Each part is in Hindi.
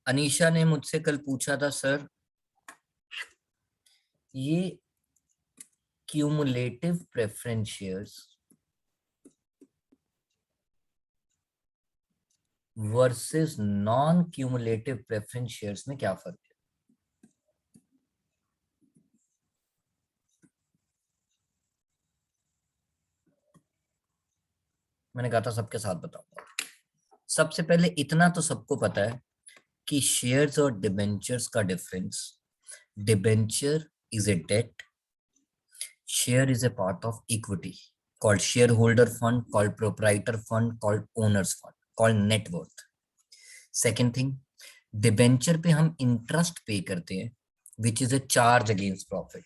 अनीशा ने मुझसे कल पूछा था, सर ये cumulative preference shares versus non cumulative preference shares में क्या फर्क है। मैंने कहा था सबके साथ बताऊंगा। सबसे पहले इतना तो सबको पता है कि शेयर्स और डिबेंचर्स का difference. Debenture is a debt, share is a part of equity called shareholder fund, called proprietor fund, called owners fund, called net worth. Second thing, debenture पे हम इंटरेस्ट पे करते हैं विच is A charge against profit.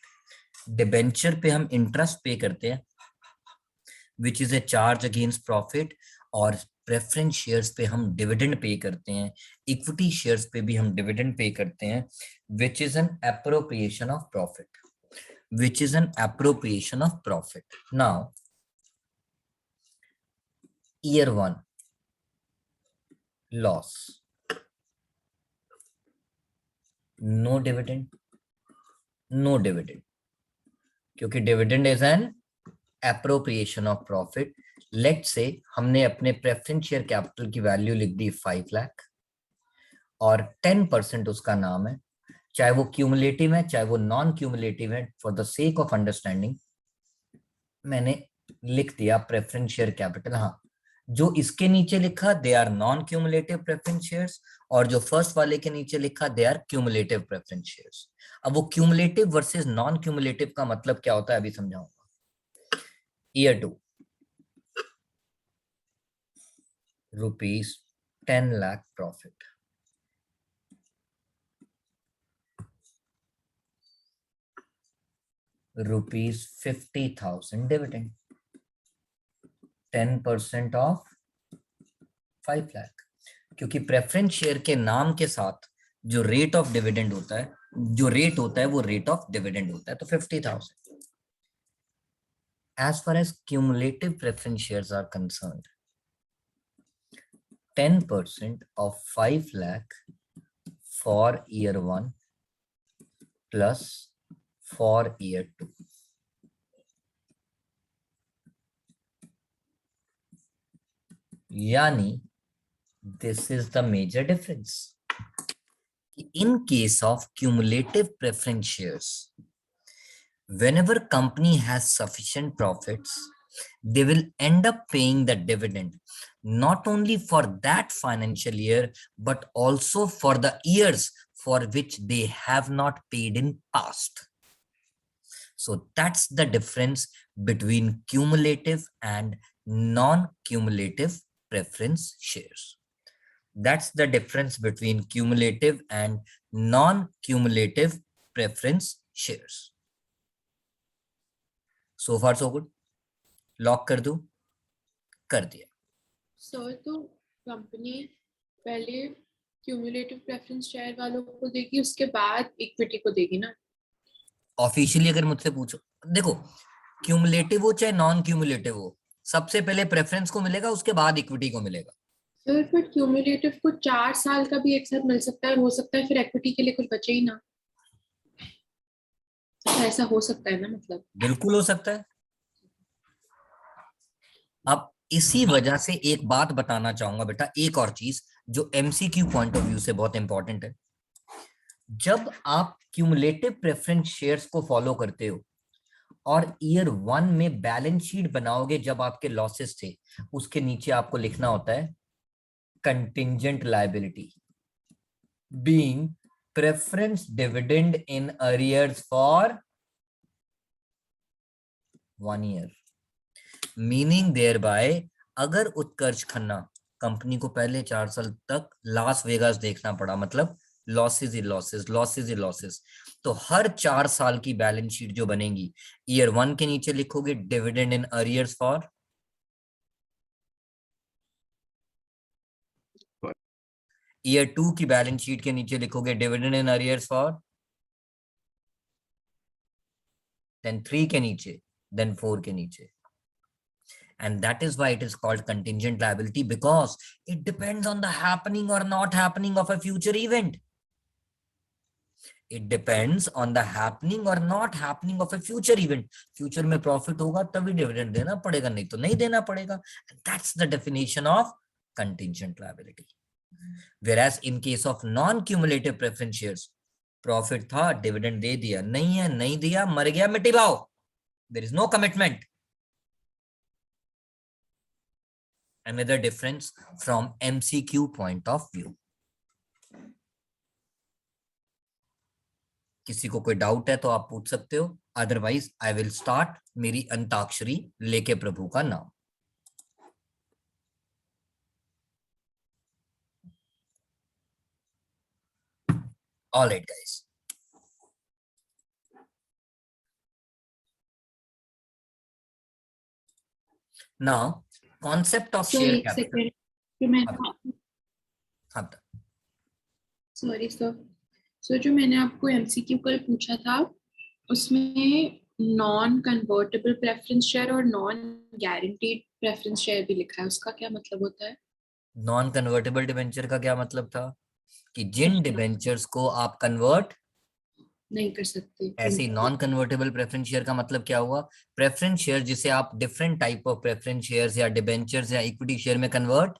Debenture पे हम इंटरेस्ट पे करते हैं विच is A charge against profit, और प्रेफरेंस शेयर्स पे हम डिविडेंड पे करते हैं। इक्विटी शेयर्स पे भी हम डिविडेंड पे करते हैं which is an appropriation of profit, which is an appropriation of profit. Now, year one, loss, no dividend, no dividend, क्योंकि dividend is an appropriation of profit. Let's say हमने अपने प्रेफरेंस शेयर कैपिटल की वैल्यू लिख दी 5 लाख और 10% उसका नाम है, चाहे वो क्यूमुलेटिव है चाहे वो नॉन क्यूमुलेटिव है। For the sake of understanding मैंने लिख दिया प्रेफरेंस शेयर कैपिटल। हाँ, जो इसके नीचे लिखा they are non cumulative preference shares, और जो फर्स्ट वाले के नीचे लिखा they are cumulative preference shares. अब वो क्यूमुलेटिव वर्सेस नॉन क्यूमुलेटिव का मतलब क्या होता है अभी समझाऊंगा। Year 2, rupees 10 lakh profit, rupees 50,000 dividend, 10% of 5 lakh. क्योंकि प्रेफरेंस शेयर के नाम के साथ जो रेट ऑफ डिविडेंड होता है, जो रेट होता है वो रेट ऑफ डिविडेंड होता है, तो 50,000। As far as cumulative preference shares are concerned, 10% of 5 lakh for year 1 plus for year 2. Yani, this is the major difference. In case of cumulative preference shares, whenever company has sufficient profits, they will end up paying the dividend not only for that financial year but also for the years for which they have not paid in past. So that's the difference between cumulative and non-cumulative preference shares. That's the difference between cumulative and non-cumulative preference shares. So far so good. Lock कर दूं? कर दिया। सर तो कंपनी पहले क्यूमुलेटिव प्रेफरेंस शेयर वालों को देगी, उसके बाद इक्विटी को देगी ना। ऑफिशियली अगर मुझसे पूछो, देखो क्यूमुलेटिव हो चाहे नॉन क्यूमुलेटिव हो, सबसे पहले प्रेफरेंस को मिलेगा, उसके बाद इक्विटी को मिलेगा। सर पर क्यूमुलेटिव को 4 साल का भी एक साथ मिल सकता है, हो सकता है फिर इक्विटी के लिए कुछ बचे ही ना। ऐसा हो सकता है ना, मतलब बिल्कुल हो सकता है। अब इसी वजह से एक बात बताना चाहूंगा बेटा, एक और चीज जो एमसीक्यू पॉइंट ऑफ व्यू से बहुत इंपॉर्टेंट है। जब आप क्यूमुलेटिव प्रेफरेंस शेयर्स को फॉलो करते हो और ईयर 1 में बैलेंस शीट बनाओगे, जब आपके लॉसेस थे, उसके नीचे आपको लिखना होता है contingent liability being preference dividend in arrears for 1 year, meaning thereby अगर उत्कर्ष खन्ना कंपनी को पहले 4 साल तक लास वेगास देखना पड़ा, मतलब लॉसेस ही लॉसेस, लॉसेस ही लॉसेस, तो हर 4 साल की बैलेंस शीट जो बनेगी, ईयर 1 के नीचे लिखोगे dividend in arrears for, year 2 की बैलेंस शीट के नीचे लिखोगे dividend in arrears for, then 3 के नीचे, देन 4 के नीचे। and that is why it is called contingent liability, because it depends on the happening or not happening of a future event. It depends on the happening or not happening of a future event. Future में profit होगा तभी dividend देना पड़ेगा, नहीं तो नहीं देना पड़ेगा. That's the definition of contingent liability. Whereas in case of non-cumulative preference shares, profit था, dividend दे दिया, नहीं है नहीं दिया, मर गया मिट्टी पाओ. There is no commitment. Another difference from MCQ point of view. किसी को कोई डाउट है तो आप पूछ सकते हो, अदरवाइज आई विल स्टार्ट मेरी अंताक्षरी लेके प्रभु का नाम. All right, guys. Now, concept of share capital. Sorry sir, जो मैंने आपको एमसीक्यू कल पूछा था उसमें नॉन कन्वर्टेबल प्रेफरेंस शेयर और नॉन गारंटीड प्रेफरेंस शेयर भी लिखा है, उसका क्या मतलब होता है? नॉन कन्वर्टेबल डिबेंचर का क्या मतलब था कि जिन डिबेंचर्स को आप कन्वर्ट नहीं कर सकते. ऐसे नॉन कन्वर्टेबल प्रेफरेंस शेयर का मतलब क्या हुआ? प्रेफरेंस शेयर जिसे आप different type of preference shares या डिबेंचर्स या इक्विटी शेयर में कन्वर्ट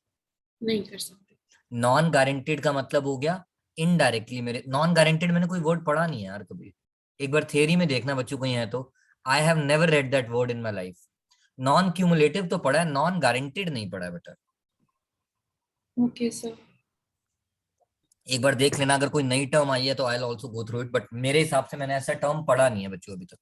नहीं कर सकते. नॉन गारंटीड का मतलब हो गया इनडायरेक्टली. मेरे नॉन गारंटीड मैंने कोई वर्ड पढ़ा नहीं है यार कभी. एक बार थियरी में देखना बच्चों कहीं है तो. I have never read that word in my life. Non cumulative तो पढ़ा है, नॉन गारंटीड नहीं पढ़ा है बेटा. Okay sir. एक बार देख लेना, अगर कोई नई टर्म आई है तो I will also go through it, but मेरे हिसाब से मैंने ऐसा टर्म पढ़ा नहीं है बच्चों अभी तक.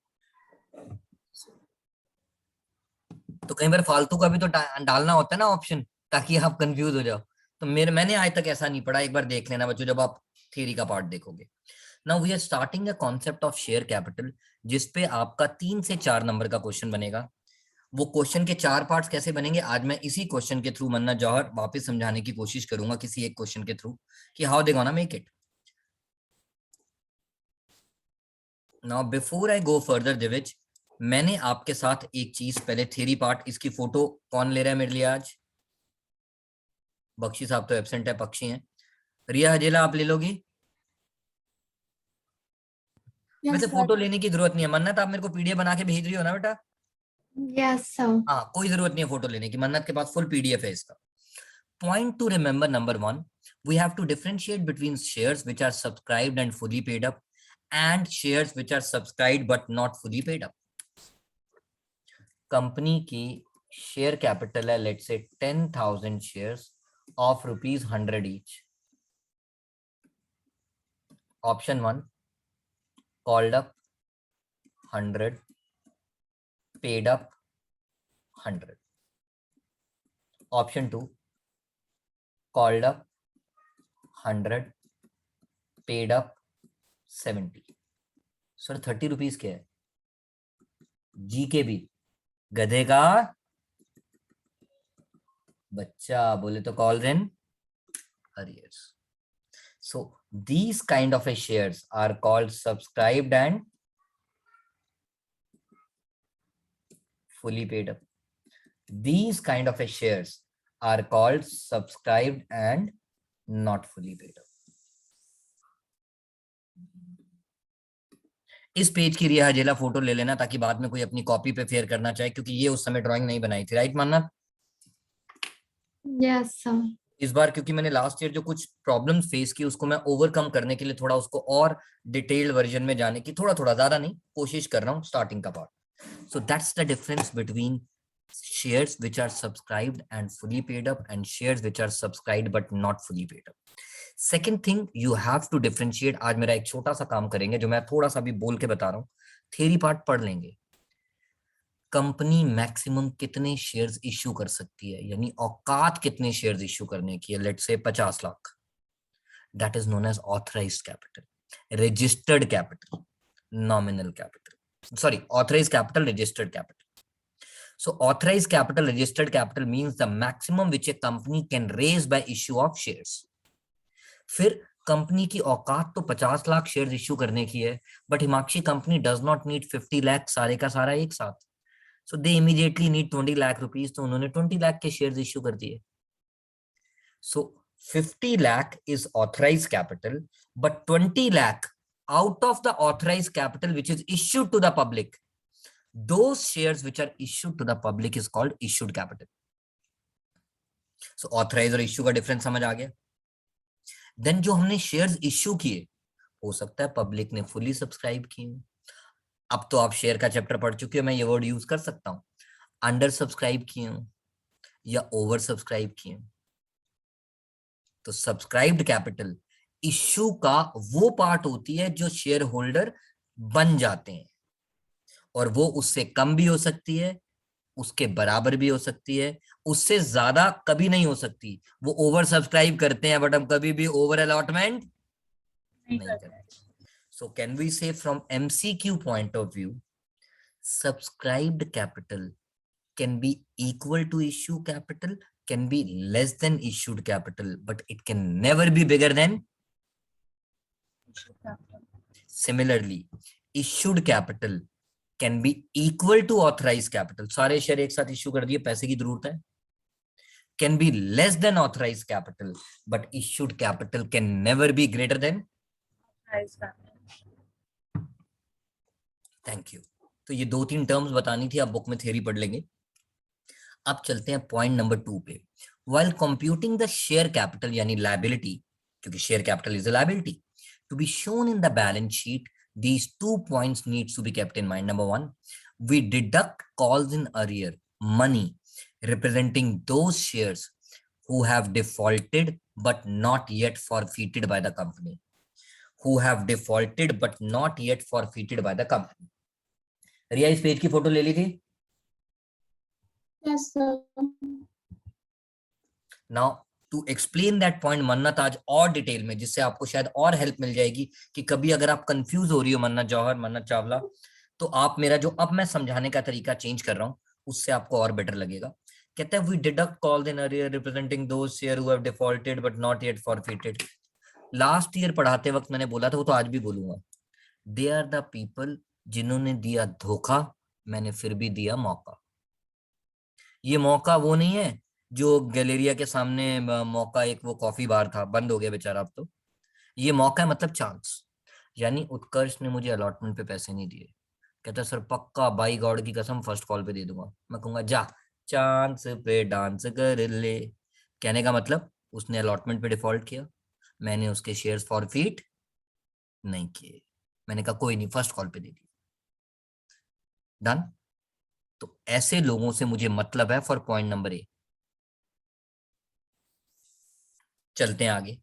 तो कई बार फालतू का भी तो डालना होता है ना ऑप्शन, ताकि आप कंफ्यूज हो जाओ. तो मैंने आज तक ऐसा नहीं पढ़ा. एक बार देख लेना बच्चों जब आप थियरी का पार्ट देखोगे. Now we are starting a concept of share capital, जिसपे आपका 3 से 4 नंबर का क्वेश्चन बनेगा. वो क्वेश्चन के 4 पार्ट्स कैसे बनेंगे आज मैं इसी क्वेश्चन के थ्रू मन्ना जौहर वापस समझाने की कोशिश करूंगा, किसी एक क्वेश्चन के थ्रू, कि how they gonna make it. Now before I go further Divij, मैंने आपके साथ एक चीज पहले थियरी पार्ट, इसकी फोटो कौन ले रहा है मेरे लिए आज? बख्शी साहब तो एब्सेंट है, पक्षी हैं. रिया हजेला आप ले लोगी? वैसे फोटो लेने की जरूरत नहीं है मन्नत, आप मेरे को पीडीएफ बना के भेज रही हो ना बेटा? Yes sir. हाँ, कोई जरूरत नहीं है फोटो लेने की, मन्नत के पास फुल पीडीएफ है इसका. Point to remember, number 1, we have to differentiate between shares which are subscribed and fully paid up and shares which are subscribed but not fully paid up. Company की शेयर कैपिटल है लेट्स से 10,000 shares of ₹100 each. Option 1 called up 100, paid up 100. Option 2 called up 100, paid up 70. Sir 30 rupees क्या है? जी के भी गधे का बच्चा बोले तो call in arrears. So these kind of a shares are called subscribed and fully paid up. These kind of a shares are called subscribed and not fully paid up. इस पेज की रिया हजेला फोटो ले लेना ताकि बाद में कोई अपनी कॉपी पे फेयर करना चाहे, क्योंकि ये उस समय ड्राइंग नहीं बनाई थी, राइट मानना? Yes sir. इस बार क्योंकि मैंने लास्ट ईयर जो कुछ प्रॉब्लम्स फेस की उसको मैं ओवरकम करने के लिए थोड़ा उसको और डिटेल्ड वर्जन में जाने की थोड़ा ज्यादा नहीं कोशिश कर रहा हूँ स्टार्टिंग का part. So that's the difference between shares which are subscribed and fully paid up and shares which are subscribed but not fully paid up. Second thing you have to differentiate. आज मेरा एक छोटा सा काम करेंगे जो मैं थोड़ा सा भी बोल के बता रहा हूँ, थियरी पार्ट पढ़ लेंगे. कंपनी मैक्सिमम कितने शेयर्स इश्यू कर सकती है, यानी औकात कितने शेयर्स इश्यू करने की है, let's say 50 lakh. That is known as authorised capital, registered capital, nominal capital, sorry authorised capital, registered capital. So authorized capital, registered capital means the maximum which a company can raise by issue of shares. फिर कंपनी की औकात तो 50 लाख शेयर्स इश्यू करने की है, but Himakshi company does not need 50 lakh सारे का सारा एक साथ. So they immediately need 20 lakh rupees, तो उन्होंने 20 लाख के शेयर्स इश्यू कर दिए. सो 50 lakh is authorized capital, but 20 lakh out of the authorized capital which is issued to the public, those shares which are issued to the public is called issued capital. So authorized और issue का difference समझ आ गया. Then जो हमने shares issue किए, हो सकता है public ने fully subscribe किए. अब तो आप शेयर का चैप्टर पढ़ चुके हो, मैं ये वर्ड यूज कर सकता हूं, अंडर सब्सक्राइब किए हो या ओवर सब्सक्राइब किए हो. तो सब्सक्राइब्ड कैपिटल इश्यू का वो पार्ट होती है जो शेयर होल्डर बन जाते हैं, और वो उससे कम भी हो सकती है, उसके बराबर भी हो सकती है, उससे ज्यादा कभी नहीं हो सकती. वो ओवर सब्सक्राइब करते हैं बट हम कभी भी ओवर अलॉटमेंट नहीं करते. सो कैन वी से from MCQ point of view, subscribed capital can be equal to issue capital, can be less than issued capital, but it can never be bigger than issued capital. Similarly, issued capital can be equal to authorized capital. सारे शेयर एक साथ इश्यू कर दिए, पैसे की जरूरत है. Can be less than authorized capital, but issued capital can never be greater than Authorized capital. Thank you. तो ये 2-3 टर्म्स बतानी थी, आप बुक में थ्योरी पढ़ लेंगे. अब चलते हैं पॉइंट नंबर 2 पे. While computing the share capital यानी liability, क्योंकि share capital is a liability, to be shown in the balance sheet, these 2 points needs to be kept in mind. Number 1, we deduct calls in arrear money representing those shares who have defaulted but not yet forfeited by the company. Who have defaulted but not yet forfeited by the company. रिया इस पेज की फोटो ले ली थी? Yes, sir. Now to explain that point मन्नत आज और डिटेल में, जिससे आपको शायद और हेल्प मिल जाएगी कि कभी अगर आप कंफ्यूज हो रही हो मन्नत जौहर, मन्नत चावला, तो आप मेरा जो अब मैं समझाने का तरीका चेंज कर रहा हूं उससे आपको और बेटर लगेगा. कहते हैं we deduct calls in arrear representing those shares who have defaulted but not yet forfeited. Last year पढ़ाते वक्त मैंने बोला था, वो तो आज भी बोलूंगा, they are the people जिन्होंने दिया धोखा, मैंने फिर भी दिया मौका. ये मौका वो नहीं है जो गैलेरिया के सामने मौका एक वो कॉफी बार था, बंद हो गया बेचारा अब तो. ये मौका है मतलब चांस. यानी उत्कर्ष ने मुझे अलॉटमेंट पे पैसे नहीं दिए, कहता सर पक्का बाई गॉड की कसम फर्स्ट कॉल पे दे दूंगा. मैं कहूंगा जा चांस पे डांस कर ले. कहने का मतलब उसने अलॉटमेंट पे डिफॉल्ट किया, मैंने उसके शेयर्स फॉरफीट नहीं किए, मैंने कहा कोई नहीं फर्स्ट कॉल पे दे दिया. डन. तो ऐसे लोगों से मुझे मतलब है फॉर पॉइंट नंबर ए. चलते हैं आगे,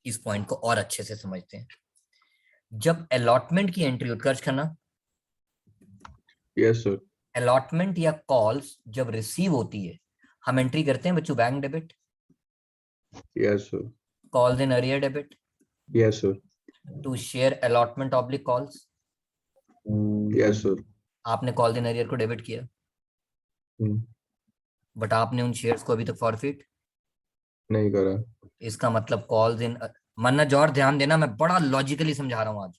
इस पॉइंट को और अच्छे से समझते हैं. जब अलॉटमेंट की entry, Utkarsh Khanna, yes sir, allotment या कॉल्स जब रिसीव होती है हम एंट्री करते हैं बच्चों, bank debit, yes sir, calls in arrear debit, yes sir, to share allotment oblique calls. Yes sir, आपने कॉल्स इन अरियर को डेबिट किया, बट आपने उन शेयर्स को अभी तक फॉरफिट नहीं करा. इसका मतलब कॉल्स इन, मन्ना जौहर ध्यान देना, मैं बड़ा लॉजिकली समझा रहा हूं आज,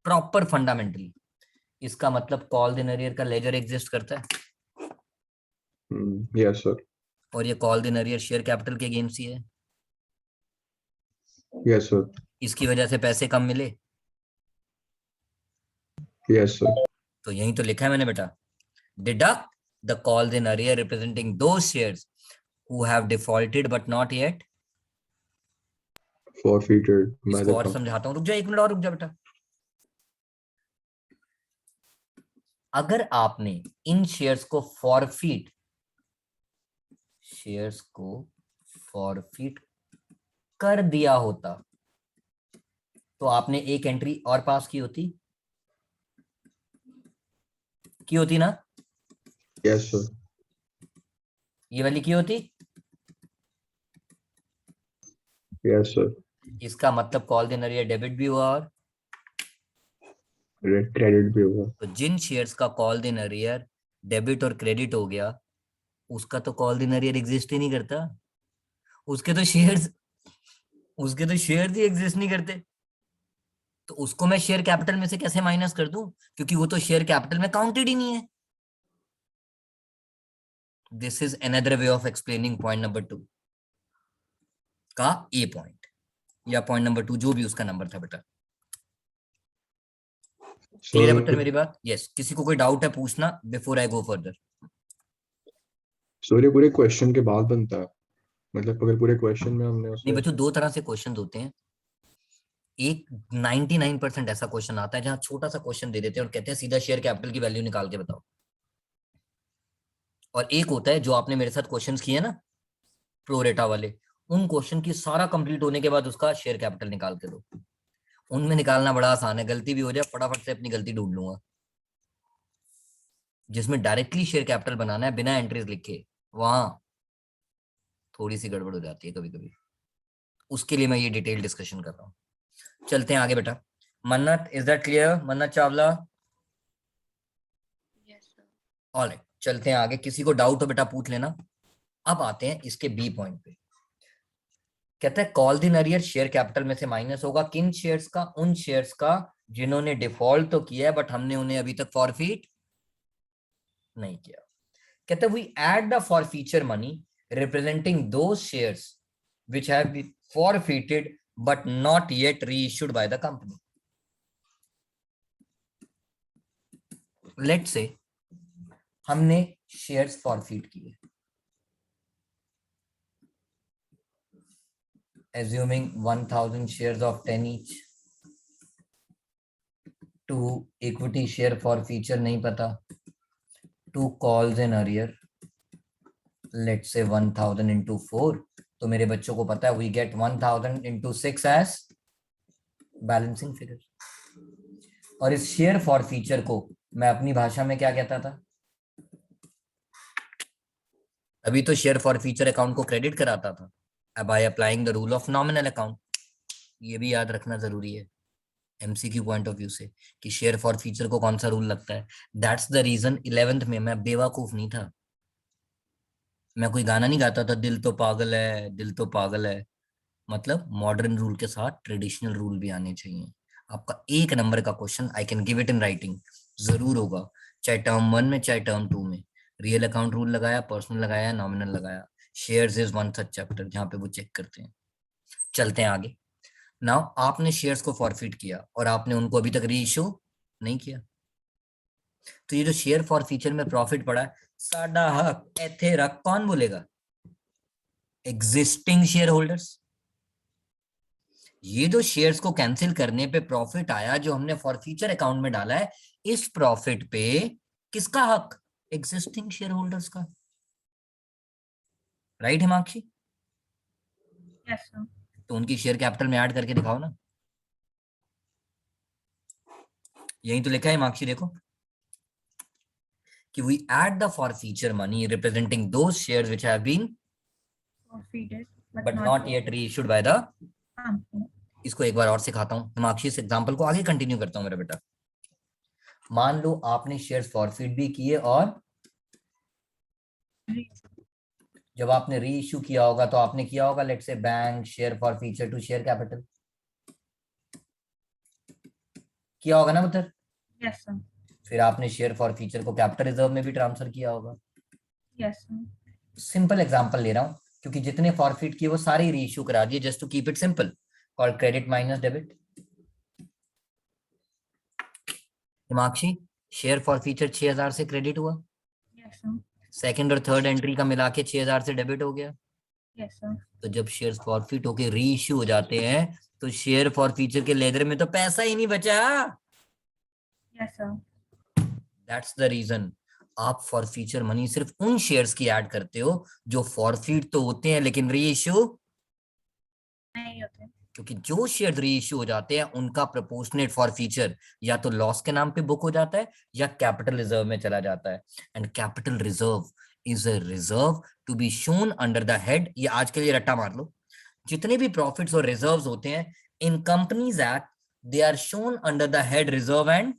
प्रॉपर फंडामेंटली. इसका मतलब कॉल्स इन अरियर का लेजर एग्जिस्ट करता है. यस सर, और ये calls in arrear share capital के अगेंस्ट ही है. यस सर, इसकी वजह से पैसे कम मिले. यस सर, तो यही तो लिखा है मैंने बेटा, deduct the calls in arrear representing those shares who have defaulted but not yet. forfeited by इसको the और company. समझाता हूं, रुक जा 1 मिनट और रुक जा बेटा. अगर आपने इन शेयर्स को फॉरफिट कर दिया होता तो आपने एक एंट्री और पास की होती ना, Yes sir, ये वाली की होती. yes sir, इसका मतलब कॉल इन अरियर डेबिट भी हुआ, और credit भी होगा. तो जिन शेयर्स का कॉल इन अरियर डेबिट और क्रेडिट हो गया, उसका तो कॉल इन अरियर एग्जिस्ट ही नहीं करता. उसके तो शेयर्स ही एग्जिस्ट नहीं करते. तो उसको मैं शेयर कैपिटल में से कैसे माइनस कर दूं, क्योंकि वो तो शेयर कैपिटल में काउंटेड ही नहीं है. This is another way of explaining point number 2 का ए पॉइंट या पॉइंट नंबर 2 जो भी उसका नंबर था बेटा। क्लियर है पुत्र मेरी बात? यस। किसी को कोई डाउट है पूछना before I go further? Sir ये पूरे क्वेश्चन के बाद बनता है, मतलब अगर पूरे क्वेश्चन में हमने नहीं उसमें बच्चों, दो तरह से क्वेश्चन होते हैं। एक 99% ऐसा क्वेश्चन आता है जहां छोटा सा क्वेश्चन दे देते हैं और कहते हैं सीधा शेयर कैपिटल की वैल्यू निकाल के बताओ। और एक होता है जो आपने मेरे साथ क्वेश्चंस किए ना प्रोरेटा वाले, उन क्वेश्चन की सारा कंप्लीट होने के बाद उसका शेयर कैपिटल निकाल के दो। उनमें निकालना बड़ा आसान है, गलती भी हो जाए फटाफट से अपनी गलती ढूंढ लूंगा। जिसमें डायरेक्टली शेयर कैपिटल बनाना है बिना एंट्रीज लिखे, वहां थोड़ी सी गड़बड़ हो जाती है कभी कभी। उसके लिए मैं ये डिटेल डिस्कशन कर रहा हूँ। चलते हैं आगे बेटा। मन्नत, इज दैट क्लियर? मन्नत चावला? Yes, sir. ऑलराइट, चलते हैं आगे। किसी को डाउट हो बेटा पूछ लेना। अब आते हैं इसके बी पॉइंट पे। कहता है call the arrear share capital में से माइनस होगा किन शेयर्स का? उन शेयर्स का जिन्होंने डिफॉल्ट तो किया है बट हमने उन्हें अभी तक फॉरफीट नहीं किया। कहता है we add the forfeiture money representing those shares which have been forfeited but not yet reissued by the company. Let's say हमने शेयर्स फॉरफीट किए, assuming 1000 shares of 10 each, to equity share forfeiture नहीं पता, 2 calls in arrear, let's say 1000 into 4, तो मेरे बच्चों को पता है we get 1000 into 6 as balancing figure। और इस शेयर फॉरफीचर को मैं अपनी भाषा में क्या कहता था? अभी तो शेयर फॉरफीचर अकाउंट को क्रेडिट कराता था, अब I applying the rule of nominal account. ये भी याद रखना जरूरी है एमसीक्यू पॉइंट ऑफ व्यू से कि शेयर फॉर फीचर को कौन सा रूल लगता है। दैट्स द रीजन 11th में मैं बेवकूफ नहीं था, मैं कोई गाना नहीं गाता था दिल तो पागल है दिल तो पागल है। मतलब मॉडर्न रूल के साथ ट्रेडिशनल रूल भी आने चाहिए। आपका 1 नंबर का question I can give it in writing जरूर होगा, चाहे टर्म 1 में चाहे टर्म 2 में। रियल अकाउंट रूल लगाया, पर्सनल लगाया, नॉमिनल लगाया। Shares is one such chapter जहां पे वो चेक करते हैं। चलते हैं आगे। नाउ आपने शेयर्स को फॉरफिट किया और आपने उनको अभी तक रीइश्यू नहीं किया, तो ये जो शेयर फॉर फीचर में प्रॉफिट पड़ा है, साडा हक एथे रख कौन बोलेगा? Existing share holders. ये जो शेयर्स को कैंसिल करने पे प्रॉफिट आया जो हमने फॉर फीचर अकाउंट में डाला है, इस प्रॉफिट पे किसका हक? एग्जिस्टिंग शेयर होल्डर्स का। राइट हिमांशी? Yes, sir. तो उनकी शेयर कैपिटल में ऐड करके दिखाओ ना। यही तो लिखा है हिमांशी, देखो कि we add the forfeiture money representing those shares which have been Forfeited, but not yet reissued by the। इसको एक बार और सिखाता हूँ हिमांशी, इस एग्जांपल को आगे कंटिन्यू करता हूँ मेरा बेटा। मान लो आपने शेयर्स फॉरफिट भी किए और जब आपने री इश्यू किया होगा तो आपने किया होगा let's say bank share forfeiture to share capital, किया होगा ना मतलब? Yes, sir. फिर आपने शेयर फॉरफीचर को कैपिटल रिजर्व में भी ट्रांसफर किया होगा। Yes, sir. सिंपल एग्जांपल ले रहा हूँ क्योंकि जितने फॉरफिट किए वो सारे री इश्यू करा दिए, just to keep it simple, called credit minus debit. Himanshi, share forfeiture 6000 से क्रेडिट हुआ, Yes, sir. सेकंड और थर्ड एंट्री का मिला के 6000 से डेबिट हो गया। Yes, sir. तो जब शेयर्स फॉरफिट होके री इश्यू हो जाते हैं तो शेयर फॉरफीचर के लेदर में तो पैसा ही नहीं बचा। Yes, sir. That's the reason आप फॉरफीचर मनी सिर्फ उन शेयर्स की ऐड करते हो जो फॉरफिट तो होते हैं लेकिन री इश्यू नहीं होते। क्योंकि जो शेयर री इश्यू हो जाते हैं उनका प्रोपोर्शनेट फॉरफीचर या तो लॉस के नाम पे बुक हो जाता है या कैपिटल रिजर्व में चला जाता है। And capital reserve is a reserve to be shown under the head, ये आज के लिए रट्टा मार लो, जितने भी प्रॉफिट्स और रिजर्व्स होते हैं in companies act they are shown under the head reserve and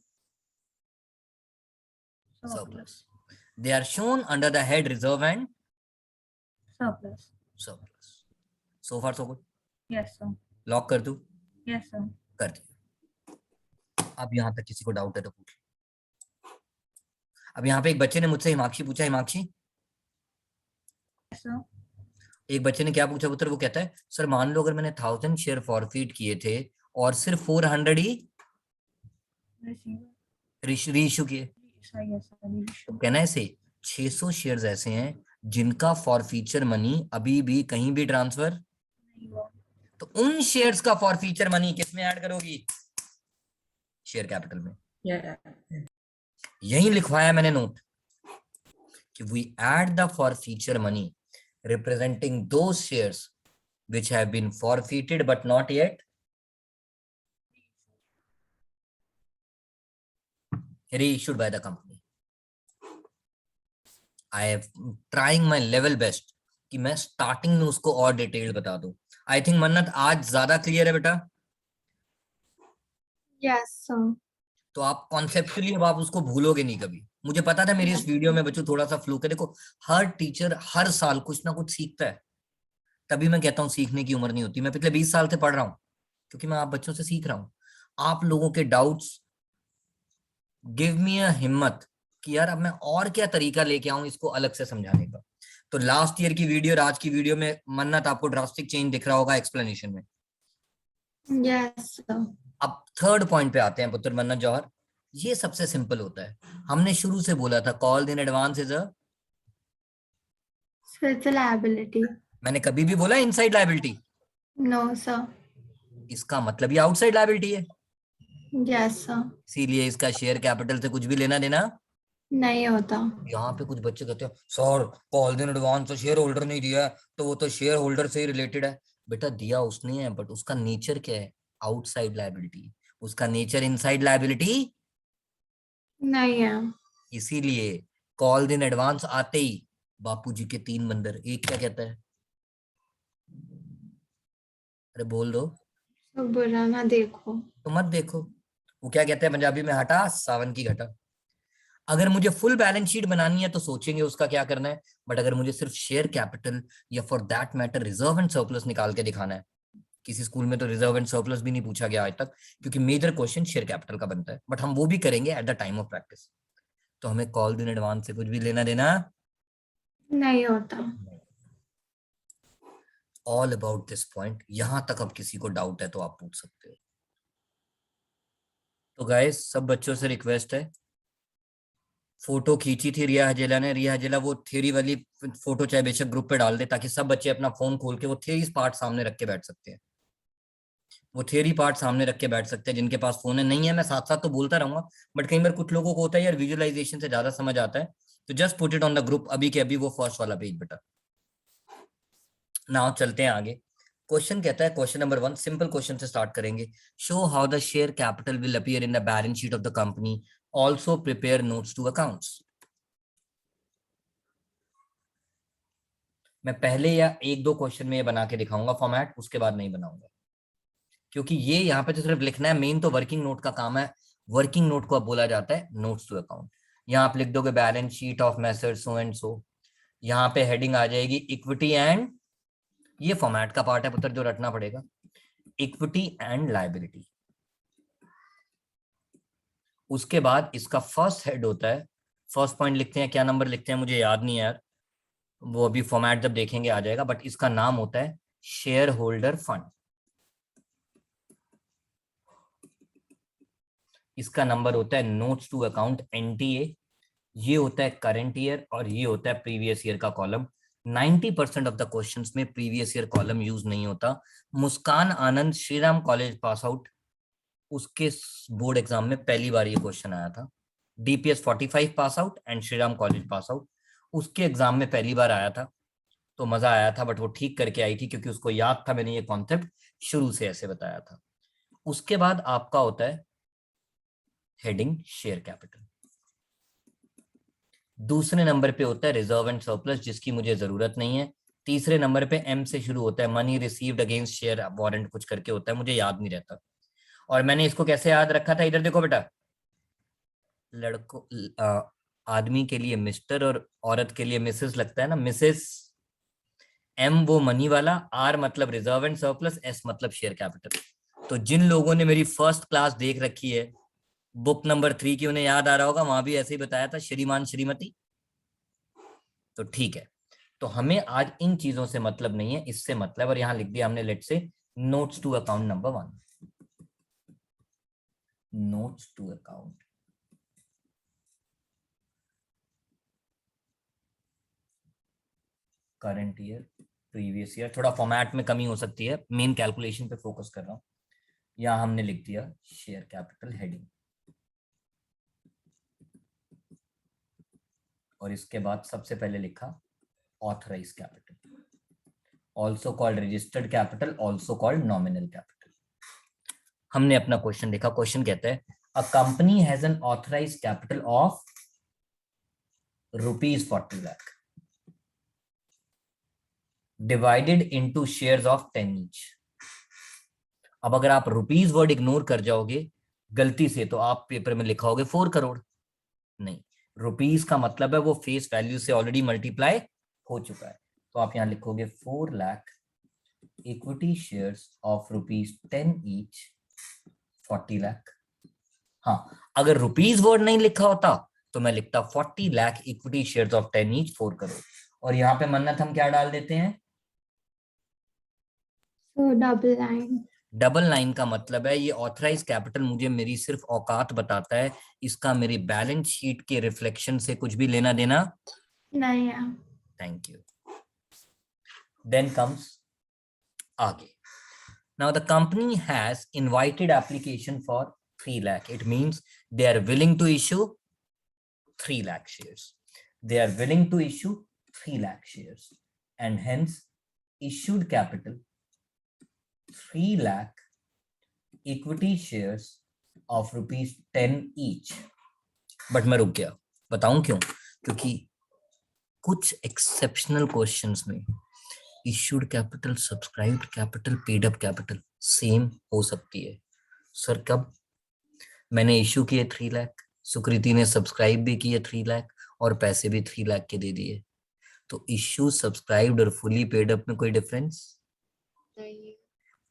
surplus. They are shown under the head reserve and Surplus. surplus. So far so good. Yes, sir. Lock कर दूं? Yes, sir. कर दिया। अब यहां तक किसी को डाउट है तो पूछ। अब यहाँ पे एक बच्चे ने मुझसे हिमांशी पूछा, हिमांशी sir. एक बच्चे ने क्या पूछा पुत्र, वो कहता है सर मान लो अगर मैंने 1000 शेयर फॉरफिट किए थे और सिर्फ 400 ही रीइश्यू किए, तो कहना है ऐसे 600 शेयर्स ऐसे हैं जिनका फॉरफीचर मनी अभी भी कहीं भी ट्रांसफर, तो उन शेयर्स का फॉरफीचर मनी किसमें ऐड करोगी, शेयर कैपिटल में। यही लिखवाया मैंने नोट कि we add the forfeiture money representing those shares which have been forfeited but not yet reissued by the company. I am trying my level best कि मैं स्टार्टिंग में उसको और डिटेल बता दूं। आई थिंक मन्नत आज ज्यादा क्लियर है बेटा। Yes, sir. तो आप कॉन्सेप्चुअली अब आप उसको भूलोगे नहीं कभी। मुझे पता था मेरी इस वीडियो में बच्चों थोड़ा सा फ्लूक है। देखो हर टीचर हर साल कुछ ना कुछ सीखता है, तभी मैं कहता हूँ सीखने की उम्र नहीं होती। मैं पिछले 20 साल से पढ़ रहा हूँ क्योंकि मैं आप बच्चों से सीख रहा हूँ। आप लोगों के डाउट्स गिव मी अ हिम्मत कि यार अब मैं और क्या तरीका लेके आऊं इसको अलग से समझाने का। तो लास्ट ईयर की वीडियो और आज की वीडियो में मन्नत आपको ड्रास्टिक चेंज दिख रहा होगा एक्सप्लेनेशन में। Yes, sir. अब थर्ड पॉइंट पे आते हैं पुत्र मन्नत जौहर। ये सबसे सिंपल होता है। हमने शुरू से बोला था call in advance is a, So it's a liability. मैंने कभी भी बोला इनसाइड लायबिलिटी? No, sir. इसका मतलब ये आउटसाइड लायबिलिटी है, Yes, sir. इसीलिए इसका शेयर कैपिटल से कुछ भी लेना देना नहीं होता. यहाँ पे कुछ बच्चे कहते हैं सर कॉल इन एडवांस तो शेयर होल्डर नहीं दिया है, तो वो तो शेयर होल्डर से ही रिलेटेड है। बेटा दिया उसने है बट उसका नेचर क्या है, आउटसाइड लायबिलिटी। उसका नेचर इनसाइड लायबिलिटी नहीं है. इसीलिए कॉल इन एडवांस आते ही बापूजी के 3 बंदर, एक क्या कहता है, अरे बोल दो तो बुरा ना देखो. तो मत देखो। वो क्या कहते हैं पंजाबी में, हटा सावन की घटा। अगर मुझे फुल बैलेंस शीट बनानी है तो सोचेंगे उसका क्या करना है, बट अगर मुझे सिर्फ शेयर कैपिटल या for that matter reserve and surplus निकाल के दिखाना है, किसी स्कूल में तो रिजर्व एंड सरप्लस भी नहीं पूछा गया आज तक क्योंकि मेजर क्वेश्चन शेयर कैपिटल का बनता है, बट हम वो भी करेंगे at the time of practice. तो हमें कॉल इन एडवांस से कुछ भी लेना देना नहीं होता. All about this point. यहां तक अब किसी को डाउट है तो आप पूछ सकते हो। तो गाइस सब बच्चों से रिक्वेस्ट है, फोटो खींची थी रिया हजेला ने, रिया हजेला वो थ्योरी वाली फोटो चाहे बेशक ग्रुप पे डाल दे ताकि सब बच्चे अपना फोन खोल के वो थ्योरी पार्ट सामने रख के बैठ सकते हैं। वो थ्योरी पार्ट सामने रख के बैठ सकते हैं जिनके पास फोन है। नहीं है मैं साथ साथ तो बोलता रहूंगा, बट कई बार कुछ लोगों को होता है यार विजुअलाइजेशन से ज्यादा समझ आता है, तो just put it on the group अभी के अभी वो फर्स्ट वाला पेज बेटा। नाउ चलते हैं आगे। क्वेश्चन कहता है, क्वेश्चन नंबर 1 सिंपल क्वेश्चन से स्टार्ट करेंगे। Show how the share capital will appear in the balance sheet of the company, also prepare notes to accounts. मैं पहले या 1-2 क्वेश्चन में ये बना के दिखाऊंगा फॉर्मेट, उसके बाद नहीं बनाऊंगा क्योंकि ये यहाँ पे तो सिर्फ लिखना है, मेन तो वर्किंग नोट का काम है। वर्किंग नोट को अब बोला जाता है नोट्स टू अकाउंट। यहाँ आप लिख दोगे balance sheet of Messrs so and so, यहाँ पे हेडिंग आ जाएगी इक्विटी एंड, ये फॉर्मेट का पार्ट है पुत्र जो रटना पड़ेगा, इक्विटी एंड लायबिलिटी। उसके बाद इसका फर्स्ट हेड होता है, फर्स्ट पॉइंट लिखते हैं, क्या नंबर लिखते हैं मुझे याद नहीं है यार, वो अभी फॉर्मेट जब देखेंगे आ जाएगा, बट इसका नाम होता है शेयर होल्डर फंड। इसका नंबर होता है नोट्स टू अकाउंट NTA। ये होता है करंट ईयर और ये होता है प्रीवियस ईयर का कॉलम। 90% ऑफ द क्वेश्चंस में प्रीवियस ईयर कॉलम यूज नहीं होता। मुस्कान आनंद श्रीराम कॉलेज पास आउट, उसके बोर्ड एग्जाम में पहली बार ये क्वेश्चन आया था। DPS 45 pass out and Shriram college pass out, उसके एग्जाम में पहली बार आया था तो मजा आया था, बट वो ठीक करके आई थी क्योंकि उसको याद था मैंने ये कॉन्सेप्ट शुरू से ऐसे बताया था। उसके बाद आपका होता है हेडिंग शेयर कैपिटल। दूसरे नंबर पे होता है रिजर्व एंड सरप्लस जिसकी मुझे जरूरत नहीं है। तीसरे नंबर पे M से शुरू होता है money received against share warrant कुछ करके होता है, मुझे याद नहीं रहता। और मैंने इसको कैसे याद रखा था, इधर देखो बेटा, लड़कों आदमी के लिए मिस्टर और औरत के लिए मिसेस लगता है ना, मिसेस। M वो मनी वाला, R मतलब रिजर्व एंड सरप्लस, S मतलब शेयर कैपिटल। तो जिन लोगों ने मेरी फर्स्ट क्लास देख रखी है बुक नंबर 3 की, उन्हें याद आ रहा होगा, वहां भी ऐसे ही बताया था श्रीमान श्रीमती। तो ठीक है, तो हमें आज इन चीजों से मतलब नहीं है, इससे मतलब, और यहां लिख दिया हमने let's say notes to account number 1, notes to account. Current year, previous year, थोड़ा फॉर्मेट में कमी हो सकती है, मेन कैलकुलेशन पे फोकस कर रहा हूं। यहां हमने लिख दिया शेयर कैपिटल हेडिंग, और इसके बाद सबसे पहले लिखा authorise capital, also called registered capital, also called nominal capital. हमने अपना क्वेश्चन देखा। क्वेश्चन कहता है a company has an authorise capital of ₹40 lakh divided into shares of 10 each. अब अगर आप रुपीज वर्ड इग्नोर कर जाओगे गलती से तो आप पेपर में लिखाओगे 4 करोड़। नहीं, रुपीज का मतलब है वो फेस वैल्यू से ऑलरेडी मल्टीप्लाई हो चुका है, तो आप यहां लिखोगे 4 lakh equity shares of ₹10 each, 40 lakh. हाँ, अगर रुपीज वर्ड नहीं लिखा होता तो मैं लिखता 40 lakh equity shares of 10 each, 4 crore. और यहाँ पे मन्नत हम क्या डाल देते हैं? So double line. Double line का मतलब है ये ऑथराइज कैपिटल मुझे मेरी सिर्फ औकात बताता है, इसका मेरी बैलेंस शीट के रिफ्लेक्शन से कुछ भी लेना देना नहीं है। Thank you. देन कम्स आगे। Now the company has invited application for 3 lakh. It means they are willing to issue 3 lakh shares. They are willing to issue 3 lakh shares, and hence issued capital 3 lakh equity shares of ₹10 each. But मैं रुक गया, बताऊं क्यों? क्योंकि कुछ एक्सेप्शनल क्वेश्चंस में issued capital, subscribed capital, paid up capital same हो सकती है। सर कब? मैंने इश्यू किए 3 लाख, सुकृति ने सब्सक्राइब भी किए 3 लाख, और पैसे भी 3 लाख के दे दिए। तो इश्यू, सब्सक्राइब्ड और फुली पेड अप में कोई डिफरेंस नहीं।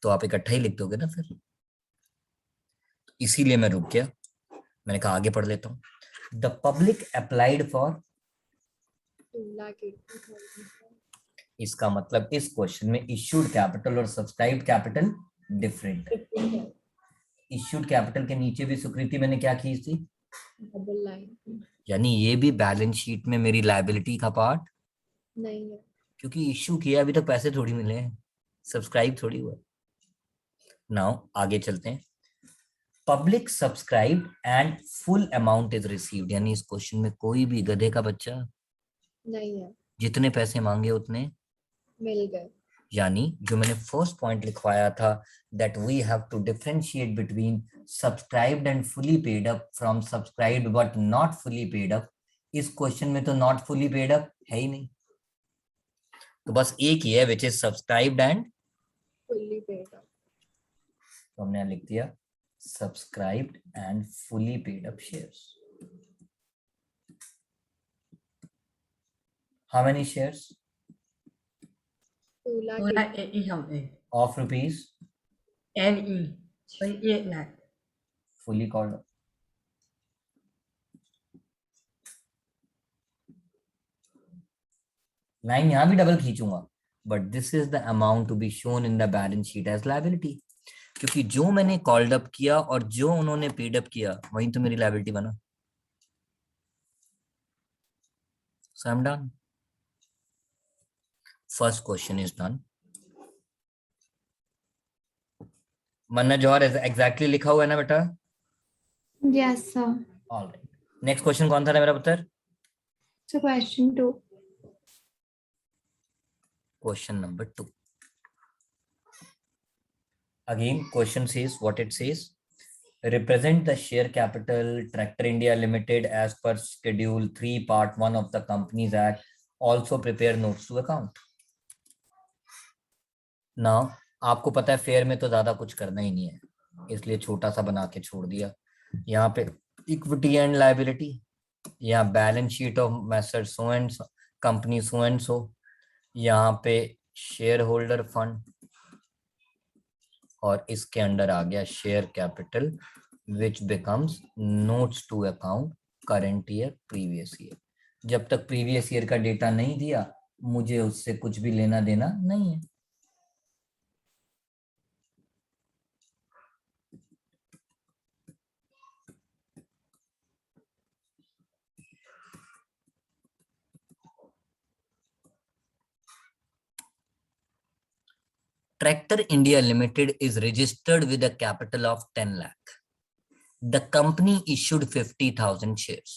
तो आप इकट्ठा ही लिख दोगे ना फिर। इसीलिए मैं रुक गया, मैंने कहा आगे पढ़ लेता हूँ। The public applied for, 2,80,000। इसका मतलब इस क्वेश्चन में इश्यूड कैपिटल और सब्सक्राइब्ड कैपिटल डिफरेंट है। इश्यूड कैपिटल के नीचे भी सुकृति मैंने क्या की थी? Double line. यानी ये भी बैलेंस शीट में मेरी लायबिलिटी का पार्ट नहीं है, क्योंकि इश्यू किया, अभी तक पैसे थोड़ी मिले हैं, सब्सक्राइब थोड़ी हुआ। नाउ आगे चलते हैं। Public subscribe and full amount is received, यानी इस क्वेश्चन में कोई भी गधे का बच्चा नहीं है, जितने पैसे मांगे उतने मिल गए। यानी जो मैंने फर्स्ट पॉइंट लिखवाया था that we have to differentiate between subscribed and fully paid up from subscribed but not fully paid up, इस क्वेश्चन में तो नॉट फुली पेड अप है ही नहीं, तो बस एक ही है which is subscribed and fully paid up. तो हमने लिख दिया subscribed and fully paid up shares. How many shares? 2,80,000 of rupees 10 each, 28 lakh. fully called up. Line यहां भी डबल खींचूंगा, but this is the amount to be shown in the balance sheet as liability, क्योंकि जो मैंने कॉल्ड अप किया और जो उन्होंने पेड अप किया वही तो मेरी लायबिलिटी बना। So I'm done. First question is done. Manna Johar exactly लिखा हुआ है ना बेटा? Yes, sir. All right. Next question कौन था मेरा पुत्र? So question 2. Question number 2. Again, question says what it says. Represent the share capital Tractor India Limited as per schedule 3 part 1 of the Companies Act. Also prepare notes to account. Now, आपको पता है फेयर में तो ज्यादा कुछ करना ही नहीं है, इसलिए छोटा सा बना के छोड़ दिया। यहाँ पे इक्विटी एंड लायबिलिटी, यहाँ balance sheet of masher so and company so and so, यहाँ पे शेयर होल्डर फंड, और इसके अंडर आ गया share capital which becomes notes to account current year previous year. जब तक प्रीवियस ईयर का डेटा नहीं दिया मुझे उससे कुछ भी लेना देना नहीं है। Tractor India Limited is registered with a capital of 10 lakh. The company issued 50,000 shares.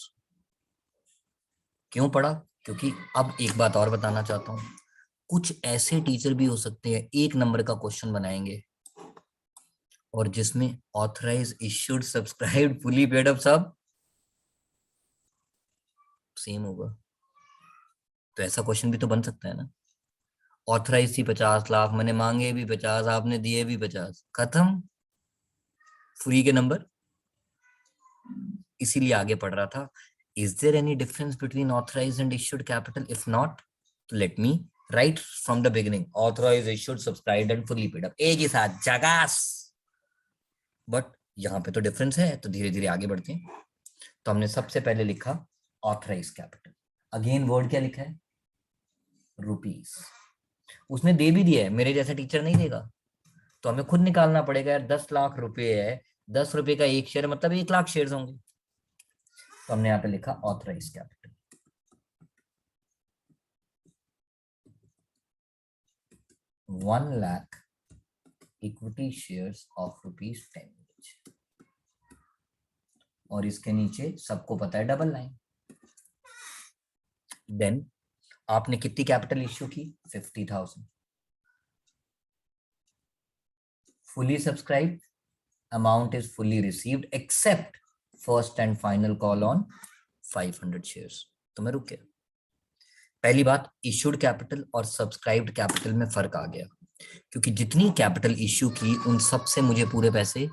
क्यों पढ़ा? क्योंकि अब एक बात और बताना चाहता हूं, कुछ ऐसे टीचर भी हो सकते हैं एक नंबर का क्वेश्चन बनाएंगे और जिसमें authorise issued subscribed fully paid up सब सेम होगा। तो ऐसा क्वेश्चन भी तो बन सकता है ना। ऑथराइज थी 50 लाख, मैंने मांगे भी 50, आपने दिए भी 50, खत्म, फ्री के नंबर। इसीलिए आगे पढ़ रहा था, is there any difference between authorise and issued capital? If not, let me write from the beginning, authorise issued subscribed and fully paid up एक ही साथ जगास। बट यहाँ पे तो डिफरेंस है, तो धीरे धीरे आगे बढ़ते हैं। तो हमने सबसे पहले लिखा ऑथराइज कैपिटल, अगेन वर्ड क्या लिखा है? रुपीस। उसने दे भी दिया है, मेरे जैसा टीचर नहीं देगा, तो हमें खुद निकालना पड़ेगा यार। 10 लाख रुपए है, 10 रुपए का एक शेयर मतलब 1 लाख शेयर होंगे। तो हमने यहाँ पे लिखा authorise capital. 1 lakh equity shares of ₹10। और इसके नीचे सबको पता है डबल लाइन। देन आपने कितनी कैपिटल इश्यू की? 50,000। Fully subscribe, amount is fully received accept first and final call on 500 shares. तो मैं रुक गया। पहली बात, इश्यूड कैपिटल और सब्सक्राइब्ड कैपिटल में फर्क आ गया, क्योंकि जितनी कैपिटल इश्यू की उन सब से मुझे पूरे पैसे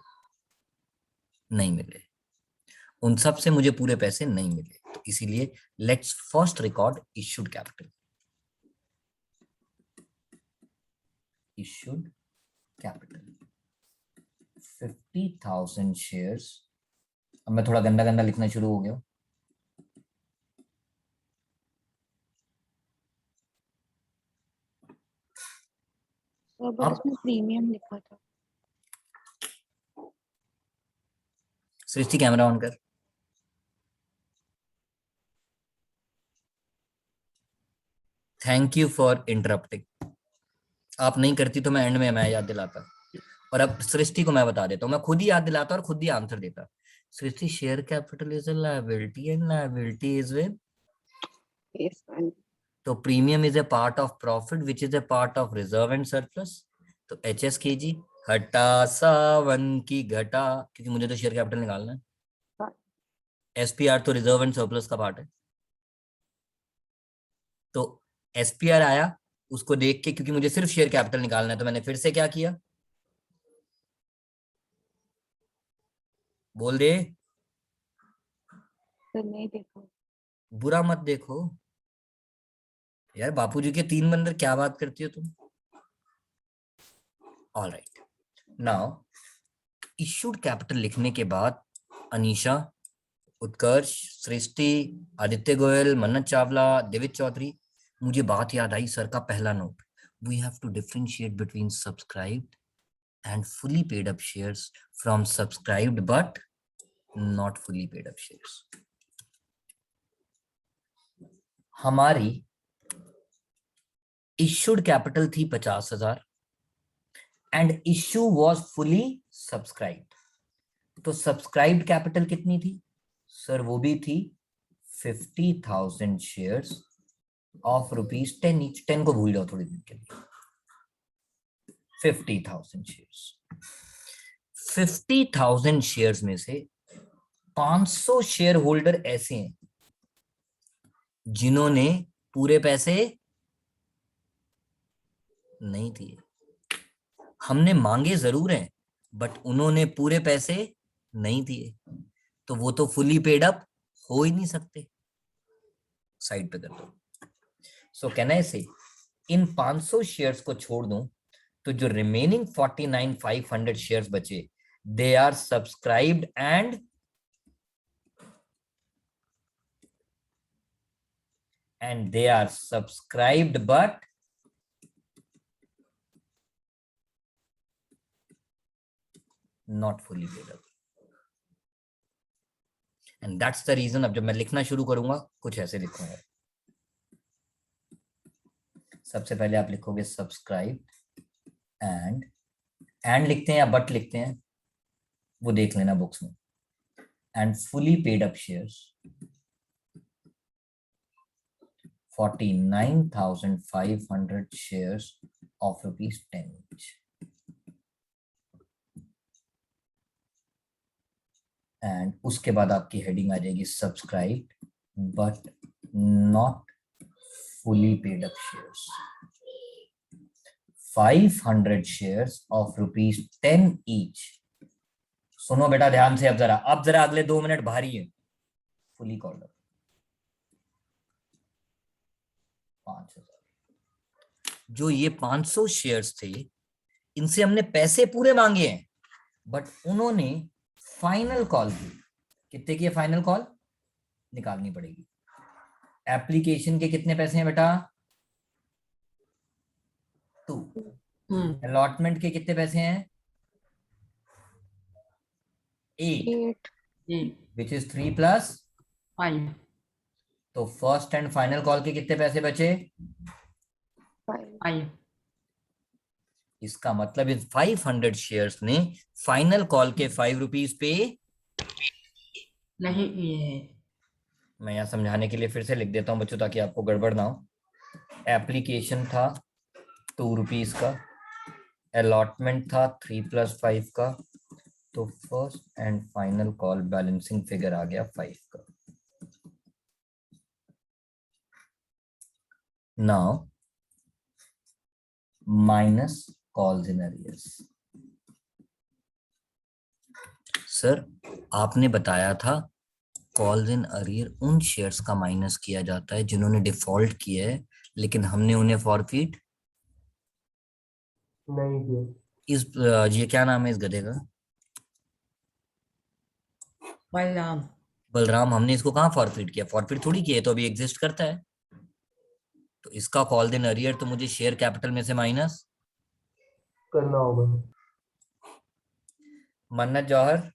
नहीं मिले, उन सब से मुझे पूरे पैसे नहीं मिले। तो इसीलिए let's first record issued capital. Issued capital 50,000 shares. अब मैं थोड़ा गंदा गंदा लिखना शुरू हो गया। बट उसमें प्रीमियम लिखा था। सृष्टि कैमरा ऑन कर। Thank you for interrupting. आप नहीं करती तो मैं एंड में मैं याद दिलाता। और अब सृष्टि को मैं बता देता हूँ, मैं खुद ही याद दिलाता और खुद ही आंसर देता। Srishti, share capital is a liability and liability is with, तो premium is a part of profit which is a part of reserve and surplus. तो HS KG हटा सावन की घटा, क्योंकि मुझे तो शेयर कैपिटल निकालना है। SPR तो रिजर्व एंड सरप्लस का पार्ट है। तो SPR आया, उसको देख के, क्योंकि मुझे सिर्फ शेयर कैपिटल निकालना है, तो मैंने फिर से क्या किया, बोल दे। नहीं देखा। बुरा मत देखो यार, बापूजी के 3 बंदर, क्या बात करती हो तुम। All right, now issued capital लिखने के बाद अनीशा, उत्कर्ष, सृष्टि, आदित्य गोयल, मन्नत चावला, देवित चौधरी, मुझे बात याद आई सर का पहला note, we have to differentiate between subscribed and fully paid up shares from subscribed but not fully paid up shares. हमारी इश्यूड कैपिटल थी 50,000 and issue was fully subscribed. तो सब्सक्राइब्ड कैपिटल कितनी थी सर? वो भी थी 50,000 शेयर्स ऑफ ₹10 ईच। 10 को भूल जाओ थोड़ी देर के लिए। 50,000 शेयर्स, 50,000 शेयर्स में से 500 शेयर होल्डर ऐसे हैं जिन्होंने पूरे पैसे नहीं दिए। हमने मांगे जरूर हैं बट उन्होंने पूरे पैसे नहीं दिए, तो वो तो फुली पेड अप हो ही नहीं सकते। साइड पे कर दो। सो कैन आई से इन 500 शेयर्स को छोड़ दूं तो जो रिमेनिंग 49,500 शेयर्स बचे, they are subscribed and and they are subscribed but not fully paid up. And that's the reason अब जब मैं लिखना शुरू करूंगा कुछ ऐसे लिखूंगा. सबसे पहले आप लिखोगे सब्सक्राइब एंड लिखते हैं या बट लिखते हैं वो देख लेना बुक्स में. And fully paid up shares 49,500 shares of ₹10 each. And उसके बाद आपकी हेडिंग आ जाएगी subscribe but not fully paid up shares 500 shares of ₹10 each. सुनो बेटा ध्यान से, अब जरा अगले 2 मिनट भारी है. Fully called up 5,000. जो ये 500 शेयर्स थे इनसे हमने पैसे पूरे मांगे हैं, बट उन्होंने फाइनल कॉल की. कितने की फाइनल कॉल निकालनी पड़ेगी. एप्लीकेशन के कितने पैसे हैं बेटा? 2. अलॉटमेंट के कितने पैसे हैं? 8 विच इज 3 + 5. तो फर्स्ट एंड फाइनल कॉल के कितने पैसे बचे? 5. इसका मतलब इन 500 शेयर्स ने फाइनल कॉल के ₹5 पे नहीं किए हैं. मैं यहाँ समझाने के लिए फिर से लिख देता हूँ बच्चों ताकि आपको गड़बड़ ना हो. एप्लीकेशन था ₹2 का, अलॉटमेंट था 3 + 5 का, तो first and final call balancing figure आ गया 5 का. Now minus calls in arrears. Sir आपने बताया था कॉल्स इन अरियर उन शेयर्स का माइनस किया जाता है जिन्होंने डिफॉल्ट किया है लेकिन हमने उन्हें फॉरफिट नहीं किया. इस ये क्या नाम है इस गधे का? बलराम. बलराम. हमने इसको कहाँ फॉरफिट किया? फॉरफिट थोड़ी किया है, तो अभी एग्जिस्ट करता है. तो इसका कॉल इन अरियर तो मुझे शेयर कैपिटल में से माइनस करना होगा. मन्नत जौहर,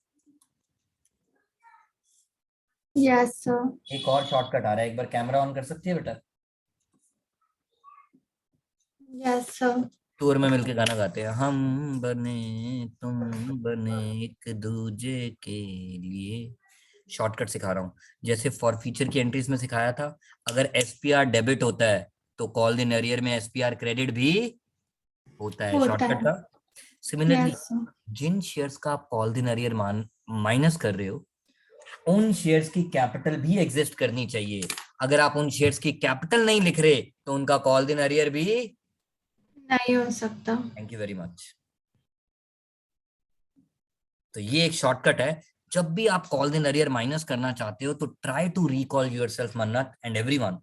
Yes, sir. एक और शॉर्टकट आ रहा है, एक बार कैमरा ऑन कर सकती है बेटा? Yes, sir. टूर में मिलके गाना गाते हैं, हम बने तुम बने एक दूजे के लिए. शॉर्टकट सिखा रहा हूँ. जैसे फॉर फीचर की एंट्रीज में सिखाया था, अगर SPR डेबिट होता है तो कॉल इन अरियर में SPR क्रेडिट भी होता है. शॉर्टकट था. Similarly Yes, sir. जिन शेयर्स का आप कॉल इन अरियर माइनस कर रहे हो उन शेयर्स की कैपिटल भी एग्जिस्ट करनी चाहिए. अगर आप उन शेयर्स की कैपिटल नहीं लिख रहे तो उनका कॉल इन अरियर भी नहीं हो सकता. Thank you very much. तो ये एक शॉर्टकट है. जब भी आप कॉल इन अरियर माइनस करना चाहते हो तो ट्राई टू रिकॉल योरसेल्फ मन्नत एंड एवरीवन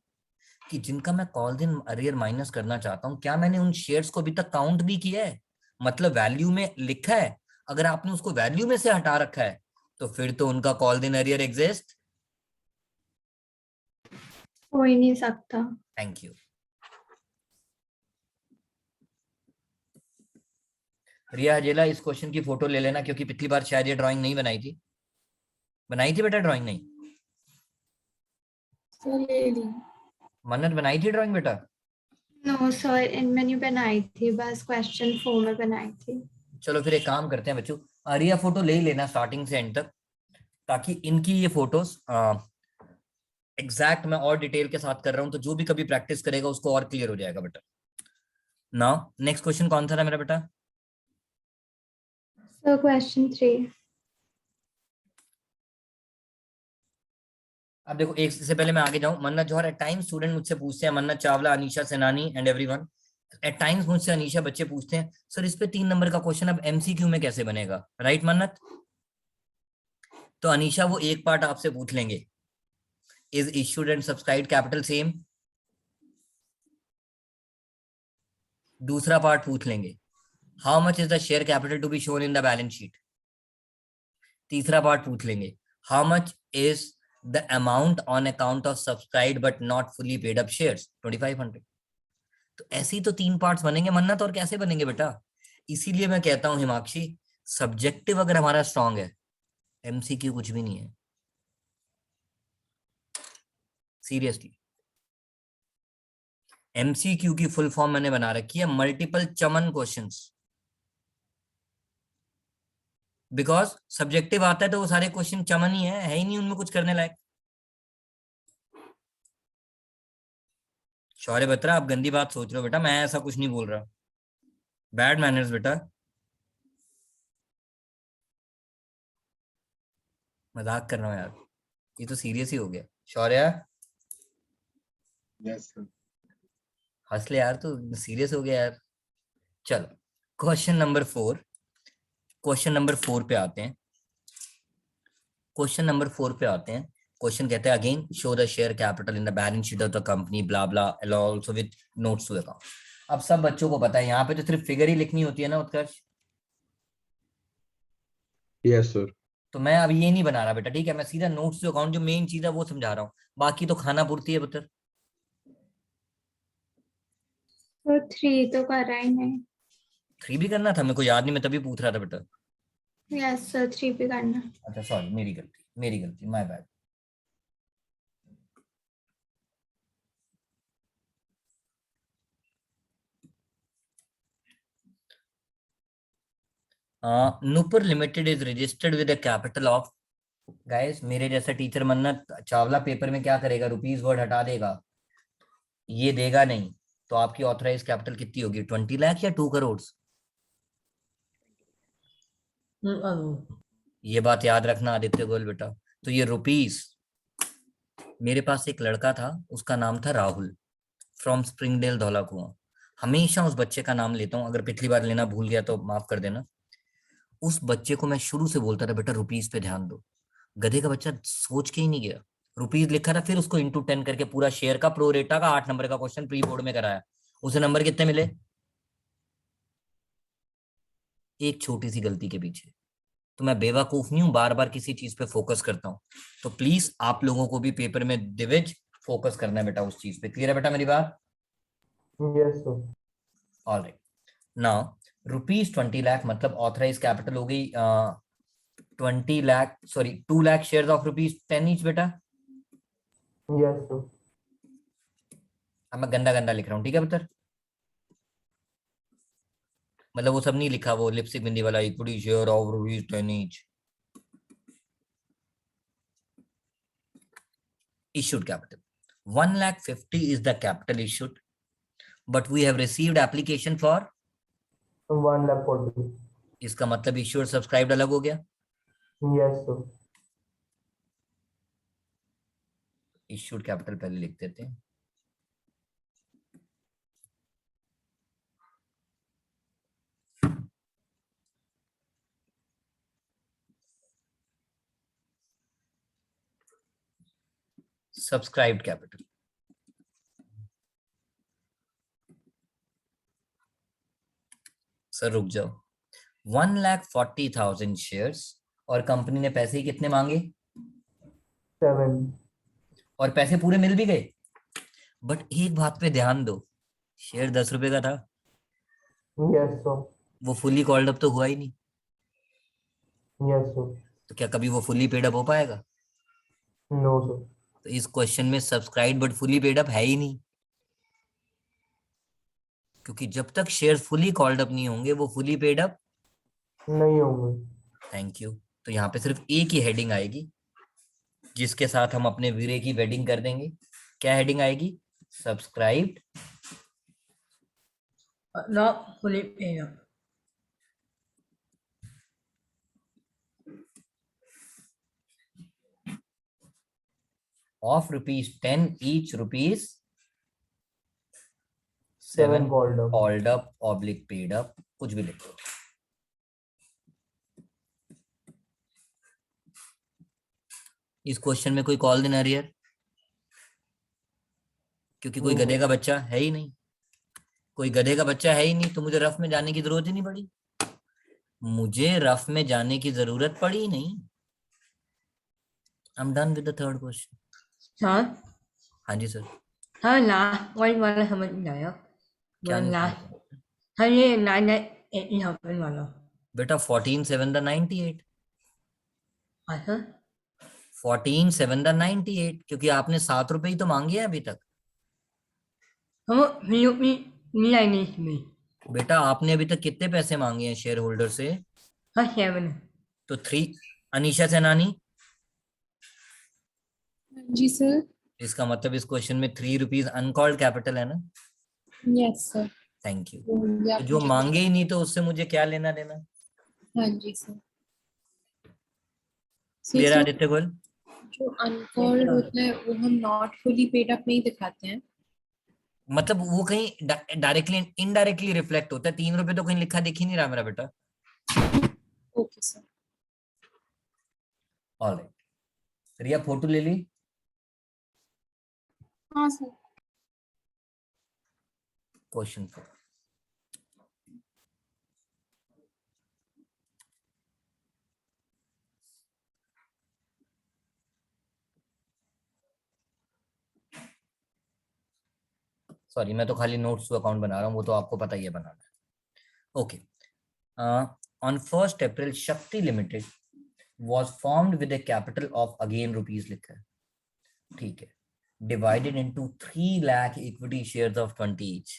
कि जिनका मैं कॉल इन अरियर माइनस करना चाहता हूं क्या मैंने उन शेयर्स को अभी तक काउंट भी किया है, मतलब वैल्यू में लिखा है. अगर आपने उसको वैल्यू में से हटा रखा है तो फिर तो उनका कॉल इन अरियर एग्जिस्ट हो ही नहीं सकता. Thank you. रिया हजेला, इस क्वेश्चन की फोटो ले लेना क्योंकि पिछली बार शायद ये ड्राइंग नहीं बनाई थी बेटा? ड्राइंग नहीं मन्नत बनाई थी ड्राइंग बेटा? No, sir. इनमें नहीं बनाई थी, बस क्वेश्चन 4 में बनाई थी. चलो फिर एक काम करते हैं बच्चों, रिया फोटो ले ही लेना स्टार्टिंग से एंड तक, ताकि इनकी ये फोटोज एग्जैक्ट मैं और डिटेल के साथ कर रहा हूं तो जो भी कभी प्रैक्टिस करेगा उसको और क्लियर हो जाएगा बेटा. नाउ नेक्स्ट क्वेश्चन कौन सा था मेरा बेटा? So question 3. अब देखो, एक से पहले मैं आगे जाऊं, मन्नत जौहर, एट टाइम्स स्टूडेंट मुझसे पूछते हैं, मन्नत चावला, अनीशा सेनानी एंड एवरीवन, एट टाइम्स मुझसे अनीशा बच्चे पूछते हैं सर इस पे 3 नंबर का क्वेश्चन अब MCQ में कैसे बनेगा, राइट मन्नत? तो अनीशा वो एक पार्ट आपसे पूछ लेंगे, is issued and subscribed capital same? दूसरा पार्ट पूछ लेंगे, how much is the share capital to be shown in the balance sheet? तीसरा पार्ट पूछ लेंगे, how much is the amount on account of subscribe but not fully paid up shares 2500। तो ऐसे ही तो 3 पार्ट्स बनेंगे मन्नत, और कैसे बनेंगे बेटा? इसीलिए मैं कहता हूं हिमाक्षी, सब्जेक्टिव अगर हमारा स्ट्रांग है, एमसीक्यू कुछ भी नहीं है, सीरियसली। एमसीक्यू की फुल फॉर्म मैंने बना रखी है multiple Chaman questions, because subjective आता है तो वो सारे क्वेश्चन चमन ही है ही नहीं उनमें कुछ करने लायक। शौर्य बत्रा, आप गंदी बात सोच रहे हो बेटा, मैं ऐसा कुछ नहीं बोल रहा। बैड मैनर्स बेटा, मजाक कर रहा हूँ यार, ये तो सीरियस ही हो गया। शौर्य यस सर। हंस ले यार, तू सीरियस हो गया यार। चलो क्वेश्चन नंबर 4, क्वेश्चन नंबर 4 पे आते हैं। क्वेश्चन नंबर 4 पे आते हैं। क्वेश्चन कहते हैं again show the share capital in the balance sheet of the company blah blah also with notes to account. अब सब बच्चों को पता है यहाँ पे तो सिर्फ फिगर ही लिखनी होती है ना उत्कर्ष, यस सर। तो मैं अब ये नहीं बना रहा बेटा, ठीक है? मैं सीधा नोट्स टू अकाउंट जो मेन चीज है वो समझा रहा हूँ, बाकी तो खाना पूर्ति है पुत्र। तो 3 तो कर रहा ही नहीं। 3 भी करना था, मेरे को याद नहीं, मैं तभी पूछ रहा था बेटा। यस सर 3 भी करना। अच्छा सॉरी, मेरी गलती, my bad. Nupur limited is registered with a capital of, guys मेरे जैसा टीचर मन्नत चावला पेपर में क्या करेगा, रुपीज वर्ड हटा देगा, ये देगा नहीं। तो आपकी ऑथराइज कैपिटल कितनी होगी, 20 लाख या 2 करोड़? ये बात याद रखना आदित्य गोयल बेटा। तो ये रुपीस, मेरे पास एक लड़का था, उसका नाम था राहुल, फ्रॉम स्प्रिंगडेल धौला कुआं। हमेशा उस बच्चे का नाम लेता हूँ, अगर पिछली बार लेना भूल गया तो माफ कर देना। उस बच्चे को मैं शुरू से बोलता था बेटा रुपीस पे ध्यान दो। गधे का बच्चा सोच के ही नहीं गया, रुपीस लिखा था, फिर उसको इंटू 10 करके पूरा शेयर का प्रोरेटा का 8 नंबर का क्वेश्चन प्री बोर्ड में कराया। उसे नंबर कितने मिले? एक छोटी सी गलती के पीछे। तो मैं बेवकूफ नहीं हूं, बार बार किसी चीज पे फोकस करता हूं। तो प्लीज आप लोगों को भी पेपर में दिविज फोकस करना है बेटा उस चीज पे। क्लियर है बेटा मेरी बात? Yes sir. All right, now rupees 20 lakh मतलब ऑथराइज कैपिटल हो गई 20 lakh, sorry 2 lakh share of rupees 10 each बेटा। Yes sir. अब मैं गंदा गंदा लिख रहा हूँ, ठीक है बेटा? मतलब वो सब नहीं लिखा, वो लिपस्टिक बिंदी वाला, equity share of rupees 10 each. Issued capital 1,50,000 is the capital issued, but we have received application for, 1,40,000। इसका मतलब issued subscribed अलग हो गया। Yes sir. issued capital पहले लिख देते हैं। subscribed capital, सर रुक जाओ, 1,40,000 शेयर्स, और कंपनी ने पैसे ही कितने मांगे? 7। और पैसे पूरे मिल भी गए। बट एक बात पे ध्यान दो, शेयर 10 रुपए का था, यस सर। वो फुली कॉल्ड अप तो हुआ ही नहीं। Yes sir. तो क्या कभी वो फुली पेड अप हो पाएगा? No sir. तो इस क्वेश्चन में subscribe but fully paid up है ही नहीं, क्योंकि जब तक शेयर फुली कॉल्ड अप नहीं होंगे वो फुली पेड अप नहीं होंगे। Thank you. तो यहाँ पे सिर्फ एक ही हेडिंग आएगी जिसके साथ हम अपने वीरे की वेडिंग कर देंगे। क्या हेडिंग आएगी? Subscribed Not fully paid up. Of ₹10 each ₹7 called up। Called up oblique paid up, कुछ भी लिखो। इस क्वेश्चन में कोई कॉल देना रियर, क्योंकि कोई गधे का बच्चा है ही नहीं, कोई गधे का बच्चा है ही नहीं, तो मुझे रफ में जाने की जरूरत ही नहीं पड़ी, मुझे रफ में जाने की जरूरत पड़ी नहीं। I am done with the third question. Sir हाँ जी सर। सर लास्ट वन वाला समझ नहीं आया। क्या नहीं लास्ट समझ? सर ये 9,800 वाला। बेटा 14 7 द 98, हाँ सर 14 7 द 98, क्योंकि आपने 7 रुपए ही तो मांगे हैं अभी तक। हम नहीं आएंगे इसमें। बेटा आपने अभी तक कितने पैसे मांगे हैं शेयर होल्डर से? हाँ 7। तो 3। अनीशा सेनानी, जी सर। इसका मतलब इस क्वेश्चन में 3 रुपीज अनकॉल्ड कैपिटल है ना? Yes sir. Thank you. ये तो आप जो मुझे मांगे ही नहीं तो उससे मुझे क्या लेना देना? हाँ जी sir. Sir clear sir Aditya Goyal? जो अनकॉल्ड होता है वो हम नॉट फुली पेड अप नहीं दिखाते हैं। मतलब वो कहीं डायरेक्टली इनडायरेक्टली रिफ्लेक्ट होता है। 3 रुपए तो कहीं लिखा दिख ही नहीं रहा मेरा बेटा। Okay sir. ऑलराइट, रिया फोटो ले ली? हाँ सर। क्वेश्चन 4। सॉरी, मैं तो खाली नोट्स अकाउंट बना रहा हूँ, वो तो आपको पता ही है बनाना है। ओके। ऑन 1 अप्रैल शक्ति limited was formed with a capital of again rupees लिखा है, ठीक है, divided into 3 lakh equity shares of 20 each।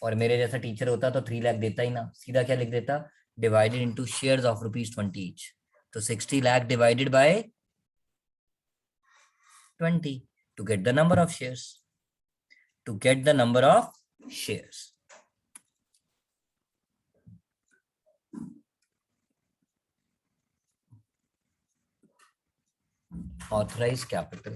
और मेरे जैसा टीचर होता तो 3 लाख देता ही ना, सीधा क्या लिख देता, divided into shares of rupees 20 each। तो 60 lakh divided by 20 to get the number of shares, to get the number of shares। authorized capital,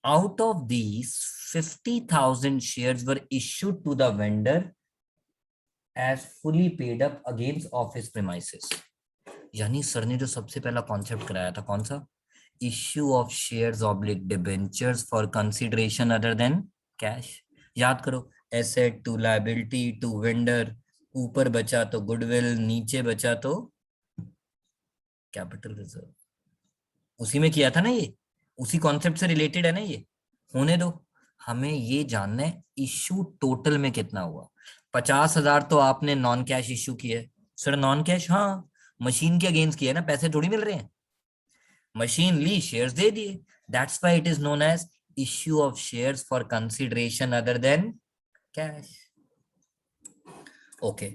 out of these 50,000 shares were issued to the vendor as fully paid up against office premises। यानी सर ने जो सबसे पहला कॉन्सेप्ट कराया था कौन सा? Issue of shares oblique debentures for consideration other than cash. याद करो, asset to liability to vendor, ऊपर बचा तो गुडविल, नीचे बचा तो कैपिटल रिजर्व। उसी में किया था ना ये, उसी कॉन्सेप्ट से रिलेटेड है ना ये। होने दो, हमें ये जानना है इश्यू टोटल में कितना हुआ। 50,000 तो आपने नॉन कैश इश्यू किया है। Sir non cash? हाँ, मशीन के अगेंस्ट किया है ना, पैसे थोड़ी मिल रहे हैं। मशीन ली, शेयर्स दे दिए, that's why it is known as issue of shares for consideration other than cash. Okay,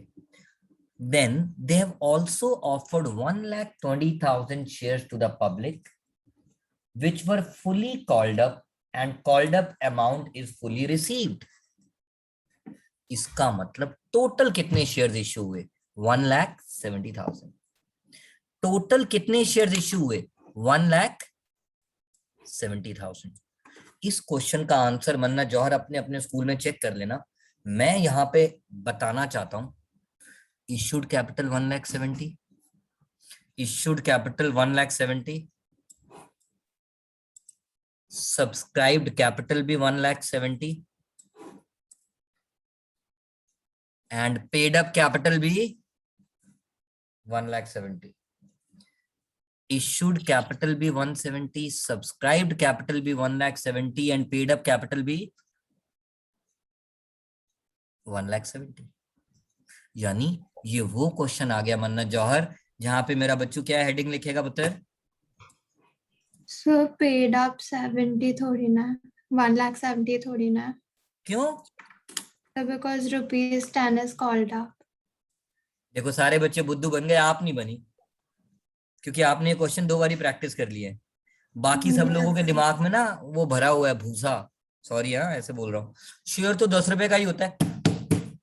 then they have also offered 1,20,000 shares to the public which were fully called up and called up amount is fully received। इसका मतलब टोटल कितने शेयर्स इश्यू हुए? 1,70,000। टोटल कितने शेयर्स इश्यू हुए? 1,70,000। इस क्वेश्चन का आंसर मन्ना जौहर अपने अपने स्कूल में चेक कर लेना। मैं यहां पे बताना चाहता हूं, issued capital 1,70,000, issued capital 1,70,000, subscribed capital भी 1,70,000 एंड पेड अप कैपिटल भी 1,70,000। इश्यूड कैपिटल भी 170, सब्सक्राइब्ड कैपिटल भी 1,70,000 एंड पेड अप कैपिटल भी 1,70,000। यानी ये वो क्वेश्चन आ गया मन्नत जौहर जहां पे मेरा बच्चू क्या हेडिंग लिखेगा पुत्र? So paid up 70 थोड़ी ना, 1,70,000 थोड़ी ना। क्यों? So because rupees 10 is called up. देखो सारे बच्चे बुद्धू बन गए, आप नहीं बनी, क्योंकि आपने ये क्वेश्चन 2 बारी प्रैक्टिस कर लिया है। बाकी सब लोगों के दिमाग में ना वो भरा हुआ है भूसा। सॉरी हाँ, ऐसे बोल रहा हूँ। शेयर तो 10 रुपए का ही होता है,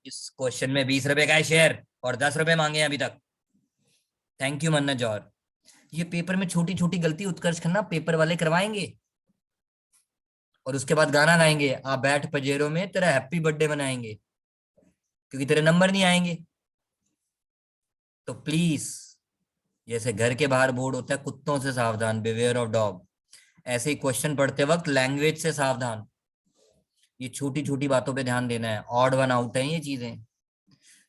इस क्वेश्चन में 20 रुपए का है शेयर और 10 रुपए मांगे हैं अभी तक। थैंक यू मन्नत जौहर। ये पेपर में छोटी छोटी गलती उत्कर्ष खन्ना पेपर वाले करवाएंगे और उसके बाद गाना गाएंगे, आ बैठ पजेरों में तेरा हैप्पी बर्थडे मनाएंगे, क्योंकि तेरे नंबर नहीं आएंगे। तो प्लीज, जैसे घर के बाहर बोर्ड होता है कुत्तों से सावधान, बिवेयर ऑफ डॉग, ऐसे ही क्वेश्चन पढ़ते वक्त लैंग्वेज से सावधान। ये छोटी छोटी बातों पे ध्यान देना है, ऑड वन आउट है ये चीजें।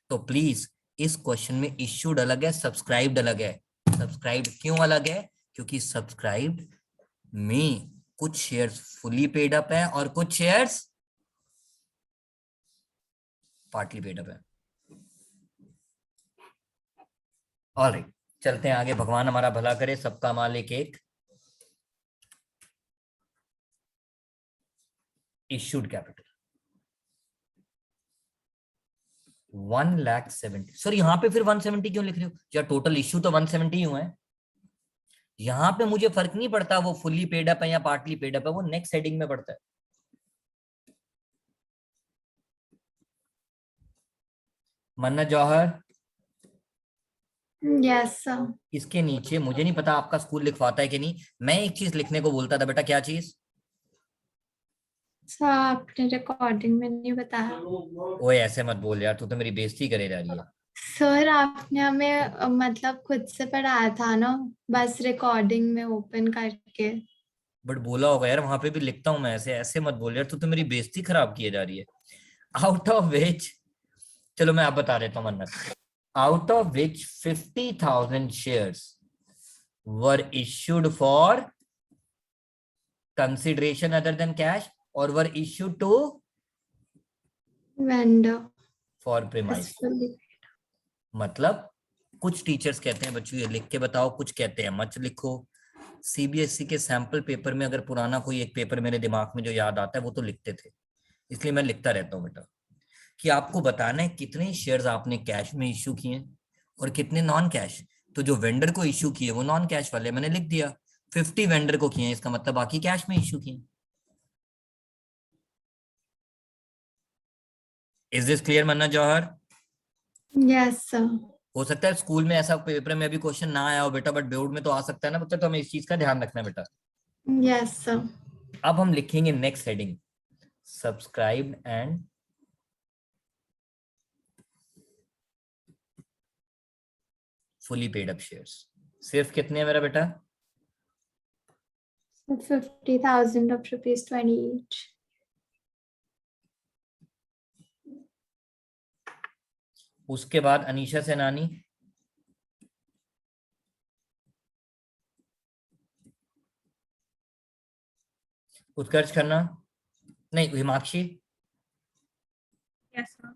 तो प्लीज, इस क्वेश्चन में इश्यूड अलग है, सब्सक्राइब्ड अलग है। सब्सक्राइब्ड क्यों अलग है? क्योंकि सब्सक्राइब्ड में कुछ शेयर्स फुली पेड अप है और कुछ शेयर्स पार्टली पेड अप है। ऑलराइट, चलते हैं आगे। भगवान हमारा भला करे, सबका मालिक एक। Issued capital 1,70,000। सर यहाँ पे फिर 170 क्यों लिख रहे हो? या टोटल इश्यू तो 170 ही हुआ है। यहाँ पे मुझे फर्क नहीं पड़ता वो फुल्ली पेड अप है या पार्टली पेड अप है, वो नेक्स्ट हेडिंग में पड़ता है। मन्ना जौहर, Yes, sir. इसके नीचे मुझे नहीं पता आपका स्कूल लिखवाता है कि नहीं, मैं एक चीज लिखने को बोलता था बेटा। क्या चीज? सर आपने रिकॉर्डिंग में नहीं बताया। ओए ऐसे मत बोल यार, तू तो मेरी बेइज्जती करे जा रही है। सर आपने हमें मतलब खुद से पढ़ाया था ना, बस रिकॉर्डिंग में ओपन करके। बट बोला होगा यार, वहां पे भी लिखता हूं मैं ऐसे। ऐसे मत बोल यार, तू तो मेरी बेइज्जती खराब किए जा रही है। आउट ऑफ विच, चलो मैं आप बता देता हूँ Mannat, out of which 50,000 shares were issued for consideration other than cash और were issued to vendor for premise. मतलब कुछ टीचर्स कहते हैं बच्चों ये लिख के बताओ, कुछ कहते हैं मत लिखो। सीबीएसई के सैंपल पेपर में अगर पुराना कोई एक पेपर मेरे दिमाग में जो याद आता है वो तो लिखते थे, इसलिए मैं लिखता रहता हूँ बेटा, कि आपको बताना है कितने शेयर्स आपने कैश में इश्यू किए और कितने नॉन कैश। तो जो वेंडर को इश्यू किए वो नॉन कैश वाले मैंने लिख दिया, 50 वेंडर को किए, इसका मतलब बाकी कैश में इश्यू किए। Is this clear Manna Johar? Yes sir. हो सकता है स्कूल में ऐसा पेपर में अभी क्वेश्चन ना आया हो बेटा, बट बोर्ड में तो आ सकता है ना बच्चा, तो हमें इस चीज का ध्यान रखना है बेटा। Yes sir. अब हम लिखेंगे next heading, subscribed and fully paid up shares. सिर्फ कितने हैं मेरा बेटा? 50,000 of rupees 20 each. उसके बाद अनीशा सेनानी, उत्कर्ष खन्ना, नहीं Himakshi, Yes, sir.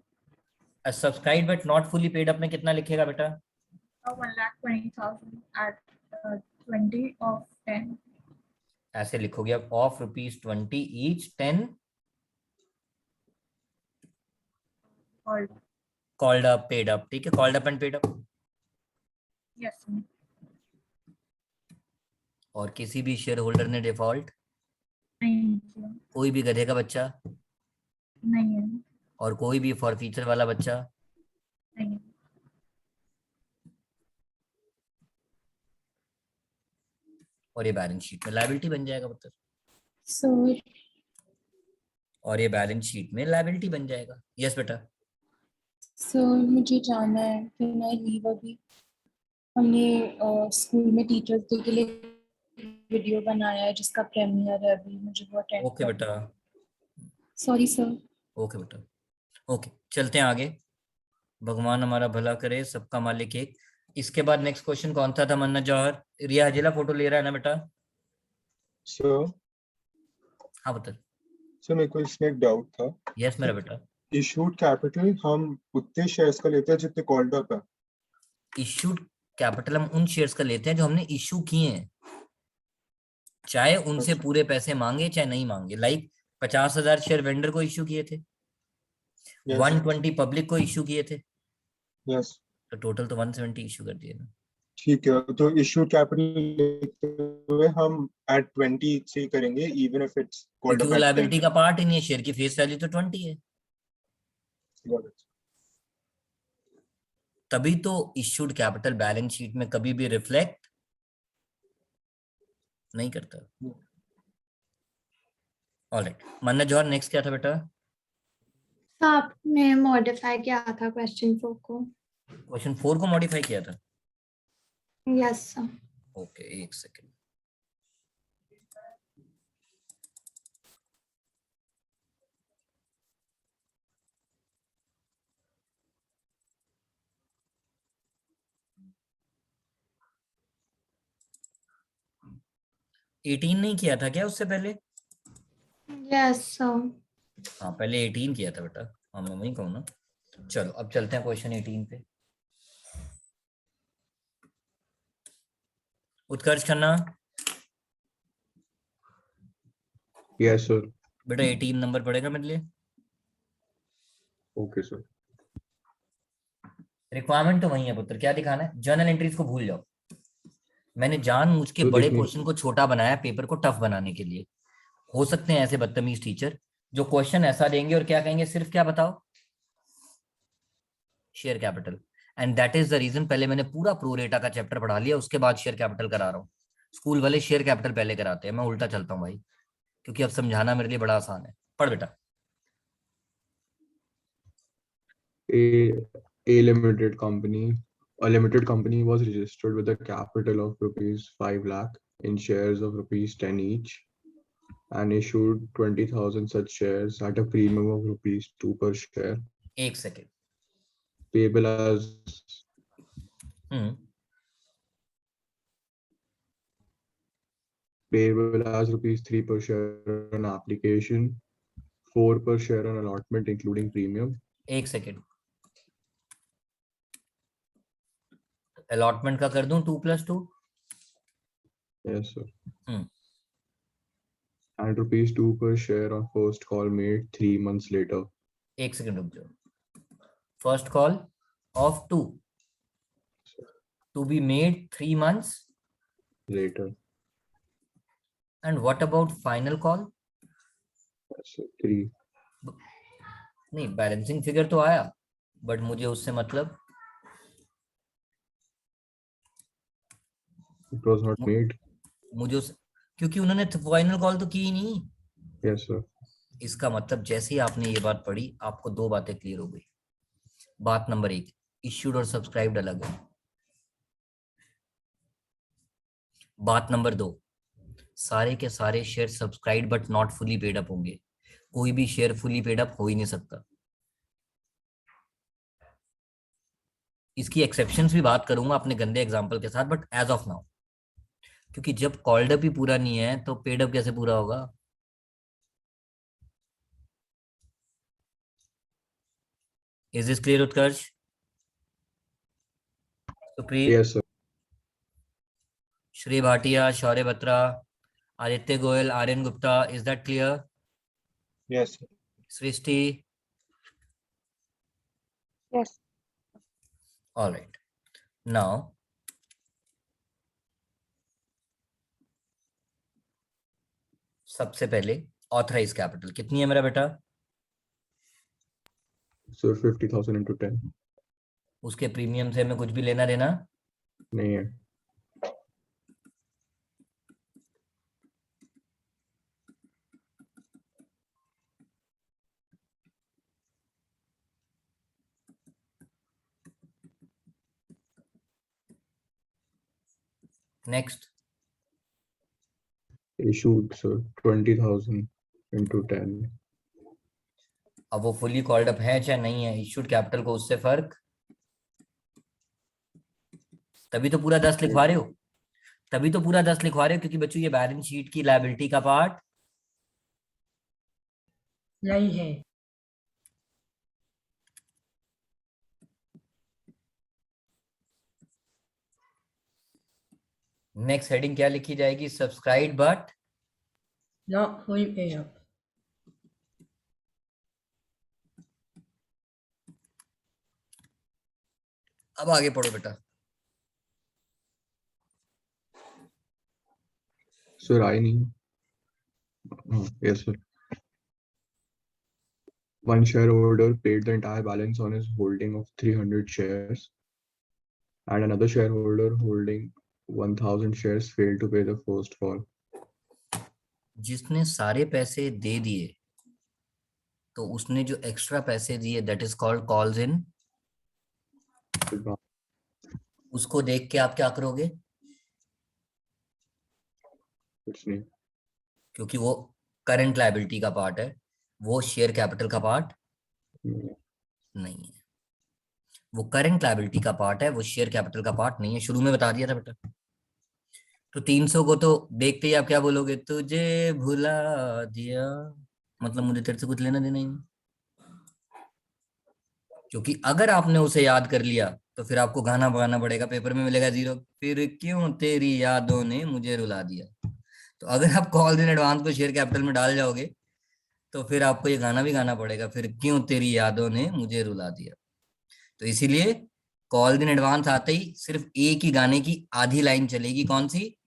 Subscribe but not fully paid up में कितना लिखेगा बेटा? 1,20,000 at 20 of 10. ऐसे लिखोगे अब, of ₹20 each 10 Called. Called up paid up. ठीक है, called up and paid up. Yes, sir. और किसी भी शेयर होल्डर ने डिफॉल्ट, नहीं sir. कोई भी गधे का बच्चा नहीं है. और कोई भी फॉर फीचर वाला बच्चा, नहीं है. और ये बैलेंस शीट में लायबिलिटी बन जाएगा पुत्र, सर और ये बैलेंस शीट में लायबिलिटी बन जाएगा। यस बेटा। सर मुझे जाना है, फिर मैं लीव अभी। हमने स्कूल में टीचर्स डे के लिए वीडियो बनाया है जिसका प्रीमियर है अभी, मुझे वो अटेंड ओके बेटा, सॉरी सर। ओके बेटा, ओके चलते हैं आगे। भगवान हमारा भला करे, सबका मालिक एक। इसके बाद नेक्स्ट क्वेश्चन कौन सा था मन्ना जौहर? रिया हजीला फोटो ले रहा है ना बेटा? सर हाँ बता। सर मेरे को इसमें एक डाउट था। यस मेरा बेटा। इशूड कैपिटल हम उतने शेयर्स का लेते हैं जितने कॉल्ड अप है। इश्यूड कैपिटल हम उन शेयर्स का लेते हैं जो हमने इश्यू किए हैं, चाहे उनसे पूरे पैसे मांगे चाहे नहीं मांगे। लाइक 50,000 शेयर वेंडर को इश्यू किए थे, 120 पब्लिक को इश्यू किए थे, यस तो टोटल तो 170 इश्यू कर दिए ना। ठीक है, तो इशूड कैपिटल लेते हुए हम एट 20 से ही करेंगे इवन इफ इट्स कॉल्ड क्योंकि अप वो एट लायबिलिटी का पार्ट ही नहीं है, शेयर की फेस वैल्यू तो 20 है। 10। तभी तो इश्यूड कैपिटल बैलेंस शीट में कभी भी रिफ्लेक्ट नहीं करता। ऑलराइट मन्ना जौहर, नेक्स्ट क्या था बेटा? तो आपने मॉडिफाई किया था क्वेश्चन 4 को। क्वेश्चन 4 को मॉडिफाई किया था? Yes sir. ओके, एक सेकेंड। एटीन नहीं किया था क्या उससे पहले? Yes sir. हाँ, पहले 18 किया था बेटा। हाँ, मैं वही कहूँ ना। चलो अब चलते हैं क्वेश्चन 18 पे। उत्कर्ष खन्ना, Yes, sir. बेटा 18 नंबर पड़ेगा मेरे लिए। Okay, sir. रिक्वायरमेंट तो वही है पुत्र, क्या दिखाना है? जर्नल एंट्रीज को भूल जाओ। मैंने जानबूझ के तो बड़े देखिए- क्वेश्चन को छोटा बनाया पेपर को टफ बनाने के लिए। हो सकते हैं ऐसे बदतमीज टीचर जो क्वेश्चन ऐसा देंगे और क्या कहेंगे, सिर्फ क्या बताओ, share capital. And that is the reason पहले मैंने पूरा प्रोरेटा का चैप्टर पढ़ा लिया, उसके बाद शेयर कैपिटल करा रहा हूँ। स्कूल वाले शेयर कैपिटल पहले कराते हैं, मैं उल्टा चलता हूँ भाई, क्योंकि अब समझाना मेरे लिए बड़ा आसान है। पढ़ बेटा। A limited company, a limited company was registered with a capital of rupees 5 lakh in shares of rupees 10 each and issued 20,000 such shares at a premium of rupees 2 per share, एक second. payable as rupees 3 per share on application, 4 per share on allotment including premium. एक सेकेंड, अलॉटमेंट का कर दूं 2+2? Yes, sir. Hmm. And rupees 2 per share on first call made 3 months later. एक सेकेंड रुक जाओ। First call of 2 to be made 3 months Later. and what about final call? Yes, sir. 3. नहीं, बैलेंसिंग फिगर तो आया, बट मुझे उससे मतलब It was not made. मुझे क्योंकि उन्होंने फाइनल कॉल तो की ही नहीं। Yes, sir. इसका मतलब जैसे ही आपने ये बात पढ़ी आपको दो बातें क्लियर हो गई। बात नंबर 1, इश्यूड और सब्सक्राइब्ड अलग है। बात नंबर 2, सारे के सारे share subscribe but not fully paid up होंगे। कोई भी शेयर फुली पेड अप हो ही नहीं सकता। इसकी एक्सेप्शंस भी बात करूंगा अपने गंदे एग्जांपल के साथ, बट एज ऑफ नाउ, क्योंकि जब कॉल्ड अप ही पूरा नहीं है तो पेड अप कैसे पूरा होगा? Is this clear Utkarsh? Supreet, Yes, sir. Shri Bhatia, Shaurya Batra, Aditya Goyal, Aryan Gupta, is that clear? Yes. Srishti? Yes. All right. Now, सबसे पहले ऑथराइज कैपिटल कितनी है मेरा बेटा? So 50,000 into 10. उसके प्रीमियम से हमें कुछ भी लेना देना नहीं है. नेक्स्ट। Issued, sir. 20,000 into 10. अब वो फुली कॉल्ड अप है चाहे नहीं है, इश्यूड कैपिटल को उससे फर्क, तभी तो पूरा 10 लिखवा रहे हो, तभी तो पूरा 10 लिखवा रहे हो, क्योंकि बच्चों ये बैलेंस शीट की लायबिलिटी का पार्ट नहीं है। नेक्स्ट हेडिंग क्या लिखी जाएगी? Subscribe but Not fully paid up. अब आगे पढ़ो बेटा। Sir, I need. Oh, yes, sir. One shareholder paid the entire balance on his holding of 300 shares, and another shareholder holding 1,000 shares failed to pay the first call. जिसने सारे पैसे दे दिए तो उसने जो एक्स्ट्रा पैसे दिए that is called calls in उसको देख के आप क्या करोगे? कुछ नहीं। क्योंकि वो करंट लायबिलिटी का पार्ट है, वो शेयर कैपिटल का पार्ट नहीं है। वो करंट लायबिलिटी का पार्ट है, वो शेयर कैपिटल का पार्ट नहीं है। शुरू में बता दिया था बेटा। तो 300 को तो देखते ही आप क्या बोलोगे? तुझे भुला दिया, मतलब मुझे तेरे से कुछ लेना देना ही नहीं। क्योंकि अगर आपने उसे याद कर लिया तो फिर आपको गाना बगाना पड़ेगा, पेपर में मिलेगा 0। फिर क्यों तेरी यादों ने मुझे रुला दिया। तो अगर आप कॉल इन एडवांस को शेयर कैपिटल में डाल जाओगे तो फिर आपको ये गाना भी गाना पड़ेगा, फिर क्यों तेरी यादों ने मुझे रुला दिया। तो इसीलिए कॉल इन एडवांस आते ही सिर्फ एक ही गाने की आधी लाइन चलेगी, कौन सी?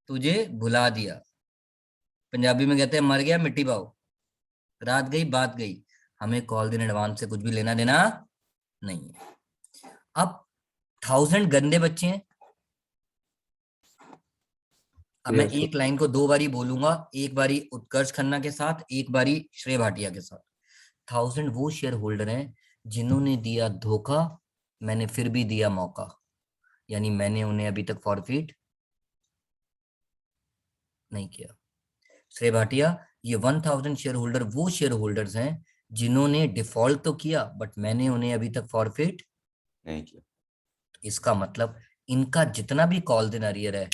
तुझे भुला दिया। पंजाबी में कहते हैं मर गया मिट्टी पाओ, रात गई बात गई। हमें कॉल इन एडवांस से कुछ भी लेना देना नहीं है। अब 1000 गंदे बच्चे हैं। अब मैं Yes, एक लाइन को 2 बारी बोलूंगा, एक बारी उत्कर्ष खन्ना के साथ, एक बारी श्रेय भाटिया के साथ। 1000 वो शेयर होल्डर हैं जिन्होंने दिया धोखा, मैंने फिर भी दिया मौका, यानी मैंने उन्हें अभी तक फॉरफिट नहीं किया। श्रेय भाटिया, ये 1000 शेयर होल्डर वो शेयर होल्डर्स हैं जिन्होंने डिफॉल्ट तो किया बट मैंने उन्हें अभी तक फॉरफिट नहीं किया। इसका मतलब इनका जितना भी कॉल इन अरियर है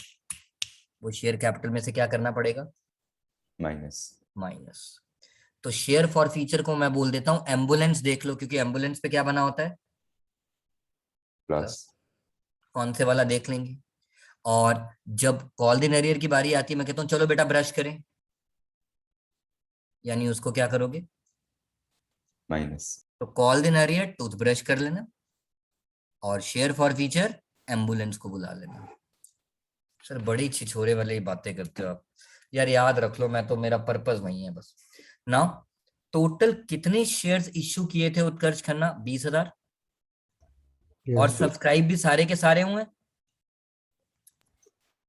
वो शेयर कैपिटल में से क्या करना पड़ेगा? माइनस। तो शेयर फॉर फीचर को मैं बोल देता हूं एम्बुलेंस। देख लो, क्योंकि एम्बुलेंस पे क्या बना होता है? प्लस। कौन से वाला देख लेंगे। और जब कॉल इन अरियर की बारी आती है, मैं कहता हूं चलो बेटा ब्रश करें, यानी उसको क्या करोगे? माइनस। तो कॉल इन अरियर टूथब्रश कर लेना और शेयर फॉर फीचर एम्बुलेंस को बुला लेना। सर बड़ी छिछोरे वाली बातें करते हो आप यार, याद रख लो। मैं तो, मेरा पर्पस वही है बस। नाउ टोटल कितने शेयर्स इश्यू किए थे उत्कर्ष खन्ना? 20,000। और Yes, sir. सब्सक्राइब भी सारे के सारे हुए,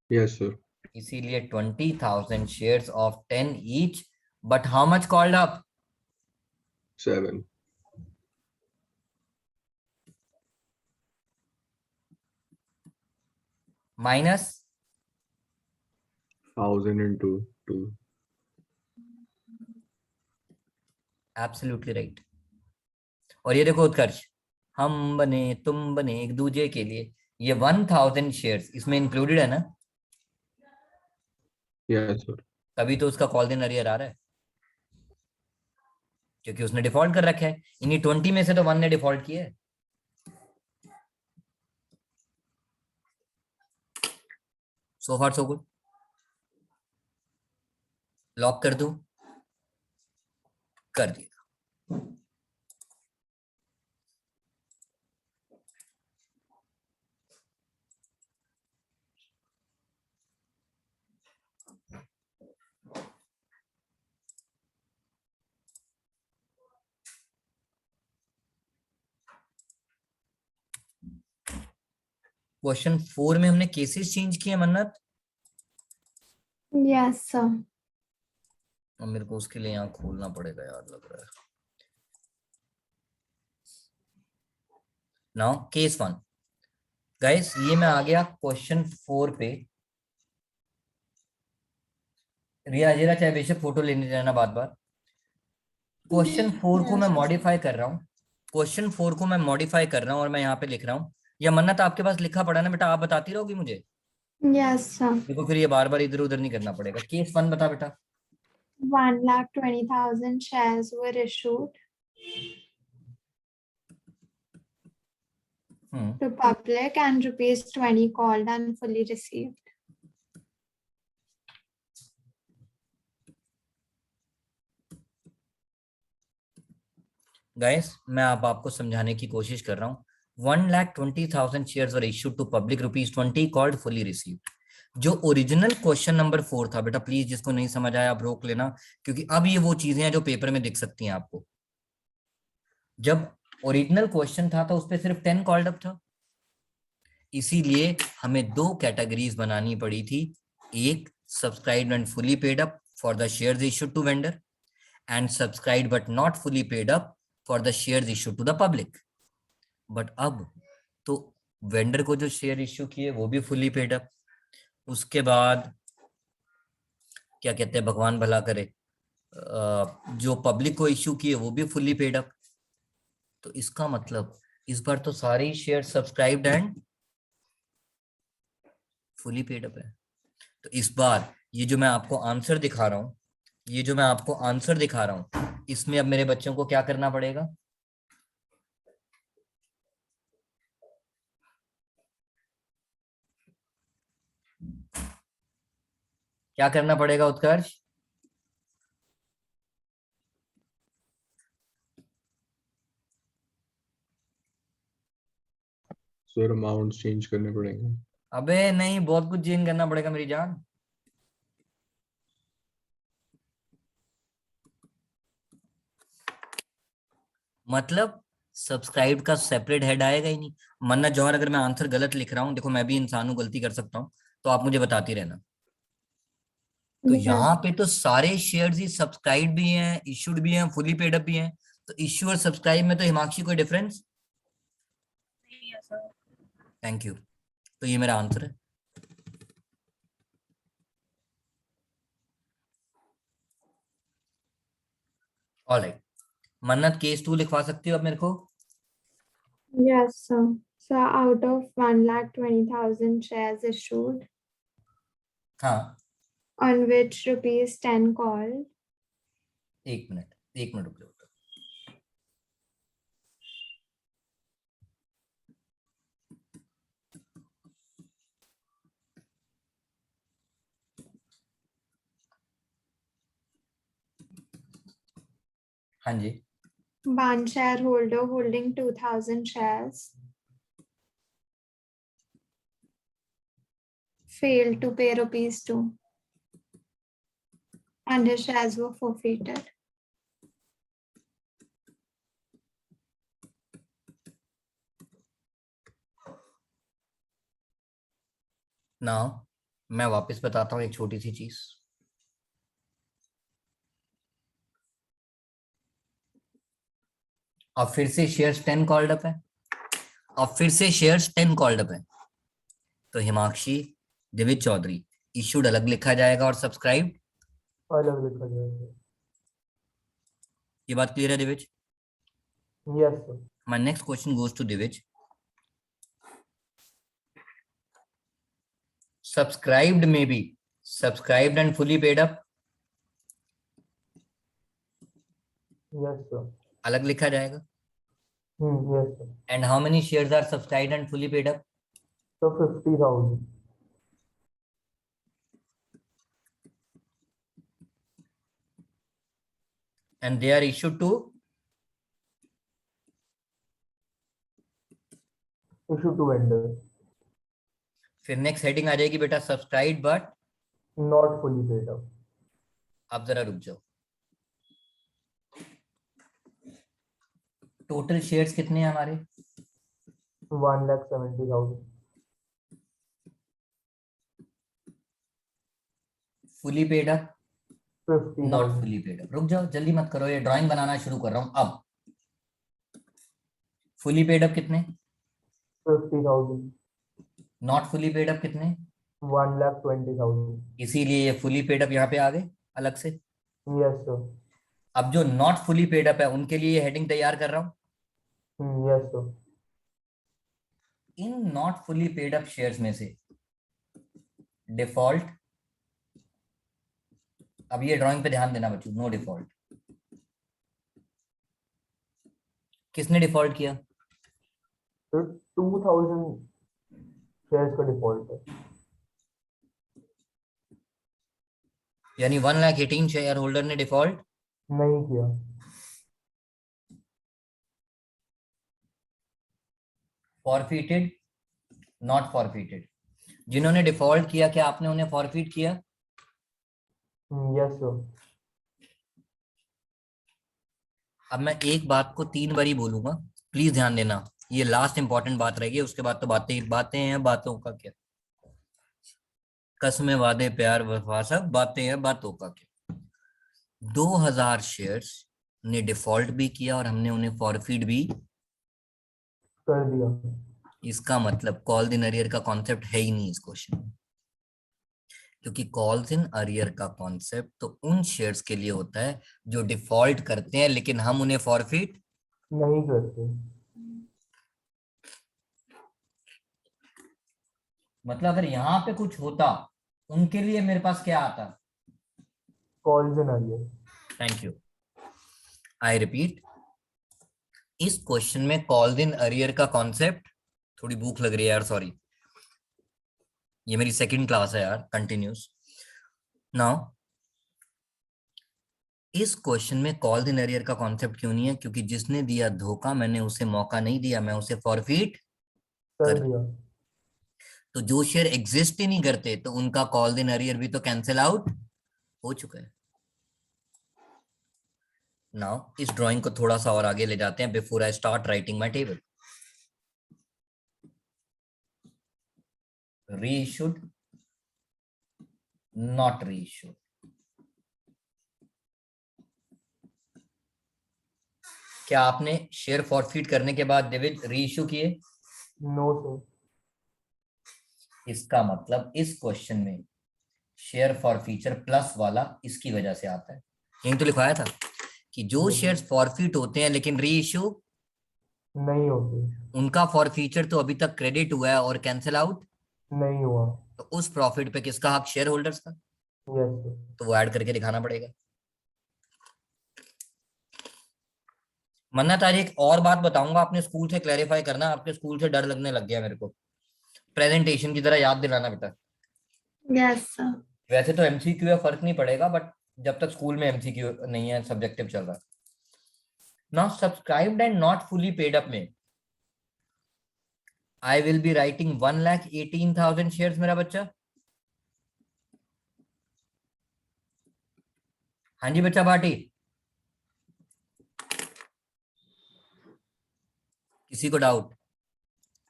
Yes, sir. इसीलिए 20,000 shares of 10 each. But how much called up? 7. Minus 1000 into 2. Absolutely right. और ये देखो उत्कर्ष, हम बने तुम बने एक दूसरे के लिए, ये 1000 शेयर्स इसमें इंक्लूडेड है ना? Yes, sir. तभी तो उसका कॉल इन अरियर आ रहा है, क्योंकि उसने डिफॉल्ट कर रखा है। इन्हीं 20 में से तो 1 ने डिफॉल्ट किया है। सो फार सो गुड। लॉक कर दूं? कर दिया। क्वेश्चन 4 में हमने केसेस चेंज किए मन्नत, यस सर। और मेरे को उसके लिए यहाँ खोलना पड़ेगा यार, लग रहा है। नाउ केस 1 गाइस, ये मैं आ गया क्वेश्चन 4 पे। रिया जेरा चाहे बेशक फोटो लेने जाना बार बार। क्वेश्चन 4 को मैं मॉडिफाई कर रहा हूँ, क्वेश्चन 4 को मैं मॉडिफाई कर रहा हूँ और मैं यहाँ पे लिख रहा हूँ। या मन्नत आपके पास लिखा पड़ा ना बेटा, आप बताती रहोगी मुझे? Yes sir. देखो फिर ये बार बार इधर उधर नहीं करना पड़ेगा। केस 1 बता बेटा। 1,20,000 shares were issued to public and rupees 20 called and fully received. Guys मैं आपको समझाने की कोशिश कर रहा हूँ। 1,20,000 shares were issued to public, rupees 20 called, fully received। जो ओरिजिनल क्वेश्चन नंबर 4 था बेटा, प्लीज जिसको नहीं समझ आया आप रोक लेना, क्योंकि अब ये वो चीजें हैं जो पेपर में दिख सकती हैं आपको। जब ओरिजिनल क्वेश्चन था तो उस पर सिर्फ 10 कॉल्ड अप था, इसीलिए हमें 2 कैटेगरीज बनानी पड़ी थी। एक subscribed and fully paid up for the shares issued to vendor, and subscribed but not fully paid up for the shares issued to the public. But अब तो वेंडर को जो शेयर इश्यू किए वो भी फुली पेड अप, उसके बाद क्या कहते हैं, भगवान भला करे, जो पब्लिक को इश्यू किए वो भी फुली पेड अप। तो इसका मतलब इस बार तो सारे ही share subscribed and fully paid up है। तो इस बार ये जो मैं आपको आंसर दिखा रहा हूं, इसमें अब मेरे बच्चों को क्या करना पड़ेगा? क्या करना पड़ेगा उत्कर्ष? सर अमाउंट चेंज करने पड़ेंगे। अबे नहीं, बहुत कुछ चेंज करना पड़ेगा मेरी जान। मतलब सब्सक्राइब का सेपरेट हेड आएगा ही नहीं। मन्नत जौहर, अगर मैं आंसर गलत लिख रहा हूँ, देखो मैं भी इंसान हूँ, गलती कर सकता हूँ, तो आप मुझे बताती रहना। तो यहाँ पे तो सारे शेयर्स ही सब्सक्राइब भी हैं, इश्यूड भी हैं, फुली पेड अप भी हैं। तो इश्यू और सब्सक्राइब में तो हिमांशी कोई डिफरेंस? नहीं है सर। Thank you. तो ये मेरा आंसर है। ऑलराइट, मन्नत केस 2 लिखवा सकती हो अब मेरे को? Yes, sir. So out of 1,20,000 shares issued, हाँ, on which rupees 10 called, एक मिनट रुक जाओ। हाँ जी, one shareholder holding 2,000 shares failed to pay rupees 2 and his shares were forfeited. Now मैं वापस बताता हूँ एक छोटी सी चीज। अब फिर से शेयर्स 10 कॉल्ड अप है, तो हिमांशी दिविज चौधरी इश्यूड अलग लिखा जाएगा और सब्सक्राइब अलग लिखा जाएगा। ये बात क्लियर है Divij? Yes sir. My next question goes to Divij. Subscribed में भी subscribed and fully paid up yes sir. अलग लिखा जाएगा। Yes sir. And how many shares are subscribed and fully paid up? तो 50,000। And they are issued to issue to vendor. फिर नेक्स्ट हेडिंग आ जाएगी बेटा, subscribe but not fully paid up. आप जरा रुक जाओ। टोटल शेयर्स कितने हैं हमारे? 1,70,000। Fully paid up, not 50,000। Fully paid up. रुक जाओ, जल्दी मत करो, ये ड्राइंग बनाना शुरू कर रहा हूं अब। फुली पेड अप कितने? 50,000। नॉट फुली पेड अप कितने? 1,20,000। इसीलिए ये फुली पेड अप यहाँ पे आ गए अलग से। Yes sir. अब जो नॉट फुली पेड अप है उनके लिए ये हेडिंग तैयार कर रहा हूं। Yes sir. In not fully paid up shares में से डिफॉल्ट, अब ये ड्राइंग पे ध्यान देना बच्चों, नो डिफॉल्ट। किसने डिफॉल्ट किया? तो 2,000 शेयर्स का डिफॉल्ट है। यानी 1,18,000 शेयर होल्डर ने डिफॉल्ट नहीं किया। Forfeited, not forfeited. जिन्होंने डिफॉल्ट किया क्या आपने उन्हें फॉरफिट किया? Yes sir. अब मैं एक बात को 3 बारी बोलूंगा, प्लीज ध्यान देना, ये लास्ट इंपॉर्टेंट बात रहेगी, उसके बाद तो बातें हैं, बातों का क्या, कसमें वादे प्यार वफा सब बातें हैं, बातों का क्या। 2,000 शेयर्स ने डिफॉल्ट भी किया और हमने उन्हें फॉरफिट भी कर दिया। इसका मतलब कॉल्स इन अरियर का कॉन्सेप्ट है ही नहीं इस क्वेश्चन में, क्योंकि कॉल्स इन अरियर का कॉन्सेप्ट तो उन शेयर्स के लिए होता है जो डिफॉल्ट करते हैं लेकिन हम उन्हें फॉरफिट नहीं करते। मतलब अगर यहाँ पे कुछ होता उनके लिए मेरे पास क्या आता। Calls in arrear. Thank you. I repeat, इस क्वेश्चन में कॉल्स इन अरियर का कॉन्सेप्ट, थोड़ी भूख लग रही है यार, सॉरी, ये मेरी सेकंड क्लास है यार, कंटिन्यूस। नाउ इस क्वेश्चन में कॉल्स इन अरियर का कॉन्सेप्ट क्यों नहीं है, क्योंकि जिसने दिया धोखा मैंने उसे मौका नहीं दिया, मैं उसे फॉरफिट कर कर। दिया। तो जो शेयर एग्जिस्ट ही नहीं करते तो उनका कॉल्स इन अरियर भी तो कैंसिल आउट हो चुका है। नाउ इस ड्राइंग को थोड़ा सा और आगे ले जाते हैं before I start writing my table. Reissued, not reissued. क्या आपने शेयर फॉरफिट करने के बाद डेविड रीइश्यू किए? No sir. इसका मतलब इस क्वेश्चन में शेयर फॉरफीचर प्लस वाला इसकी वजह से आता है। यही तो लिखवाया था कि जो शेयर्स फॉरफिट होते हैं लेकिन रीइश्यू नहीं होते। उनका फॉरफीचर तो अभी तक क्रेडिट हुआ है और कैंसिल आउट नहीं हुआ। तो उस प्रॉफिट पे किसका हक? शेयर होल्डर्स का। Yes sir. तो वो ऐड करके दिखाना पड़ेगा। मन्नत, आज एक और बात बताऊंगा, अपने स्कूल से क्लैरिफाई करना, आपके स्कूल से डर लगने लग गया मेरे को। प्रेजेंटेशन की तरह याद दिलाना बेटा। Yes sir. वैसे तो एमसीक्यू है, फर्क नहीं पड़ेगा, बट जब तक स्कूल में एमसीक्यू नहीं है, सब्जेक्टिव चल रहा है। Now subscribed and not fully paid up में I will be writing 1,18,000 shares मेरा बच्चा। हाँ जी बच्चा भाटी, किसी को डाउट?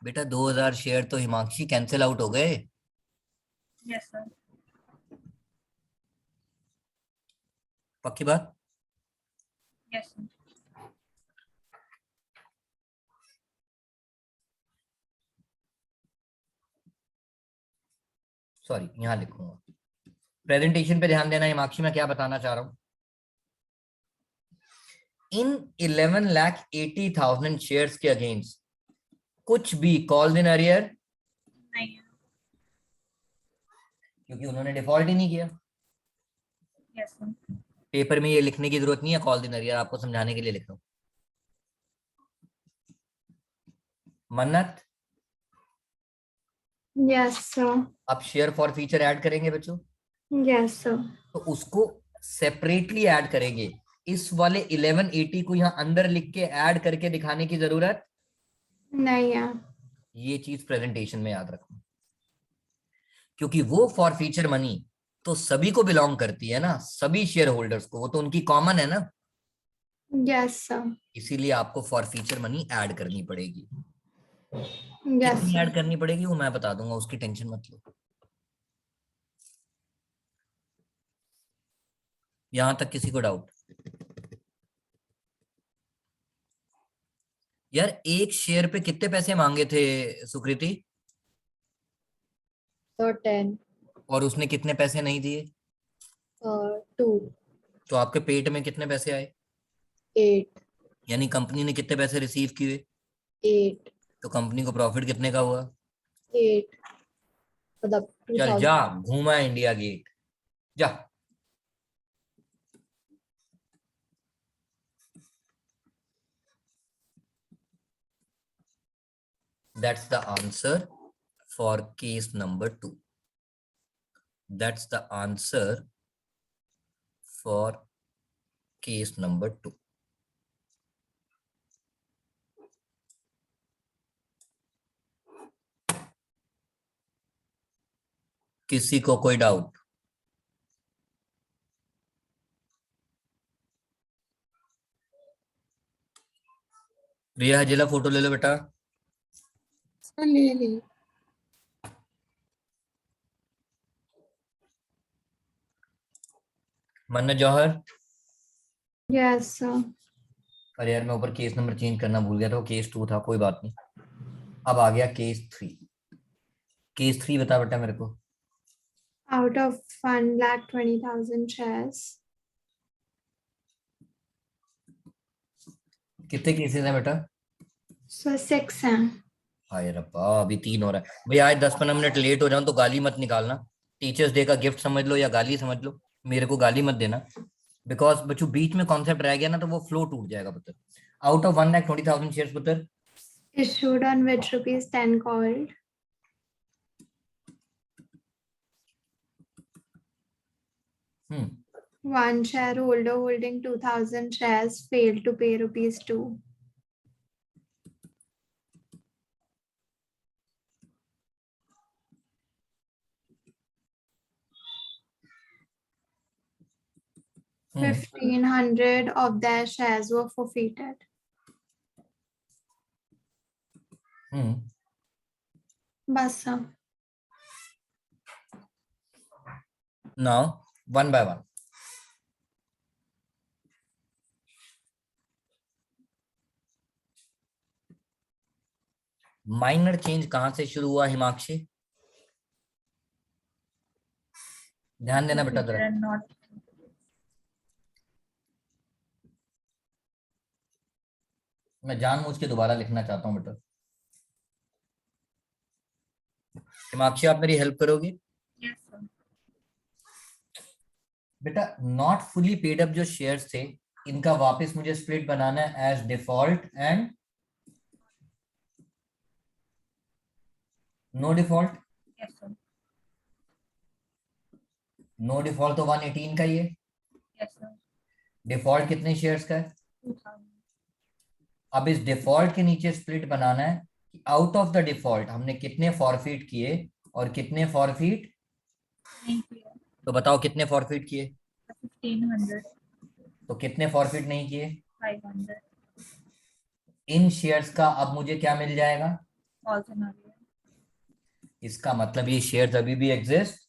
बेटा 2,000 शेयर तो हिमांशी कैंसिल आउट हो गए। Yes sir. पक्की बात? Yes sir. सॉरी, यहां लिखूंगा। प्रेजेंटेशन पे ध्यान देना हिमांशी, मैं क्या बताना चाह रहा हूं। इन 11,80,000 शेयर्स के अगेंस्ट कुछ भी कॉल्स इन अरियर नहीं है। क्योंकि उन्होंने डिफॉल्ट ही नहीं किया। Yes sir. पेपर में ये लिखने की जरूरत नहीं है कॉल्स इन अरियर, आपको समझाने के लिए लिख रहा हूं। मन्नत, यस सर। अब शेयर फॉर फीचर ऐड करेंगे बच्चों, यस सर। तो उसको सेपरेटली ऐड करेंगे। इस वाले 1180 को यहाँ अंदर लिख के ऐड करके दिखाने की जरूरत नहीं है। ये चीज प्रेजेंटेशन में याद रखना, क्योंकि वो फॉर फीचर मनी तो सभी को बिलोंग करती है ना, सभी शेयर होल्डर्स को, वो तो उनकी कॉमन है ना। Yes sir. इसीलिए आपको फॉर फीचर मनी ऐड करनी पड़ेगी। यस कितनी ऐड सर। करनी पड़ेगी वो मैं बता दूंगा, उसकी टेंशन मत लो। यहां तक किसी को डाउट? यार एक शेयर पे कितने पैसे मांगे थे सुकृति? तो 10 और उसने कितने पैसे नहीं दिए? और 2 तो आपके पेट में कितने पैसे आए? 8 यानी कंपनी ने कितने पैसे रिसीव किए? 8 तो कंपनी को प्रॉफिट कितने का हुआ? 8 मतलब चल जा, 2000। घूमा इंडिया गेट, जा। That's the answer for case number 2. That's the answer for case number 2. किसी को कोई डाउट? रिया हजेला फोटो ले लो बेटा। ले ली। मन्नत जौहर, यस सर। अरे यार मैं ऊपर केस नंबर चेंज करना भूल गया था, वो केस 2 था, कोई बात नहीं। अब आ गया केस 3। केस 3 बता बेटा मेरे को। Out of 1,20,000 shares. कितने केसेस हैं बेटा? So 6 हैं. हाय रब्बा, अभी 3 हो रहा है भैया। आज 10-15 मिनट लेट हो जाऊं तो गाली मत निकालना। टीचर्स डे का गिफ्ट समझ लो या गाली समझ लो, मेरे को गाली मत देना। बिकॉज बच्चों बीच में कॉन्सेप्ट रह गया ना तो वो फ्लो टूट जाएगा पुत्र। आउट ऑफ 1,20,000 शेयर्स पुत्र, Issued on which rupees 10 called. One shareholder holding 2,000 shares failed to pay rupees 2. Hmm 1,500 of their shares were forfeited. बस सब. Now one by one. Minor change कहां से शुरू हुआ हिमाक्षी? ध्यान देना बेटा जरा। Not मैं जानबूझ के दोबारा लिखना चाहता हूं बेटा। हिमाक्षी आप मेरी हेल्प करोगी? yes sir. बेटा नॉट फुली पेड अप जो शेयर्स थे इनका वापस मुझे स्प्लिट बनाना है as default and no default. Yes sir. No default तो 118 का ही है। Yes sir. डिफॉल्ट कितने शेयर्स का है? 2,000. अब इस डिफॉल्ट के नीचे स्प्लिट बनाना है कि आउट ऑफ द डिफॉल्ट हमने कितने फॉरफिट किए और कितने फॉरफिट। नहीं किया. तो बताओ कितने फॉरफिट किए 1,500. तो कितने फॉरफिट नहीं किए। 500. इन शेयर्स का अब मुझे क्या मिल जाएगा? Also not here. इसका मतलब ये शेयर्स अभी भी एग्जिस्ट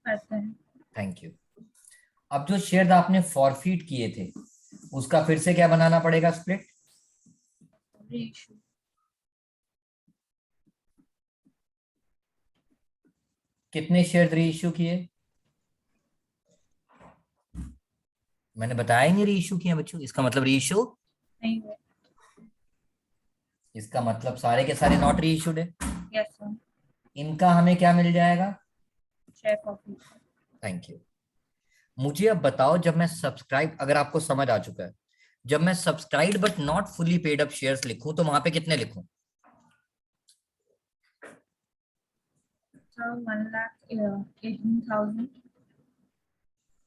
करते हैं. Thank you. अब जो शेयर्स आपने फॉरफिट किए थे उसका फिर से क्या बनाना पड़ेगा स्प्लिट। Reissue. कितने शेयर री इश्यू किए? मैंने बताया ही नहीं री इश्यू किए बच्चों। इसका मतलब री इश्यू, नहीं हुए. इसका मतलब सारे के सारे नॉट री इश्यूड है। Yes sir. इनका हमें क्या मिल जाएगा? Share copy. Thank you. मुझे अब बताओ जब मैं सब्सक्राइब, अगर आपको समझ आ चुका है, जब मैं subscribe but not fully paid up shares लिखूं तो वहां पे कितने लिखूं? So 1,18,000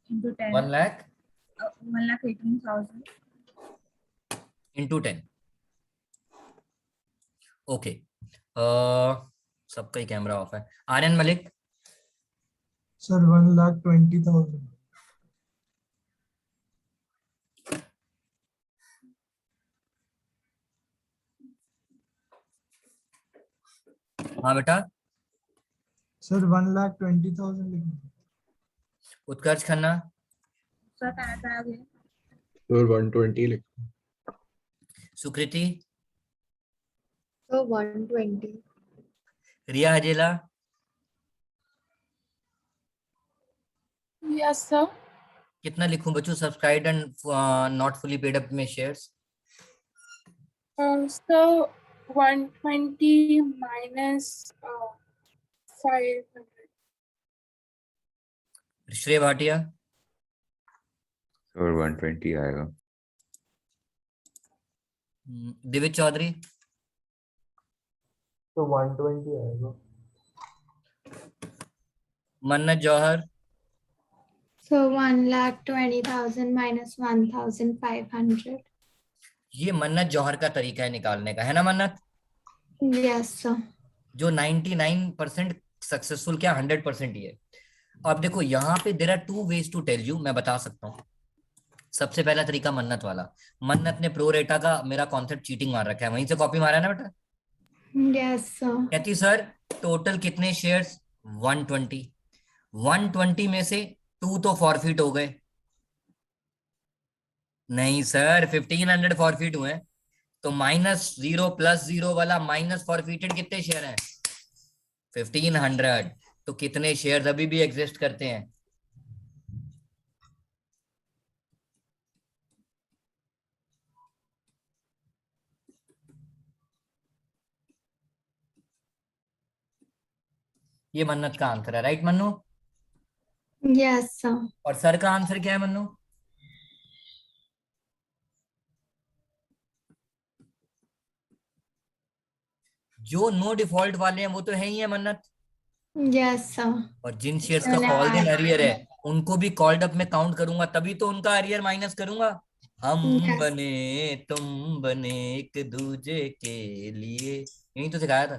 into 10. 1 lakh 1,18,000. Into 10। Okay, सबका ही कैमरा ऑफ है। आर्यन मलिक। सर 1,20,000. हाँ बेटा। सर 1,20,000 लिखना. उत्कर्ष खन्ना। सर कहाँ आ गया? तो 120 लिख। सुकृति। So 120. रिया हजेला। Yes sir. कितना लिखूं बच्चों subscribe and not fully paid up में शेयर्स? So 120 minus 500. श्रेय भाटिया। और 120 आएगा। दिविज चौधरी। तो 120 आएगा. मन्नत जौहर। So 1,20,000 minus 1,500. ये मन्नत जौहर का तरीका है निकालने का, है ना मन्नत? Yes sir. जो 99% सक्सेसफुल क्या 100% ही है। अब देखो यहाँ पे there are 2 ways to tell you, मैं बता सकता हूँ। सबसे पहला तरीका मन्नत वाला। मन्नत ने प्रो रेटा का मेरा कॉन्सेप्ट चीटिंग मार रखा है, वहीं से कॉपी मारा है ना बेटा। Yes sir. कहती सर टोटल कितने शेयर्स? 120। 120 में से 2 तो फॉरफिट हो गए। नहीं सर 1,500 फॉरफिट हुए, तो -0 + 0 वाला माइनस फॉरफिटेड कितने शेयर हैं? 1500। तो कितने शेयर अभी भी एग्जिस्ट करते हैं? ये मन्नत का आंसर है, राइट मन्नू? Yes sir. और सर का आंसर क्या है मन्नू? जो नो डिफॉल्ट वाले हैं वो तो है ही है मन्नत, यस सर। और जिन शेयर्स का कॉल्ड इन अरियर है उनको भी कॉल्ड अप में काउंट करूंगा, तभी तो उनका अरियर माइनस करूंगा। हम यस बने तुम बने एक दूजे के लिए, यही तो सिखाया था।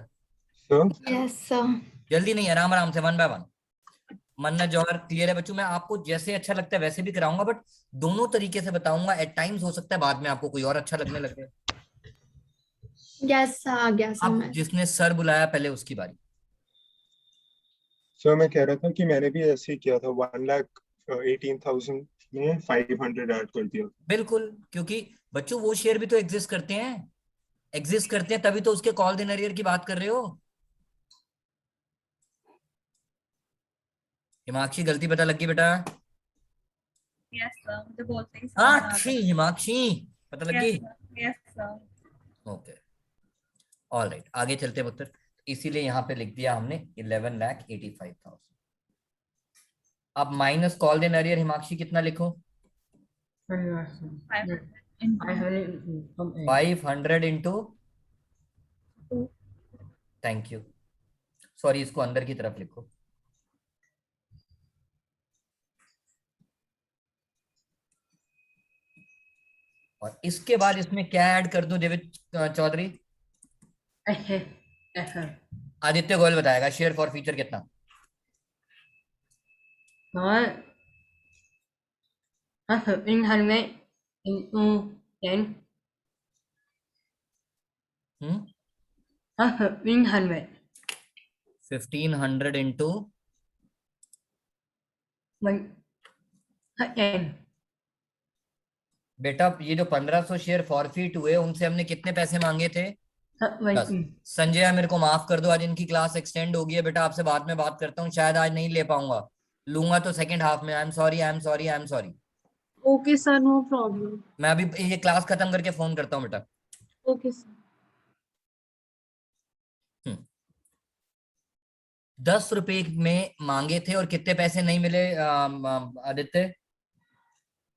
Sir yes sir. जल्दी नहीं, आराम आराम से, 1 बाय 1। मन्नत जौहर क्लियर है बच्चों? मैं आपको जैसे अच्छा लगता है वैसे भी कराऊंगा, बट दोनों तरीके से बताऊंगा। एट टाइम्स हो सकता है बाद में आपको कोई और अच्छा लगने लगे। यस सर, आ गया अब समझ। जिसने सर बुलाया पहले उसकी बारी। सर मैं कह रहा था कि मैंने भी ऐसे ही किया था, 1,18,000 में 500 ऐड कर दिया। बिल्कुल, क्योंकि बच्चों वो शेयर भी तो एग्जिस्ट करते हैं, एग्जिस्ट करते हैं तभी तो उसके कॉल इन अरियर की बात कर रहे हो। हिमाक्षी गलती पता लग गई बेटा? यस सर, मुझे बोलते ही समझ हाँ आ छी, गया। हिमाक्षी पता लग यस गई। Sir, yes sir. Okay, all right, आगे चलते हैं पुत्र। इसीलिए यहाँ पे लिख दिया हमने 11,85,000। अब minus call in arrear, Himakshi कितना लिखो? 500 इंटू, थैंक यू, सॉरी इसको अंदर की तरफ लिखो। और इसके बाद इसमें क्या ऐड कर दूं देवित चौधरी? आदित्य गोयल बताएगा शेयर फॉर फ्यूचर कितना। और 1500 into 10 हम्म 1500 1500 इंटू 10 बेटा, ये जो 1500 शेयर फॉरफिट हुए उनसे हमने कितने पैसे मांगे थे? 10। संजय मेरे को माफ कर दो, आज इनकी क्लास एक्सटेंड हो गई है बेटा, आपसे बाद में बात करता हूँ, शायद आज नहीं ले पाऊंगा, लूंगा तो सेकंड हाफ में। I am sorry, I am sorry, I am sorry. Okay sir, no problem. मैं अभी ये क्लास खत्म करके फोन करता हूँ बेटा। Okay sir. 10 रुपए में मांगे थे और कितने पैसे नहीं मिले आदित्य?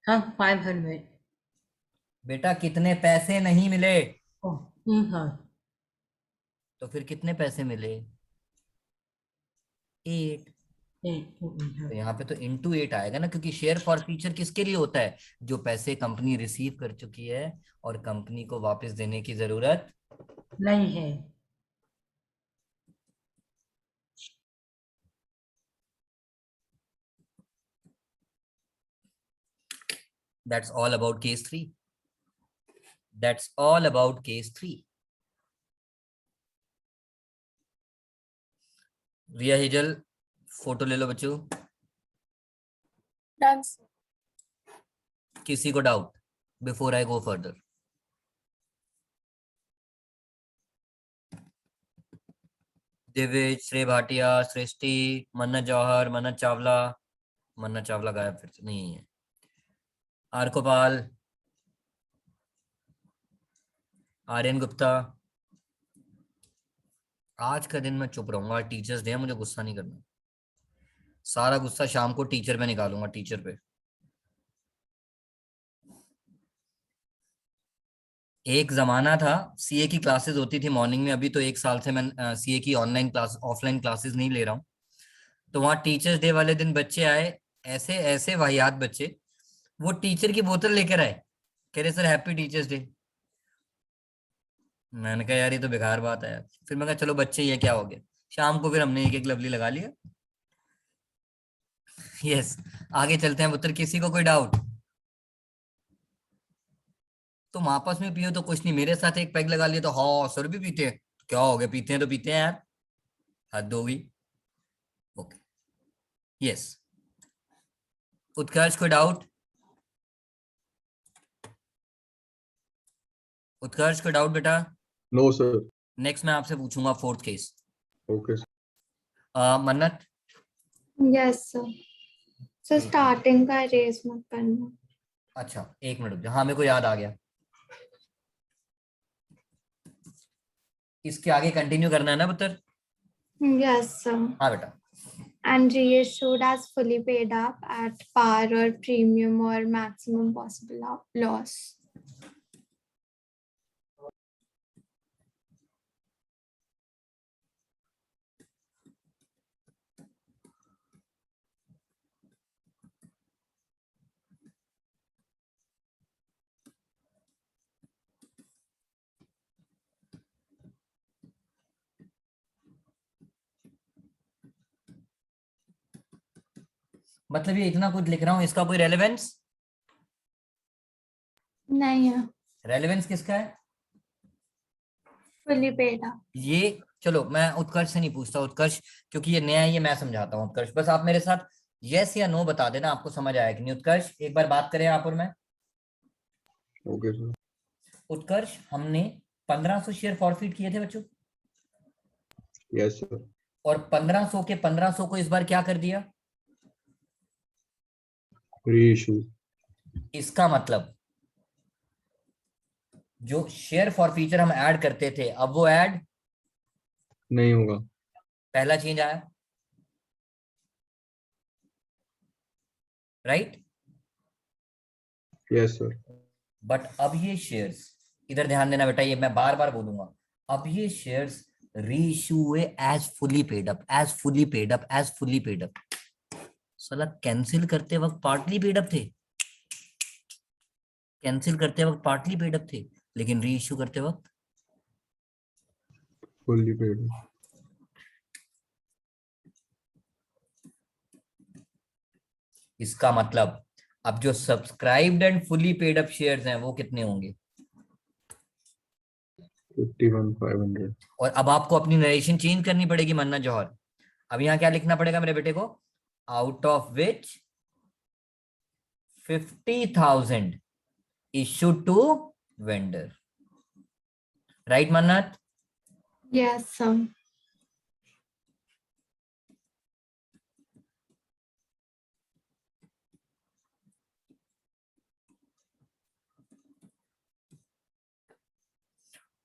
500 बेटा कितने पैसे नहीं मिले? हाँ तो फिर कितने पैसे मिले? 8। तो यहाँ पे तो इंटू 8 आएगा ना, क्योंकि शेयर फॉर फ्यूचर किसके लिए होता है? जो पैसे कंपनी रिसीव कर चुकी है और कंपनी को वापस देने की जरूरत नहीं है। That's all about case 3. That's all about case 3. Riya Hijal, photo ले लो बच्चों। Done sir. किसी को doubt before I go further? Divya, Shrey Bhatia, सृष्टि, मन्नत जौहर, मन्नत चावला गायब फिर से नहीं है। आर्कोपाल, आर्यन गुप्ता। आज का दिन मैं चुप रहूंगा, टीचर्स डे है, मुझे गुस्सा नहीं करना। सारा गुस्सा शाम को टीचर पे निकालूंगा, टीचर पे। एक जमाना था सीए की क्लासेस होती थी मॉर्निंग में, अभी तो 1 साल से मैं सीए की ऑनलाइन क्लास ऑफलाइन क्लासेस नहीं ले रहा हूँ। तो वहाँ टीचर्स डे वाले दिन बच्चे आए, ऐसे ऐसे वाहियात बच्चे, वो टीचर की बोतल लेकर आए, कह रहे सर हैप्पी टीचर्स डे। मैंने कहा यार ये तो बेकार बात है यार। फिर मैं कहा चलो बच्चे ये क्या हो गया। शाम को फिर हमने एक एक लवली लगा लिया। यस, आगे चलते हैं पुत्र, किसी को कोई डाउट? तुम आपस में पियो तो कुछ नहीं, मेरे साथ एक पैग लगा लिया तो हाँ सर भी पीते हैं, क्या हो गया, पीते हैं तो पीते हैं यार, हद हो गई। ओके, यस, उत्कर्ष कोई डाउट? उत्कर्ष को डाउट बेटा? No, sir. नेक्स्ट मैं आपसे पूछूंगा फोर्थ केस। Okay, sir. मन्नत, यस सर। सर स्टार्टिंग का रेस मत करना। अच्छा एक मिनट रुक जाओ, हाँ मेरे को याद आ गया, इसके आगे कंटिन्यू करना है ना पुत्र? Yes sir. हाँ बेटा। And reissued as fully paid up at par or premium or maximum possible loss. मतलब ये इतना कुछ लिख रहा हूँ, इसका कोई रेलेवेंस नहीं है। रेलेवेंस किसका है? Fully paid up. ये चलो मैं उत्कर्ष से नहीं पूछता, उत्कर्ष क्योंकि ये नया है, ये मैं समझाता हूँ। उत्कर्ष बस आप मेरे साथ यस या नो बता देना, आपको समझ आया कि नहीं। उत्कर्ष एक बार बात करें आप और मैं। Okay, sir. उत्कर्ष हमने 1500 शेयर फॉरफिट किए थे बच्चों, Yes, sir. और 1500 के 1500 को इस बार क्या कर दिया? Reissue. इसका मतलब जो शेयर फॉरफीचर हम ऐड करते थे अब वो ऐड नहीं होगा। पहला चेंज आया, राइट? Yes, sir. बट अब ये शेयर्स, इधर ध्यान देना बेटा, ये मैं बार बार बोलूंगा, अब ये शेयर्स रीइश्यू हुए as fully paid up, as fully paid up, as fully paid up. साला कैंसिल करते वक्त पार्टली पेड अप थे, कैंसिल करते वक्त पार्टली पेड अप थे, लेकिन रीइश्यू करते वक्त Fully paid. इसका मतलब अब जो subscribed and fully paid up shares हैं वो कितने होंगे? 51,500. और अब आपको अपनी नरेशन चेंज करनी पड़ेगी मन्नत जौहर। अब यहाँ क्या लिखना पड़ेगा मेरे बेटे को? Out of which 50,000 issued to vendor, right Mannat? Yes sir.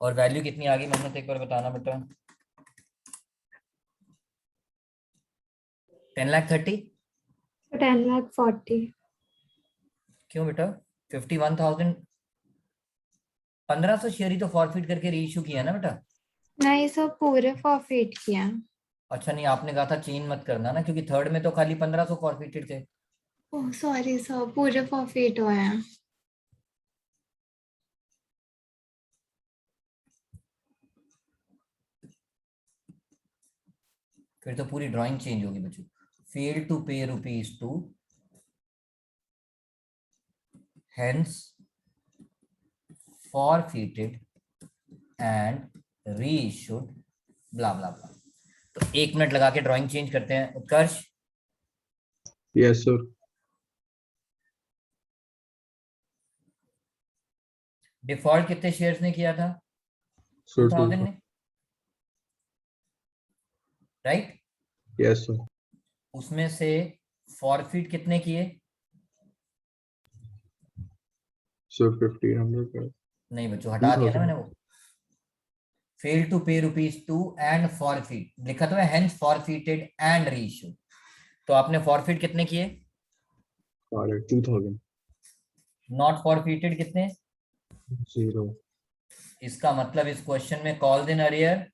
और वैल्यू कितनी आ गई मन्नत एक बार बताना बेटा। 10,30,000। 10,40,000. क्यों बेटा? 51,000 1500 शेयर ही तो फॉरफिट करके रीइश्यू किया ना बेटा। नहीं सर, पूरे फॉरफिट किया। अच्छा नहीं, आपने कहा था चेंज मत करना ना, क्योंकि थर्ड में तो खाली 1500 फॉरफिटेड थे। ओह सॉरी सर, पूरे फॉरफिट हुए हैं। फिर तो पूरी ड्राइंग चेंज होगी बच्चों। फेल टू पे ₹2, hence forfeited and reissued blah blah blah। तो 1 मिनट लगा के ड्राइंग चेंज करते हैं। उत्कर्ष Yes, sir. डिफॉल्ट कितने शेयर्स ने किया था? Sir, 2000 ने, राइट? yes, sir. उसमें से फॉरफिट कितने किए? Sir, 1,500. नहीं बच्चों, हटा दिया ना 2000. मैंने वो। फेल टू पे ₹2 एंड फॉरफिट लिखा तो है, हेंस फॉरफिटेड एंड रीइश्यू। तो आपने फॉरफिट कितने किए? 2,000. नॉट फॉरफिटेड कितने? 0. इसका मतलब इस क्वेश्चन में कॉल्ड इन अरियर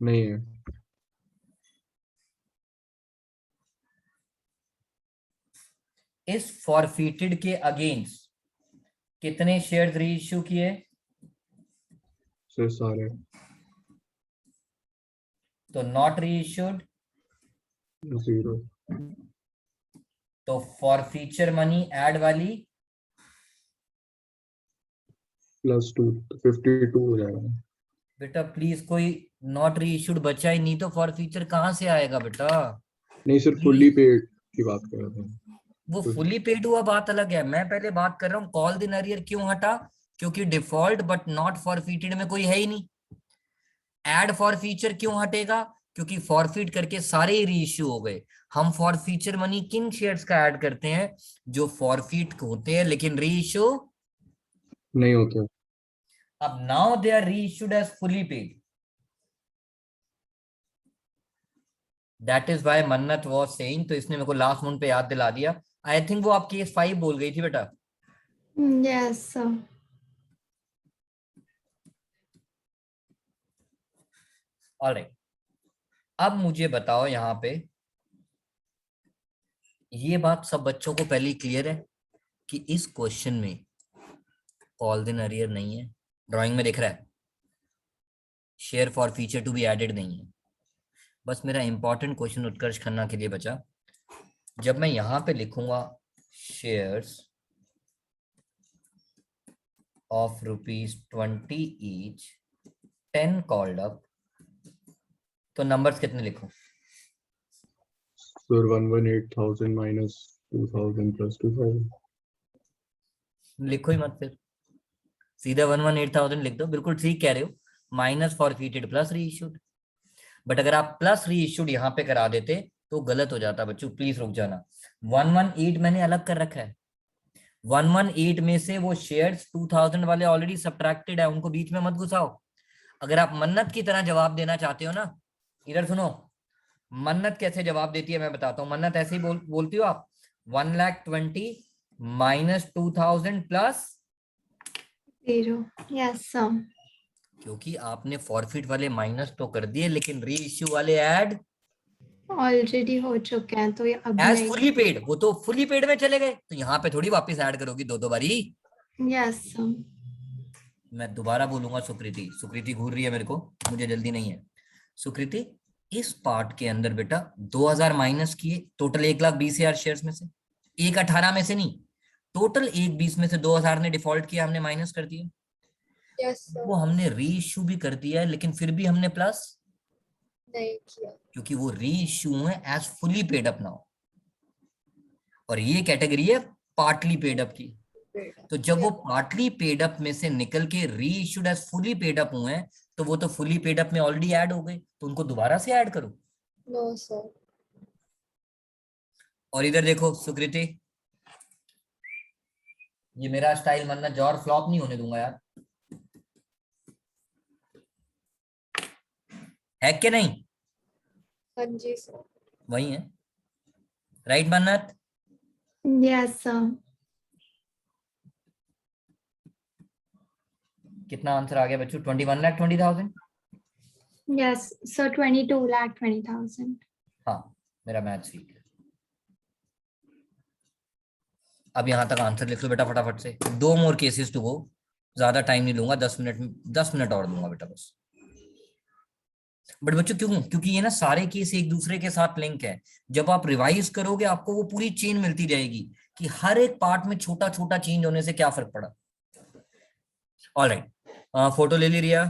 नहीं है। इस फॉरफिटेड के अगेंस्ट कितने शेयर्स रीइश्यू किए? Sir, सारे. तो नॉट रीइश्यूड, 0. तो फॉरफीचर मनी ऐड वाली +2. 52 हो जाएगा। बेटा प्लीज, कोई नॉट रीइश्यूड बचा ही नहीं तो फॉरफीचर कहाँ से आएगा बेटा? नहीं सर, फुल्ली पेड की बात कर रहा था। वो फुली पेड हुआ बात अलग है, मैं पहले बात कर रहा हूँ कॉल इन अरियर क्यों हटा, क्योंकि डिफॉल्ट बट नॉट फॉरफिटेड में कोई है ही नहीं। ऐड फॉर फीचर क्यों हटेगा? क्योंकि फॉरफिट करके सारे ही रीइश्यू हो गए। हम फॉर फीचर मनी किन शेयर्स का ऐड करते हैं? जो फॉरफिट होते हैं लेकिन रीइश्यू नहीं होते। अब now they are reissued as fully paid. That is why Mannat was saying, तो इसने मेरे को लास्ट मोमेंट पे याद दिला दिया। आई थिंक वो आप केस 5 बोल गई थी बेटा। Yes, sir. ऑलराइट, अब मुझे बताओ यहाँ पे, ये बात सब बच्चों को पहले क्लियर है कि इस क्वेश्चन में कॉल दिन अरियर नहीं है। ड्राइंग में दिख रहा है share forfeiture to be added नहीं है। बस मेरा इंपॉर्टेंट क्वेश्चन उत्कर्ष खन्ना के लिए बचा। जब मैं यहाँ पे लिखूंगा shares of ₹20 each 10 called up, तो नंबर्स कितने लिखूं? Sir, 118,000 minus 2,000 plus 2,000. लिखो ही मत, फिर सीधा 118,000 लिख दो। बिल्कुल ठीक कह रहे हो, माइनस फॉरफिटेड प्लस री इश्यूड। बट अगर आप प्लस री इश्यूड यहाँ पे करा देते तो गलत हो जाता। बच्चों प्लीज रुक जाना। 118 मैंने अलग कर रखा है। 118 में से वो शेयर्स 2000 वाले ऑलरेडी सब्ट्रैक्टेड है, उनको बीच में मत घुसाओ। अगर आप मन्नत की तरह जवाब देना चाहते हो ना, इधर सुनो, मन्नत कैसे जवाब देती है मैं बताता हूँ। मन्नत ऐसे ही बोलती हो आप, 1,20,000 माइनस 2000 प्लस 0. Yes, sir. क्योंकि आपने फॉरफिट वाले माइनस तो कर दिए लेकिन री इश्यू वाले ऐड Already हो चुके हैं तो ये अब एज नहीं. फुली पेड, वो तो फुली पेड में चले गए, तो यहाँ पे थोड़ी वापस ऐड करोगी दो बारी। Yes, sir. मैं दोबारा बोलूंगा सुकृति, सुकृति घूर रही है मेरे को, मुझे जल्दी नहीं है। सुकृति, इस पार्ट के अंदर बेटा 2000 माइनस किए, टोटल 1,20,000 शेयर्स में से, 1,18 में से नहीं, टोटल 1,20 में से 2000 ने डिफॉल्ट किया, हमने माइनस कर दिया। Yes, sir. वो हमने री इश्यू भी कर दिया है लेकिन फिर भी हमने प्लस नहीं किया. क्योंकि वो री इश्यू है as fully paid up now, और ये कैटेगरी है पार्टली पेड अप की। तो जब वो पार्टली पेड अप में से निकल के reissued as fully paid up हुए हैं, तो वो तो फुली पेड अप में ऑलरेडी ऐड हो गए, तो उनको दोबारा से ऐड करो। No sir. और इधर देखो सुकृति, ये मेरा स्टाइल मन्नत जौहर फ्लॉप नहीं होने दूंगा यार, है कि नहीं? हाँ जी सर. वही है, राइट मन्नत? Yes, sir. कितना आंसर आ गया बच्चों? 21,20,000। Yes, so 22,20,000. हाँ, मेरा मैथ ठीक है। अब यहां तक आंसर लिख लो बेटा फटाफट से। 2 मोर केसेस टू गो, ज्यादा टाइम नहीं लूंगा, 10 मिनट और दूंगा बेटा बस। बट बच्चों क्यों? क्योंकि ये ना सारे केस एक दूसरे के साथ लिंक है। जब आप रिवाइज करोगे आपको वो पूरी चेन मिलती जाएगी कि हर एक पार्ट में छोटा छोटा चेंज होने से क्या फर्क पड़ा। ऑलराइट, फोटो ले ली रिया?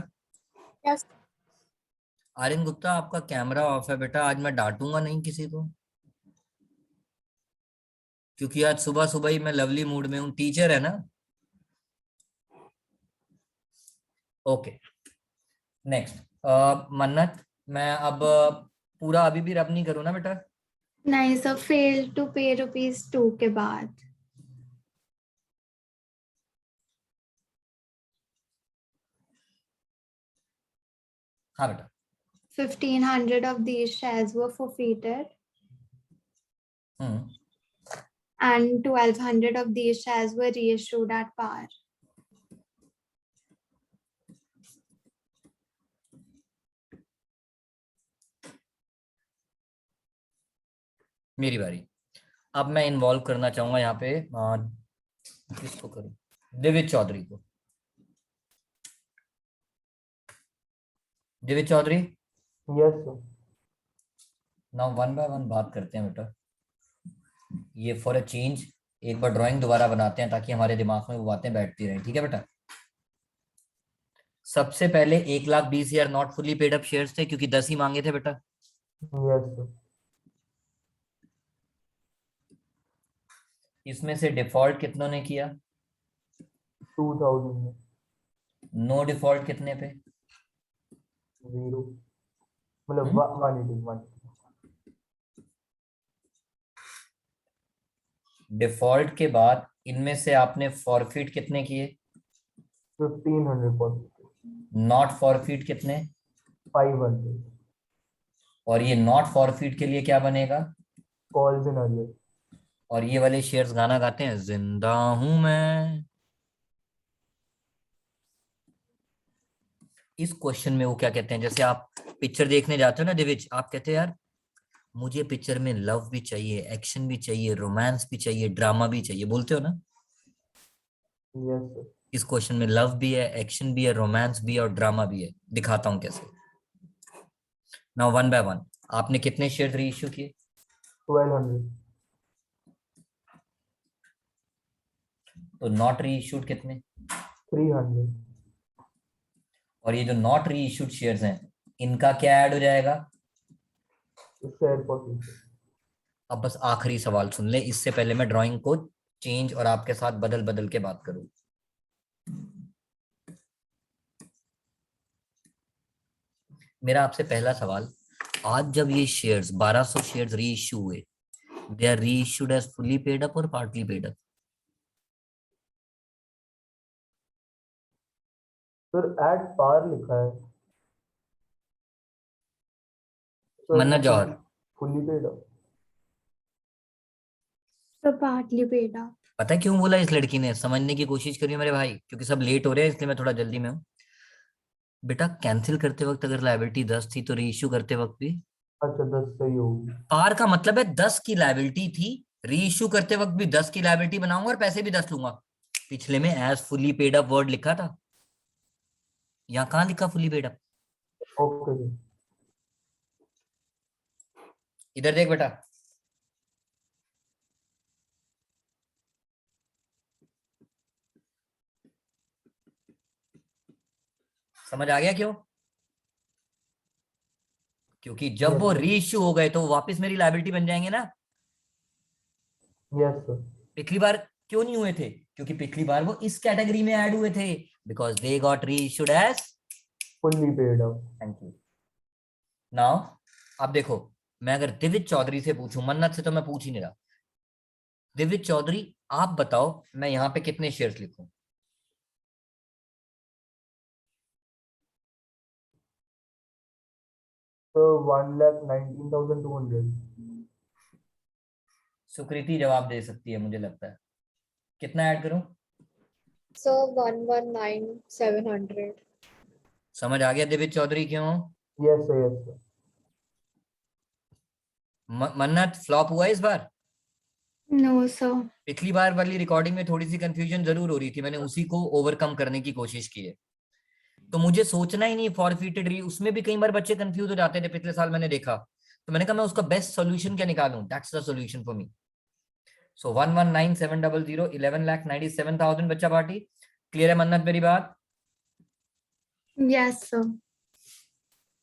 Yes. आर्यन गुप्ता, आपका कैमरा ऑफ है बेटा, आज मैं डांटूंगा नहीं किसी को, क्योंकि आज सुबह सुबह ही मैं लवली मूड में हूँ, टीचर है ना। ओके नेक्स्ट, मन्नत, मैं अब पूरा अभी भी रब नहीं करूँ ना बेटा? नहीं सर, फेल टू पे ₹2 के बाद. हाँ बेटा। 1,500 of these shares were forfeited and 1,200 of these shares were reissued at par. मेरी बारी। अब मैं इन्वॉल्व करना चाहूंगा यहाँ पे किसको करूं? दिव्य चौधरी को। Divya Chaudhary, yes sir. Now 1 by 1 बात करते हैं बेटा। ये फॉर अ चेंज एक बार ड्राइंग दोबारा बनाते हैं ताकि हमारे दिमाग में वो बातें बैठती रहें, ठीक है बेटा? सबसे पहले 1,20,000 not fully paid up shares थे क्योंकि 10 ही मांगे थे बेटा। Yes sir. इसमें से डिफॉल्ट कितनों ने किया? 2000 में नो डिफॉल्ट कितने पे? 0 मतलब हम्म? 180 डिफॉल्ट के बाद इनमें से आपने फॉरफिट कितने किए? 1500 नॉट फॉरफिट कितने? 500 और ये नॉट फॉरफिट के लिए क्या बनेगा? कॉल्स इन अर्लियर और ये वाले शेयर्स गाना गाते हैं, जिंदा हूं मैं। इस क्वेश्चन में वो क्या कहते हैं, जैसे आप पिक्चर देखने जाते हो ना दिविज, आप कहते हैं यार मुझे पिक्चर में लव भी चाहिए, एक्शन भी चाहिए, रोमांस भी चाहिए, ड्रामा भी चाहिए, बोलते हो ना? यस सर इस क्वेश्चन में लव भी है, एक्शन भी है, रोमांस भी है और ड्रामा भी है। दिखाता हूं कैसे। नाउ वन बाय वन, आपने कितने शेयर री इश्यू किए? 1200 तो नॉट री इश्यूड कितने? 300 और ये जो नॉट री इश्यूड शेयर्स हैं, इनका क्या ऐड हो जाएगा? शेयर पोजीशन अब बस आखिरी सवाल सुन ले, इससे पहले मैं ड्राइंग को चेंज और आपके साथ बदल बदल के बात करूं। मेरा आपसे पहला सवाल, आज जब ये शेयर्स 1200 शेयर्स री इश्यू हुए, they are reissued as fully paid up और partly paid up? Sir at par लिखा है Mannat Johar, fully paid up तो पार्टली पेड अप। पता है क्यों बोला इस लड़की ने? समझने की कोशिश करिए मेरे भाई, क्योंकि सब लेट हो रहे हैं इसलिए मैं थोड़ा जल्दी में हूँ। बेटा कैंसिल करते वक्त अगर लायबिलिटी 10 थी तो री इश्यू करते वक्त भी अच्छा 10 सही होगी पार का मतलब है 10 की लायबिलिटी थी, री इश्यू करते वक्त भी 10 की लायबिलिटी बनाऊंगा और पैसे भी 10 लूंगा। पिछले में as fully paid up word लिखा था, यहाँ कहाँ लिखा fully paid up? Okay sir इधर देख बेटा, समझ आ गया क्यों? क्योंकि जब वो यस री इश्यू हो गए तो वो वापस मेरी लायबिलिटी बन जाएंगे ना। यस सर पिछली बार क्यों नहीं हुए थे? क्योंकि पिछली बार वो इस कैटेगरी में ऐड हुए थे, because they got reissued as. Fully paid up thank you. Now अब देखो, मैं अगर दिविज चौधरी से पूछूं, मन्नत से तो मैं पूछ ही नहीं रहा, दिविज चौधरी आप बताओ मैं यहाँ पे कितने शेयर्स लिखूं? तो 1,19,200 सुकृति जवाब दे सकती है मुझे लगता है। कितना ऐड करूं? सो 119,700। समझ आ गया दिविज चौधरी क्यों? यस सर मन्नत फ्लॉप हुआ इस बार? No sir. पिछली बार वाली रिकॉर्डिंग में थोड़ी सी कंफ्यूजन जरूर हो रही थी, मैंने उसी को ओवरकम करने की कोशिश की है। तो मुझे सोचना ही नहीं फॉरफिटेड री, उसमें भी कई बार बच्चे कंफ्यूज हो जाते थे, पिछले साल मैंने देखा। तो मैंने कहा मैं उसका बेस्ट सोल्यूशन क्या निकालूं, that's the solution for me. So 119,700 11,97,000 बच्चा पार्टी। क्लियर है मन्नत मेरी बात? Yes sir.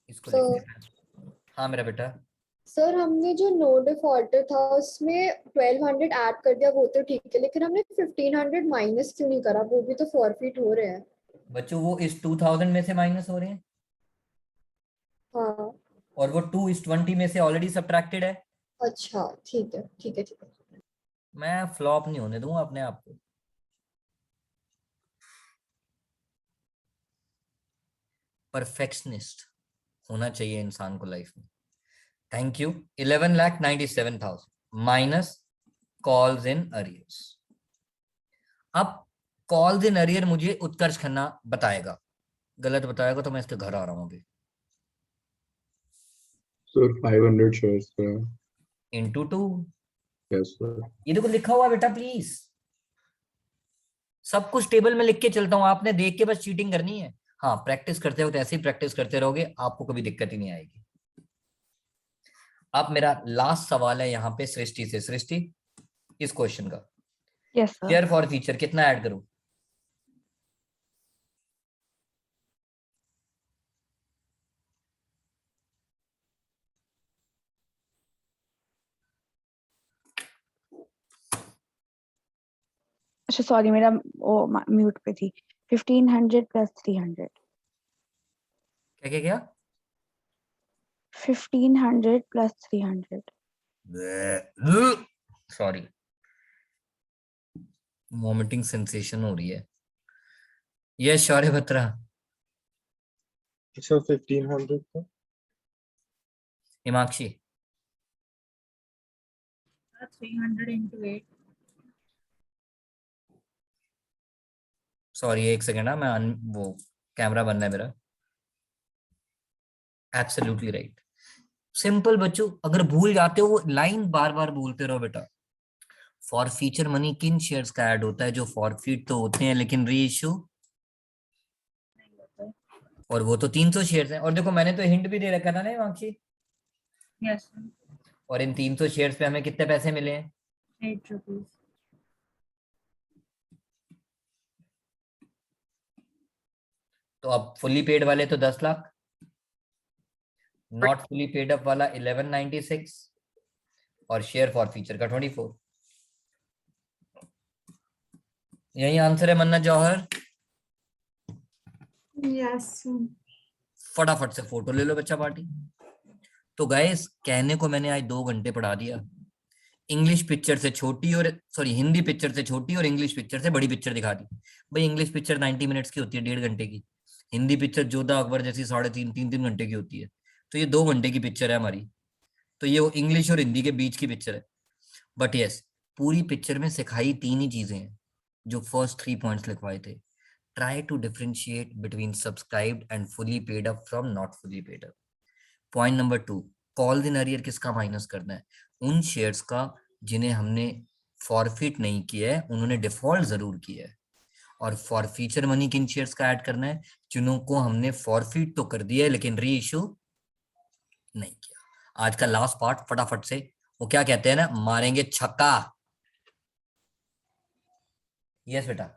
इसको So- लिखते हैं। हाँ मेरा बेटा। सर हमने जो नो डिफॉल्टर था उसमें 1200 ऐड कर दिया, वो तो ठीक है, लेकिन हमने 1500 माइनस क्यों नहीं करा? वो भी तो फॉरफिट हो रहे हैं। बच्चों वो इस 2000 में से माइनस हो रहे हैं हाँ और वो 2:20 में से ऑलरेडी सब्ट्रैक्टेड है। अच्छा ठीक है ठीक है ठीक है। मैं फ्लॉप नहीं होने दूंगा अपने आप को। परफेक्शनिस्ट होना चाहिए इंसान को लाइफ में। Thank you. 11,97,000 minus calls in arrears. अब कॉल्स इन अरियर मुझे उत्कर्ष खन्ना बताएगा, गलत बताएगा तो मैं इसके घर आ रहा हूँ अभी। Sir, 500 shares, sir. Into 2। Yes, sir. ये देखो लिखा हुआ बेटा, प्लीज सब कुछ टेबल में लिख के चलता हूँ, आपने देख के बस चीटिंग करनी है। हाँ प्रैक्टिस करते हो तो ऐसे ही प्रैक्टिस करते रहोगे, आपको कभी दिक्कत ही नहीं आएगी। अब मेरा लास्ट सवाल है यहाँ पे सृष्टि से। सृष्टि इस क्वेश्चन का yes sir. Share for future कितना ऐड करूं? अच्छा सॉरी मेरा वो म्यूट पे थी 1500 प्लस 300 क्या क्या क्या 1500 प्लस 300 सॉरी, वॉमिटिंग सेंसेशन हो रही है। ये शौर्य बत्रा So 1500 का हिमाक्षी 300 into 8. सॉरी एक सेकेंड ना, मैं वो कैमरा बंद है मेरा। Absolutely right. सिंपल बच्चों, अगर भूल जाते हो वो लाइन बार बार बोलते रहो बेटा। फॉर फीचर मनी किन शेयर्स का ऐड होता है जो फॉरफीट तो होते हैं लेकिन री इशू, और वो तो 300 शेयर्स हैं। और देखो मैंने तो हिंट भी दे रखा था ना हिमाक्षी, Yes, sir. और इन 300 शेयर्स पे हमें कितने पैसे मिले हैं? 8 rupees. तो अब फुली पेड वाले तो 10 lakh, not fully paid up वाला 1196 और शेयर फॉर फीचर का 24। यही आंसर है मन्नत जौहर। Yes. फटाफट से फोटो ले लो बच्चा पार्टी। तो गाइस कहने को मैंने आज 2 घंटे पढ़ा दिया। इंग्लिश पिक्चर से छोटी और सॉरी हिंदी पिक्चर से छोटी और इंग्लिश पिक्चर से बड़ी पिक्चर दिखा दी। भाई इंग्लिश पिक्चर 90 मिनट्स की होती है, 1.5 घंटे की। हिंदी पिक्चर जोधा अकबर जैसी 3.5-3 घंटे की होती है। तो ये 2 घंटे की पिक्चर है हमारी। तो ये वो इंग्लिश और हिंदी के बीच की पिक्चर है। बट यस, पूरी पिक्चर में सिखाई 3 ही चीजें हैं जो फर्स्ट 3 पॉइंट्स लिखवाए थे। Try to differentiate between subscribed and fully paid up from not fully paid up. Point number 2, call in arrear किसका माइनस करना है? उन शेयर्स का जिन्हें हमने फॉरफिट नहीं किया है, उन्होंने डिफॉल्ट जरूर किया है। और फॉर फीचर मनी किन शेयर्स का ऐड करना है? जिनको हमने फॉरफिट तो कर दिया है लेकिन री इशू नहीं किया। आज का लास्ट पार्ट फटाफट से, वो क्या कहते हैं ना, मारेंगे छक्का। यस बेटा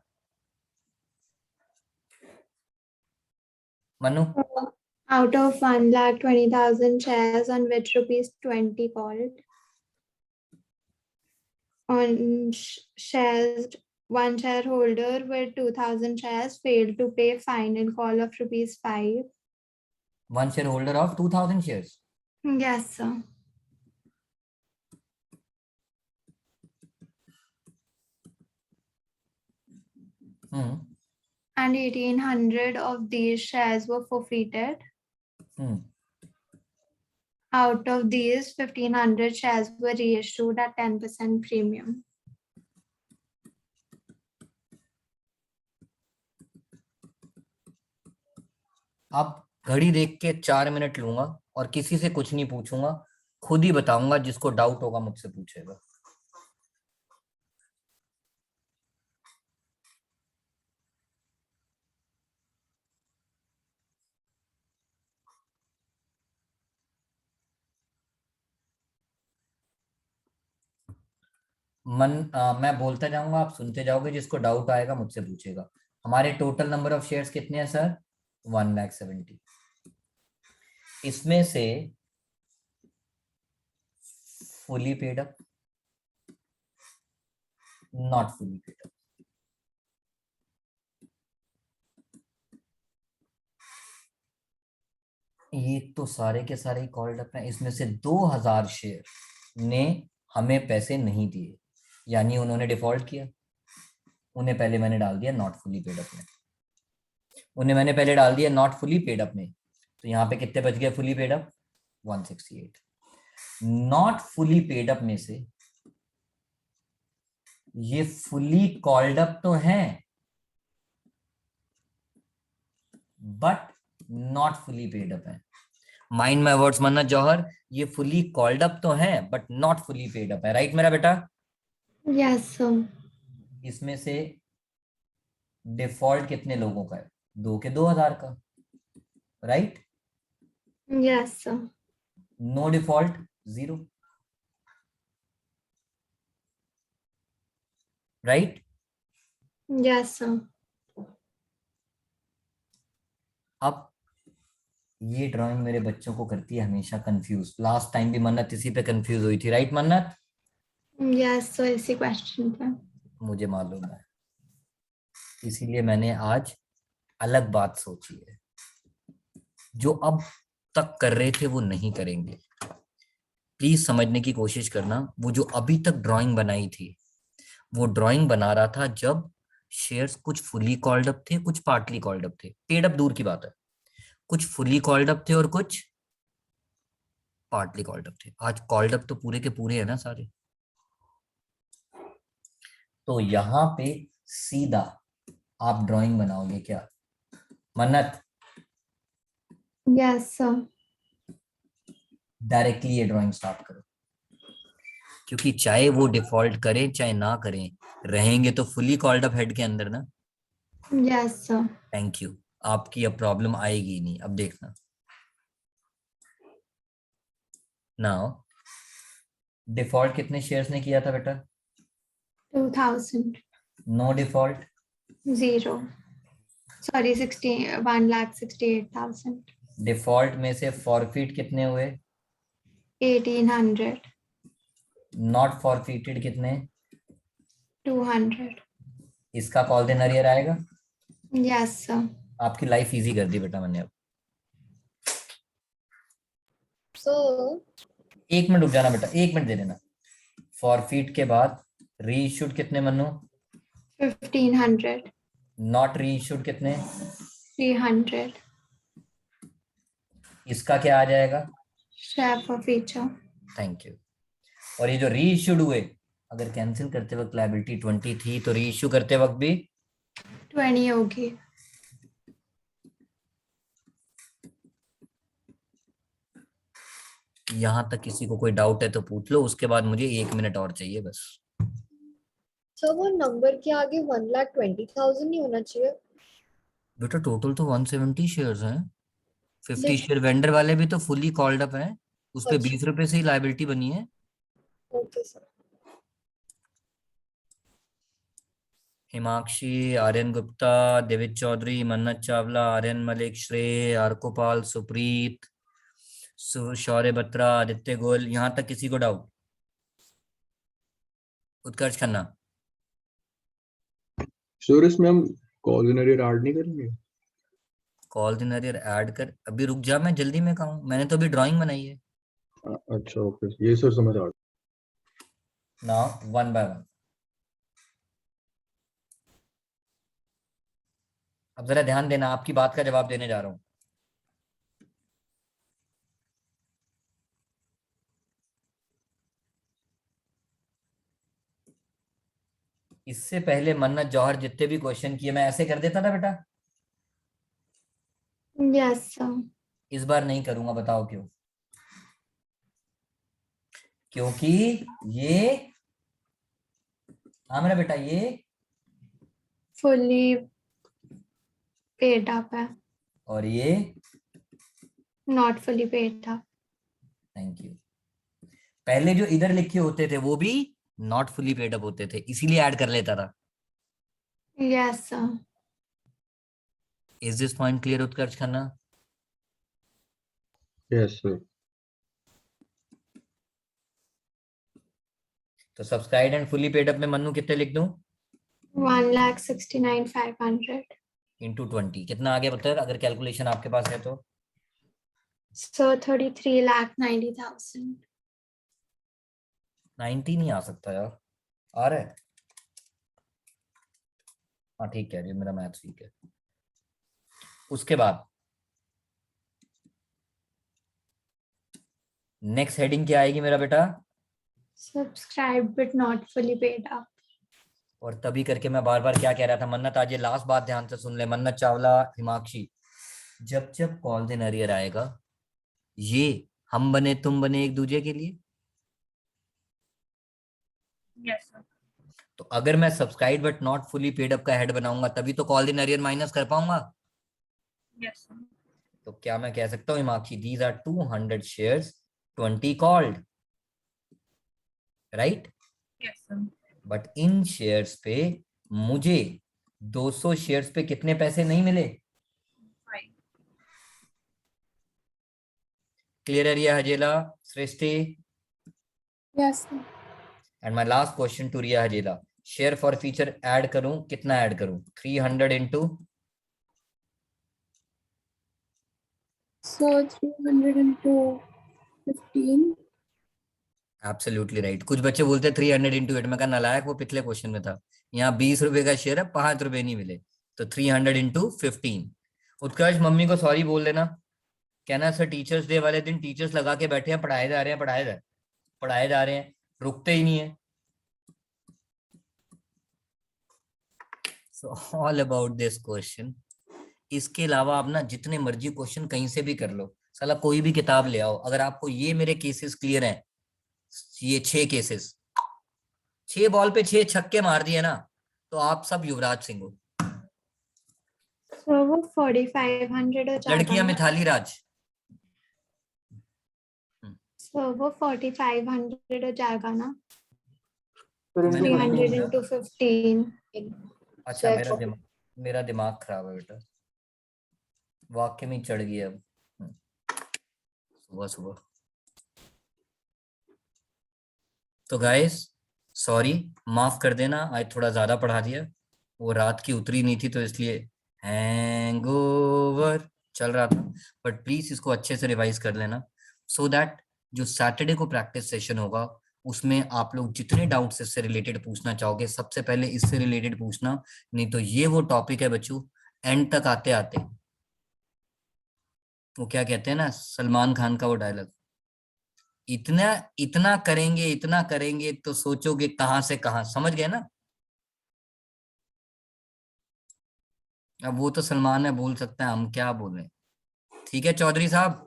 Manu. Out of 1,20,000 shares on which rupees 20 called, on shares, one shareholder with 2,000 shares failed to pay final call of rupees 5. One shareholder of 2,000 shares. Yes, sir. And 1,800 of these shares were forfeited. Out of these, 1,500 shares were reissued at 10% premium. अब घड़ी देख के 4 मिनट लूंगा और किसी से कुछ नहीं पूछूंगा, खुद ही बताऊंगा। जिसको डाउट होगा मुझसे पूछेगा। मैं बोलता जाऊंगा, आप सुनते जाओगे। जिसको डाउट आएगा मुझसे पूछेगा। हमारे टोटल नंबर ऑफ शेयर्स कितने हैं सर? 1,70,000। इसमें से fully paid up, not fully paid up, ये तो सारे के सारे कॉल्ड अप हैं। इसमें से 2,000 शेयर ने हमें पैसे नहीं दिए, यानी उन्होंने डिफॉल्ट किया। उन्हें पहले मैंने डाल दिया नॉट फुली पेड अप में। तो यहाँ पे कितने बच गए fully paid up? 168। Not fully paid up में से ये फुली कॉल्ड अप तो हैं but not fully paid up है। माइंड माय वर्ड्स मन्नत जौहर, ये फुली कॉल्ड अप तो हैं but not fully paid up है। राइट मेरा बेटा? Yes, sir. इसमें से डिफॉल्ट कितने लोगों का है? 2 के 2,000 का। Right? Yes, sir. No default 0। Right? Yes, sir. अब ये ड्राइंग मेरे बच्चों को करती है हमेशा कंफ्यूज। लास्ट टाइम भी मन्नत इसी पे कंफ्यूज हुई थी। राइट मन्नत? Yes, sir. इसी क्वेश्चन पे। मुझे मालूम है। इसीलिए मैंने आज अलग बात सोची है। जो अब तक कर रहे थे वो नहीं करेंगे। प्लीज समझने की कोशिश करना। वो जो अभी तक ड्राइंग बनाई थी, वो ड्राइंग बना रहा था जब शेयर्स कुछ फुली कॉल्ड अप थे, कुछ पार्टली कॉल्ड अप थे। पेड अप दूर की बात है, कुछ फुली कॉल्ड अप थे और कुछ पार्टली कॉल्ड अप थे। आज कॉल्ड अप तो पूरे के पूरे है ना सारे। तो यहाँ पे सीधा आप ड्राइंग बनाओगे क्या? मन्नत, यस सर। डायरेक्टली ये ड्राइंग स्टार्ट करो, क्योंकि चाहे वो डिफॉल्ट करें चाहे ना करें, रहेंगे तो फुली कॉल्ड अप हेड के अंदर ना। Yes sir. Thank you. आपकी अब प्रॉब्लम आएगी ही नहीं। अब देखना, नाउ डिफॉल्ट कितने शेयर्स ने किया था बेटा? 2000. No default? 0. Sorry, 1,68,000. डिफॉल्ट में से फॉरफिट कितने हुए? 1,800. नॉट फॉरफिटेड कितने? 200. इसका कॉल देन अरियर आएगा? Yes sir. आपकी लाइफ इजी कर दी बेटा मैंने अब। So 1 मिनट रुक जाना बेटा, 1 मिनट दे देना। फॉरफिट के बाद रीइश्यूड कितने मन्नू? 1,500. नॉट रीइश्यूड कितने? 300. इसका क्या आ जाएगा? Share for feature. Thank you. और ये जो रीइश्यूड हुए, अगर कैंसिल करते वक्त लायबिलिटी 20 थी तो रीइश्यू करते वक्त भी 20 होगी। यहां तक किसी को कोई डाउट है तो पूछ लो, उसके बाद मुझे 1 मिनट और चाहिए बस। सर वो नंबर के आगे 1,20,000 नहीं होना चाहिए? बेटा टोटल तो 170 शेयर्स हैं। 50 Yes. शेयर वेंडर वाले भी तो फुली कॉल्ड अप हैं, उस पे अच्छा। 20 रुपए से ही लायबिलिटी बनी है। Okay sir. हिमाक्षी, आर्यन गुप्ता, देवित चौधरी, मन्नत चावला, आर्यन मलिक, श्रेय, आर्कोपाल, सुप्रीत, शौर्य बत्रा, आदित्य गोयल, यहां तक किसी को डाउट? उत्कर्ष खन्ना। सर इसमें हम कॉल इन अरियर ऐड नहीं करेंगे? कॉल दिन अरियर ऐड कर, अभी रुक जा, मैं जल्दी में कहूँ, मैंने तो अभी ड्राइंग बनाई है। अच्छा ओके, ये सर समझ आ गया। Now one by one. अब जरा ध्यान देना, आपकी बात का जवाब देने जा रहा हूं। इससे पहले मन्नत जौहर जितने भी क्वेश्चन किए मैं ऐसे कर देता था बेटा। Yes sir. इस बार नहीं करूंगा, बताओ क्यों? क्योंकि ये, हाँ मेरा बेटा, ये फुली पेड अप है, और ये not fully paid up. Thank you. पहले जो इधर लिखे होते थे वो भी नॉट फुली पेड अप होते थे, इसीलिए ऐड कर लेता था। Yes sir. Is this point clear Utkarsh Khanna? Yes sir. तो subscribe and fully paid up में मन्नू कितने लिख दूं? 1,69,500. इंटू 20 कितना आ गया बता, अगर कैलकुलेशन आपके पास है तो? सर 33,90,000. 90 नहीं आ सकता यार, आ रहा है? हाँ ठीक है, मेरा मैथ ठीक है। उसके बाद नेक्स्ट हेडिंग क्या आएगी मेरा बेटा? Subscribe but not fully paid up. और तभी करके मैं बार बार क्या कह रहा था, मन्नत आज ये लास्ट बात ध्यान से सुन ले, मन्नत चावला, हिमाक्षी, जब जब कॉल दिन अरियर आएगा, ये हम बने तुम बने एक दूसरे के लिए। Yes, sir. तो अगर मैं subscribe but not fully paid up का हेड बनाऊंगा तभी तो कॉल दिन अरियर माइनस कर पाऊंगा। Yes, sir. तो क्या मैं कह सकता हूँ Himakshi, these are 200 shares 20 called, right? Yes, sir. But in shares पे मुझे 200 शेयर्स पे कितने पैसे नहीं मिले? 5. क्लियर है Riya Hajela, Srishti? Yes sir. And my last question to Riya Hajela, share forfeiture add करूं, कितना ऐड करूं? 300 into So 300 into 15. Absolutely right. कुछ बच्चे बोलते हैं 300 इंटू 8, मैं कहा नालायक, वो पिछले क्वेश्चन में था। यहाँ 20 रुपए का शेयर है, 5 रुपए नहीं मिले, तो 300 इंटू 15। उत्कर्ष मम्मी को सॉरी बोल देना, कहना सर टीचर्स डे वाले दिन टीचर्स लगा के बैठे हैं, पढ़ाए जा रहे हैं, पढ़ाए जा रहे हैं, रुकते ही नहीं है। So all about this question. इसके अलावा आप ना जितने मर्जी क्वेश्चन कहीं से भी कर लो, साला कोई भी किताब ले आओ, अगर आपको ये मेरे केसेस क्लियर हैं, ये 6 केसेस, 6 बॉल पे 6 छक्के मार दिए ना, तो आप सब युवराज सिंह हो। So वो 4500 हो जाएगा लड़कियां ना? मिथाली राज। So वो 4500 हो जाएगा ना? मैंने 300 बोला। into 15. अच्छा So मेरा दिमाग खराब है बेटा, वाक्य में चढ़ गया अब सुबह सुबह। तो गाइस सॉरी, माफ कर देना, आज थोड़ा ज्यादा पढ़ा दिया, वो रात की उतरी नहीं थी तो इसलिए हैंगओवर चल रहा था। बट प्लीज इसको अच्छे से रिवाइज कर लेना, सो दैट जो सैटरडे को प्रैक्टिस सेशन होगा उसमें आप लोग जितने डाउट्स इससे रिलेटेड पूछना चाहोगे, सबसे पहले इससे रिलेटेड पूछना। नहीं तो ये वो टॉपिक है बच्चों, एंड तक आते आते वो क्या कहते हैं ना, सलमान खान का वो डायलॉग, इतना इतना करेंगे तो सोचोगे कहां से कहां। समझ गए ना? अब वो तो सलमान है, बोल सकते हैं, हम क्या बोल रहे हैं। ठीक है चौधरी साहब,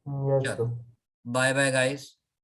Yes, sir. Bye bye guys.